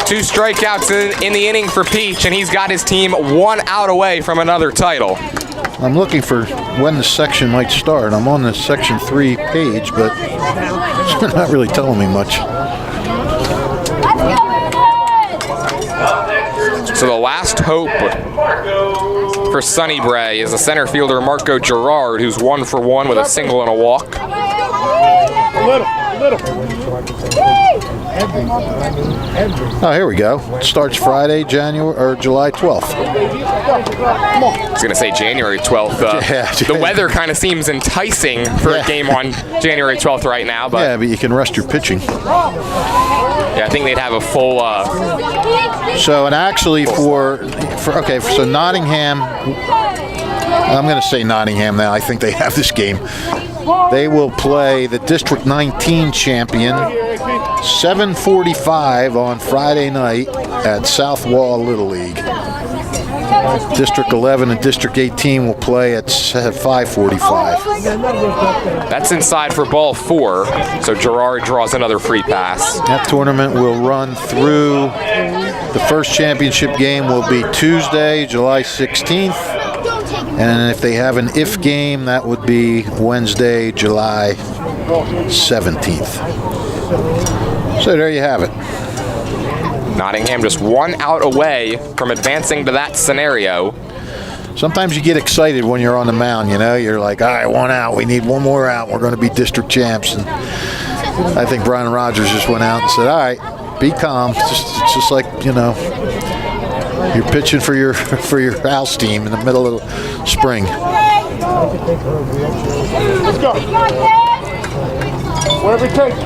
S2: 2 strikeouts in the inning for Peach, and he's got his team 1 out away from another title.
S3: I'm looking for when the section might start. I'm on the Section 3 page, but it's not really telling me much.
S2: So the last hope for Sunnybrae is the center fielder Marco Gerard, who's 1 for 1 with a single and a walk.
S3: Oh, here we go. It starts Friday, July 12th.
S2: I was going to say January 12th. The weather kind of seems enticing for a game on January 12th right now. But
S3: yeah, but you can rest your pitching.
S2: Yeah, I think they'd have a full...
S3: So, and actually so Nottingham, I'm going to say Nottingham now. I think they have this game. They will play the District 19 champion, 7:45 on Friday night at South Wall Little League. District 11 and District 18 will play at 5:45.
S2: That's inside for ball 4, so Gerard draws another free pass.
S3: That tournament will run through, the first championship game will be Tuesday, July 16th. And if they have an if game, that would be Wednesday, July 17th. So there you have it.
S2: Nottingham just 1 out away from advancing to that scenario.
S3: Sometimes you get excited when you're on the mound, you know. You're like, all right, 1 out. We need 1 more out. We're going to be district champs. And I think Brian Rogers just went out and said, all right, be calm. It's just like, you know, you're pitching for your house team in the middle of spring.
S11: Let's go. Whatever it takes.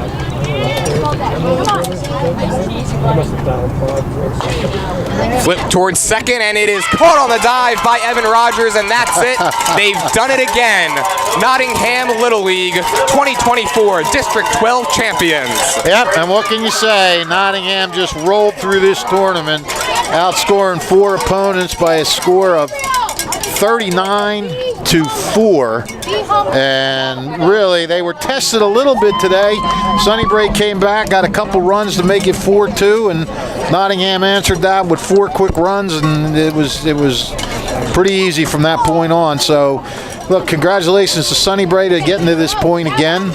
S2: Flip towards second, and it is caught on the dive by Evan Rogers, and that's it. They've done it again. Nottingham Little League 2024 District 12 champions.
S3: Yep, and what can you say? Nottingham just rolled through this tournament, outscoring 4 opponents by a score of 39-4, and really they were tested a little bit today. Sunnybrae came back, got a couple runs to make it 4-2, and Nottingham answered that with 4 quick runs, and it was pretty easy from that point on. So, look, congratulations to Sunnybrae to getting to this point again,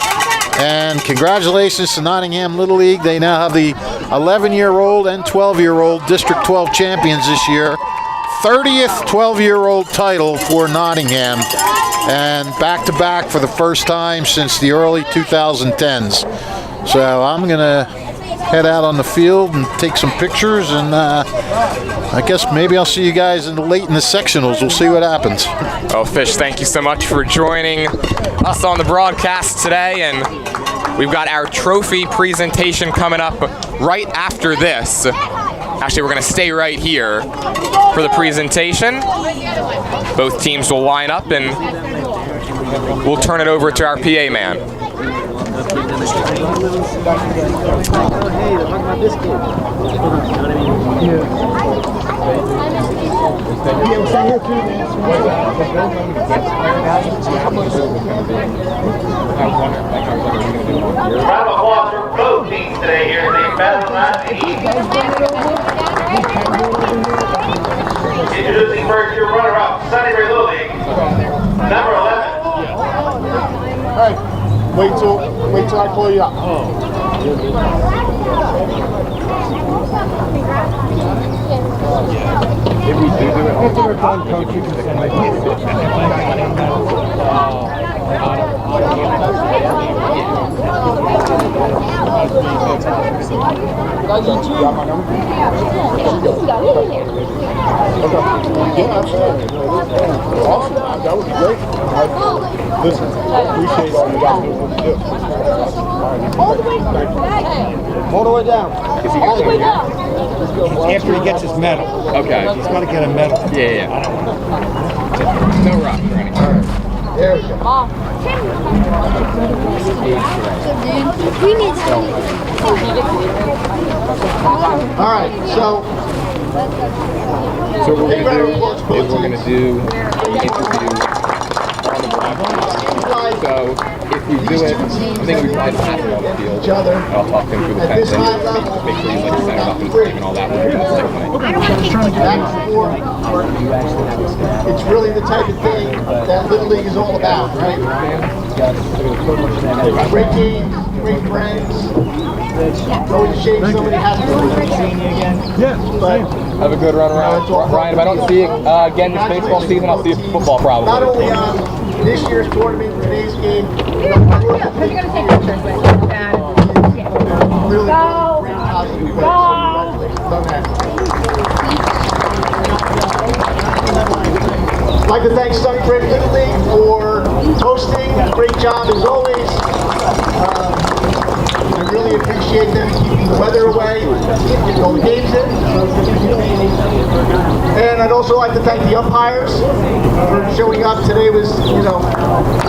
S3: and congratulations to Nottingham Little League. They now have the 11-year-old and 12-year-old District 12 champions this year. 30th 12-year-old title for Nottingham, and back-to-back for the first time since the early 2010s. So I'm going to head out on the field and take some pictures, and I guess maybe I'll see you guys late in the sectionals. We'll see what happens.
S2: Oh, Fish, thank you so much for joining us on the broadcast today, and we've got our trophy presentation coming up right after this. Actually, we're going to stay right here for the presentation. Both teams will line up, and we'll turn it over to our PA man.
S12: Round of applause for both teams today here in the Battle of the East. Introducing first your runner-up, Sunnybrae Little League, number 11.
S11: Hey, wait till I call you up. If we do it, after we're done, coach, you can send me. Awesome, that would be great. Listen, I appreciate all you guys do. All the way down. All the way down. After he gets his medal.
S2: Okay.
S11: He's got to get a medal.
S2: Yeah. No rock or anything.
S11: There we go. All right, so
S2: what we're going to do is we're going to do an interview on the broadcast. So if we do it, I think we probably pass it on the field. I'll talk to him through the fence and make sure he's like set up and and all that. We're going to
S4: It's really the type of thing that Little League is all about, right? Great games, great friends. Always a shame somebody has to lose. But
S2: have a good run around. Ryan, if I don't see you again this baseball season, I'll see you for football probably.
S4: not only on this year's tournament, today's game, really great positive. Congratulations on that. I'd like to thank Sunnybrae Little League for hosting. Great job as always. I really appreciate them keeping the weather away, getting all the games in. And I'd also like to thank the umpires for showing up. Today was,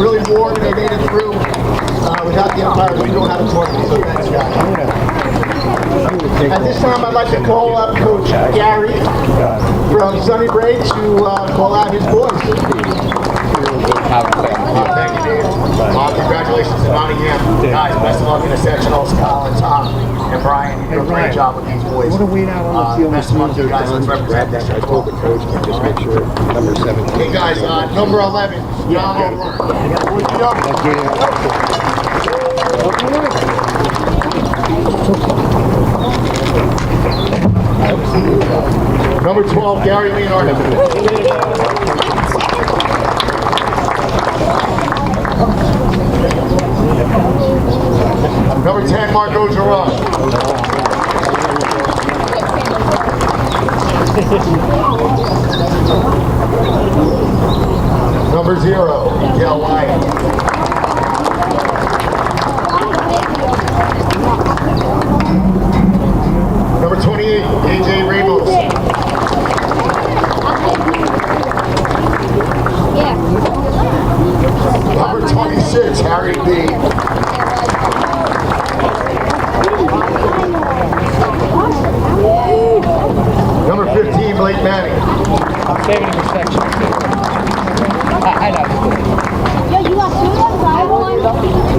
S4: really warm and they made it through. Without the umpires, we don't have a tournament, so thanks guys. At this time, I'd like to call up Coach Gary from Sunnybrae to call out his boys. Thank you, Dave. Congratulations to Nottingham. Guys, best of luck in the sectionals. Colin, Tom, and Brian, you do a great job with these boys.
S11: What are we now on the field?
S4: Best of luck to you guys. Let's represent that.
S11: I told the coach to just make sure number 17.
S4: Hey guys, number 11, John Number 12, Gary Leonardo. Number 10, Marco Gerard. Number 0, Miguel Wyatt.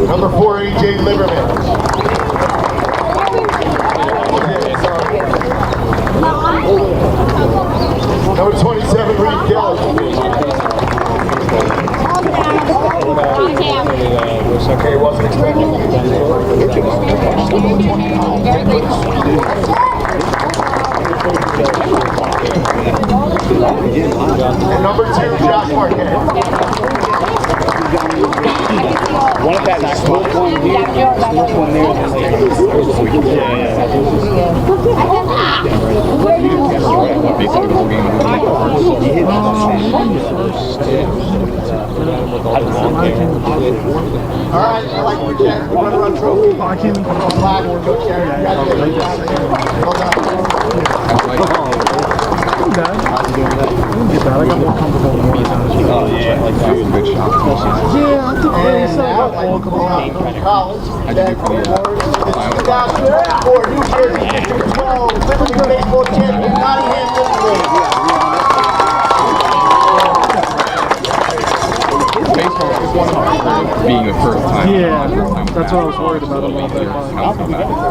S4: Number 4, AJ Liberman. Number 27, Reed Kelly. Okay, wasn't expecting you. And number 2, Josh Marquette.
S14: One of that smoke one here, smoke one there.
S4: All right, I like your chance. The run trophy. Flag, Coach Aaron. Well done.
S14: I got more comfortable more times. Oh yeah, like that was a good shot.
S4: Yeah, I think really so. College. That for New Jersey District 12 Liberty Baseball Champion Nottingham.
S14: Baseball is one of being the first time.
S11: Yeah, that's what I was worried about.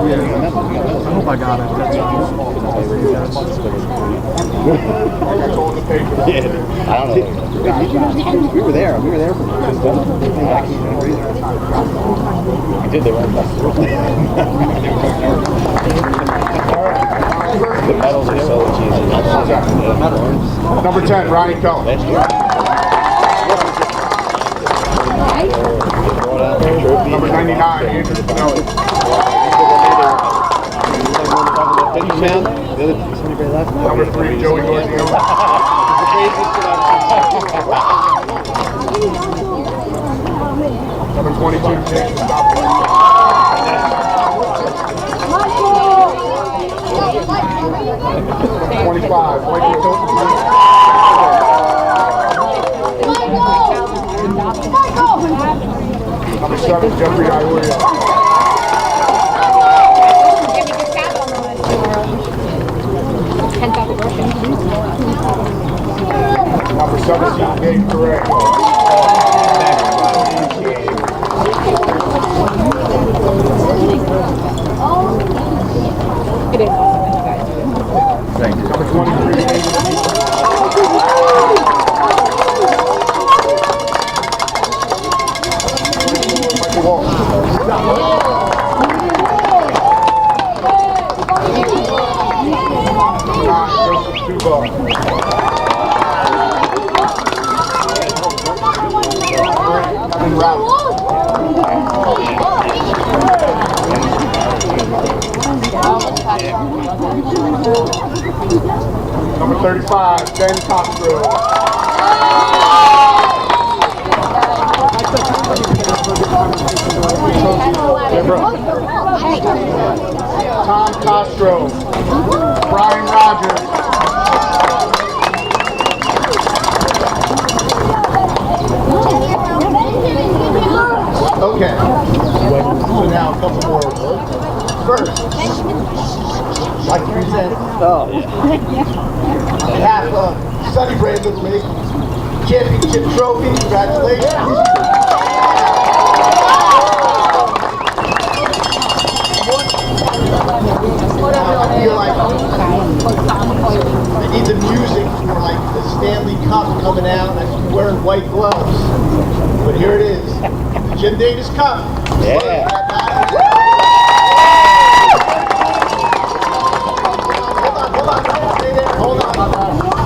S11: Yeah, I hope I got it.
S14: I don't know. We were there. We were there for just I did the right The medals are so cheesy.
S4: Number 10, Ronnie Cohen. Number 99, Andrew Spinelli. Number 3, Joey Gorzio. Number 22, James Stopper. 25, Michael Tilton. Number 7, Jeffrey Ioria. Number 17, Dave Correa.
S14: Thank you.
S4: Number 23, David. Number 35, Ben Costro. Tom Castro. Brian Rogers. Okay. So now a couple more words. First, I'd like to present on behalf of Sunnybrae Little League Championship Trophy. Congratulations. I feel like I need the music for like the Stanley Cup coming out and I should be wearing white gloves. But here it is. The Jim Davis Cup.
S14: Yeah.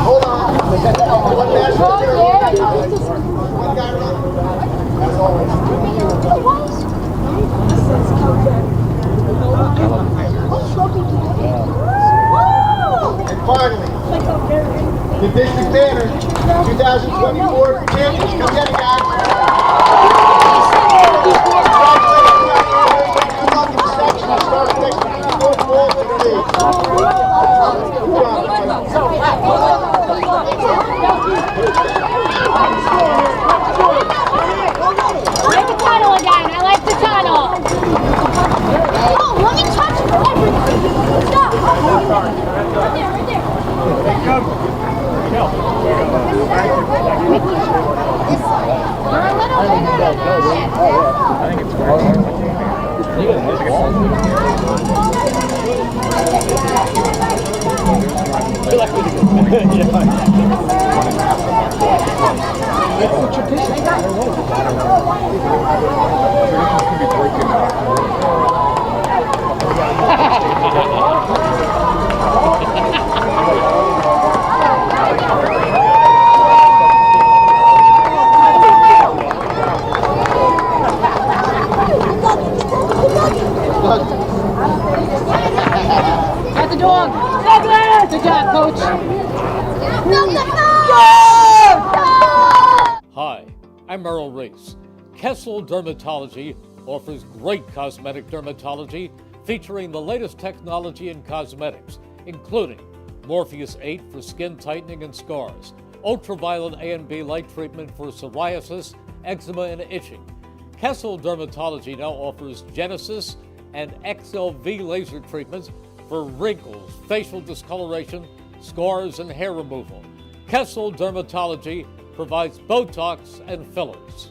S4: Hold on. One national hero, one guy running. As always. And finally, the district banner, 2024 champions. Come get it, guys.
S10: Like the tunnel again. I like the tunnel. Oh, let me touch everything. Stop. Right there.
S5: Got the dog. Good job, coach.
S1: Hi, I'm Merrill Reese. Kessel Dermatology offers great cosmetic dermatology featuring the latest technology in cosmetics, including Morpheus 8 for skin tightening and scars, ultraviolet A and B light treatment for psoriasis, eczema, and itching. Kessel Dermatology now offers Genesis and XLV laser treatments for wrinkles, facial discoloration, scars, and hair removal. Kessel Dermatology provides Botox and fillers.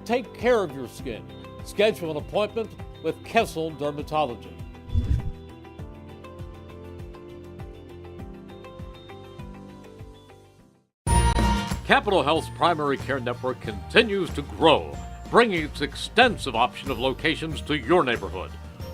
S1: Take care of your skin. Schedule an appointment with Kessel Dermatology. Capital Health's primary care network continues to grow, bringing its extensive option of locations to your neighborhood.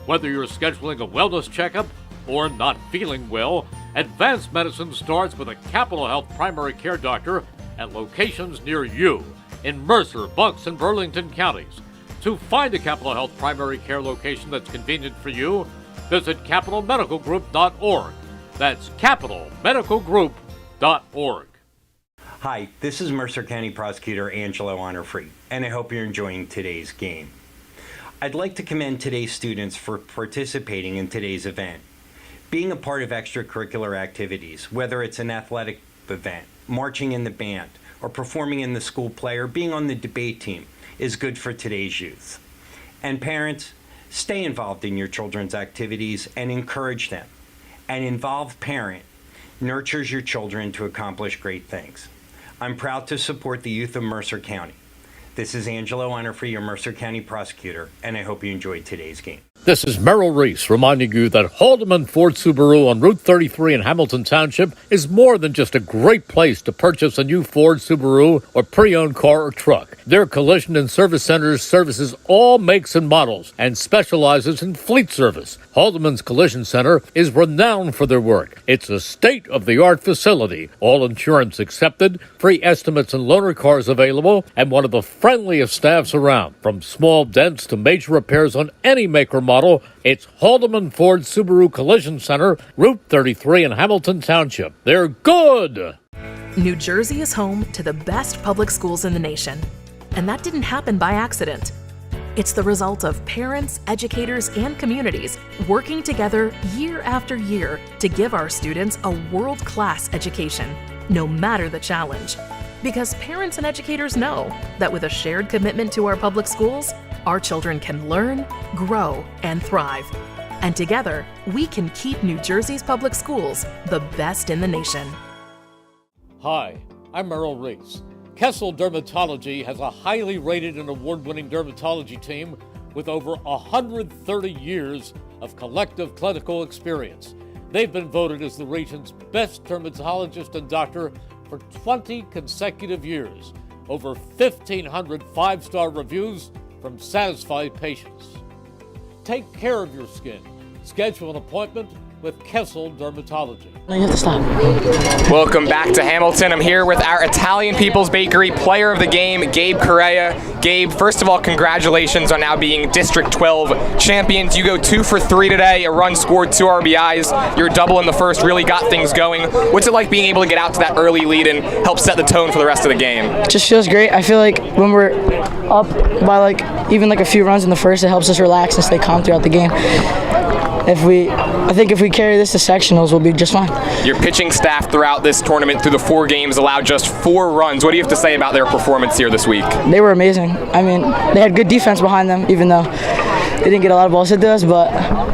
S1: Whether you're scheduling a wellness checkup or not feeling well, advanced medicine starts with a Capital Health primary care doctor at locations near you in Mercer, Bucks, and Burlington counties. To find a Capital Health primary care location that's convenient for you, visit capitalmedicalgroup.org. That's capitalmedicalgroup.org.
S6: Hi, this is Mercer County Prosecutor Angelo Honorfree, and I hope you're enjoying today's game. I'd like to commend today's students for participating in today's event. Being a part of extracurricular activities, whether it's an athletic event, marching in the band, or performing in the school play, or being on the debate team, is good for today's youth. And parents, stay involved in your children's activities and encourage them. An involved parent nurtures your children to accomplish great things. I'm proud to support the youth of Mercer County. This is Angelo Honorfree, your Mercer County Prosecutor, and I hope you enjoyed today's game.
S1: This is Merrill Reese reminding you that Haldeman Ford Subaru on Route 33 in Hamilton Township is more than just a great place to purchase a new Ford, Subaru, or pre-owned car or truck. Their collision and service centers services all makes and models and specializes in fleet service. Haldeman's Collision Center is renowned for their work. It's a state-of-the-art facility, all insurance accepted, free estimates and loaner cars available, and one of the friendliest staffs around. From small dents to major repairs on any make or model, it's Haldeman Ford Subaru Collision Center, Route 33 in Hamilton Township. They're good!
S8: New Jersey is home to the best public schools in the nation. And that didn't happen by accident. It's the result of parents, educators, and communities working together year after year to give our students a world-class education, no matter the challenge. Because parents and educators know that with a shared commitment to our public schools, our children can learn, grow, and thrive. And together, we can keep New Jersey's public schools the best in the nation.
S1: Hi, I'm Merrill Reese. Kessel Dermatology has a highly rated and award-winning dermatology team with over 130 years of collective clinical experience. They've been voted as the region's best dermatologist and doctor for 20 consecutive years. Over 1,500 five-star reviews from satisfied patients. Take care of your skin. Schedule an appointment with Kessel Dermatology.
S2: Welcome back to Hamilton. I'm here with our Italian People's Bakery player of the game, Gabe Correa. Gabe, first of all, congratulations on now being District 12 champions. You go 2 for 3 today, a run scored, 2 RBIs. Your double in the first really got things going. What's it like being able to get out to that early lead and help set the tone for the rest of the game?
S15: It just feels great. I feel like when we're up by even a few runs in the first, it helps us relax and stay calm throughout the game. I think if we carry this to sectionals, we'll be just fine.
S2: Your pitching staff throughout this tournament, through the 4 games, allowed just 4 runs. What do you have to say about their performance here this week?
S15: They were amazing. I mean, they had good defense behind them, even though they didn't get a lot of balls hit to us, but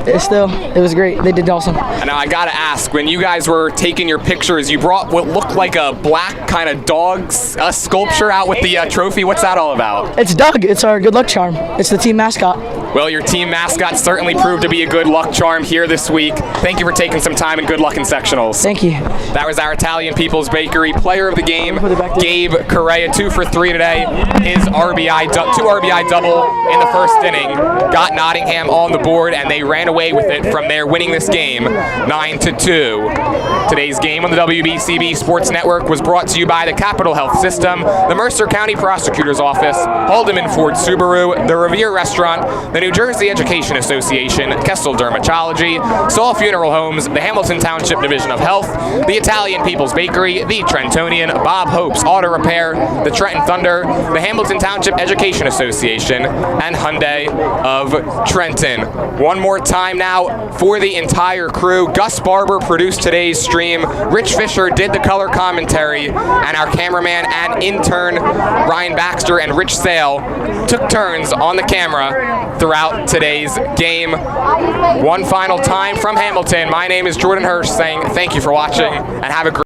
S15: it was great. They did awesome.
S2: And now I gotta ask, when you guys were taking your pictures, you brought what looked like a black kind of dog sculpture out with the trophy. What's that all about?
S15: It's Doug. It's our good luck charm. It's the team mascot.
S2: Well, your team mascot certainly proved to be a good luck charm here this week. Thank you for taking some time and good luck in sectionals.
S15: Thank you.
S2: That was our Italian People's Bakery player of the game, Gabe Correa, 2 for 3 today. His two RBI double in the first inning got Nottingham on the board, and they ran away with it from there, winning this game 9-2. Today's game on the WBCB Sports Network was brought to you by the Capital Health System, the Mercer County Prosecutor's Office, Haldeman Ford Subaru, the Revere Restaurant, the New Jersey Education Association, Kessel Dermatology, Saul Funeral Homes, the Hamilton Township Division of Health, the Italian People's Bakery, the Trentonian, Bob Hope's Auto Repair, the Trenton Thunder, the Hamilton Township Education Association, and Hyundai of Trenton. One more time now for the entire crew. Gus Barber produced today's stream, Rich Fisher did the color commentary, and our cameraman and intern Ryan Baxter and Rich Sale took turns on the camera throughout today's game. One final time from Hamilton, my name is Jordan Hirsch saying thank you for watching and have a great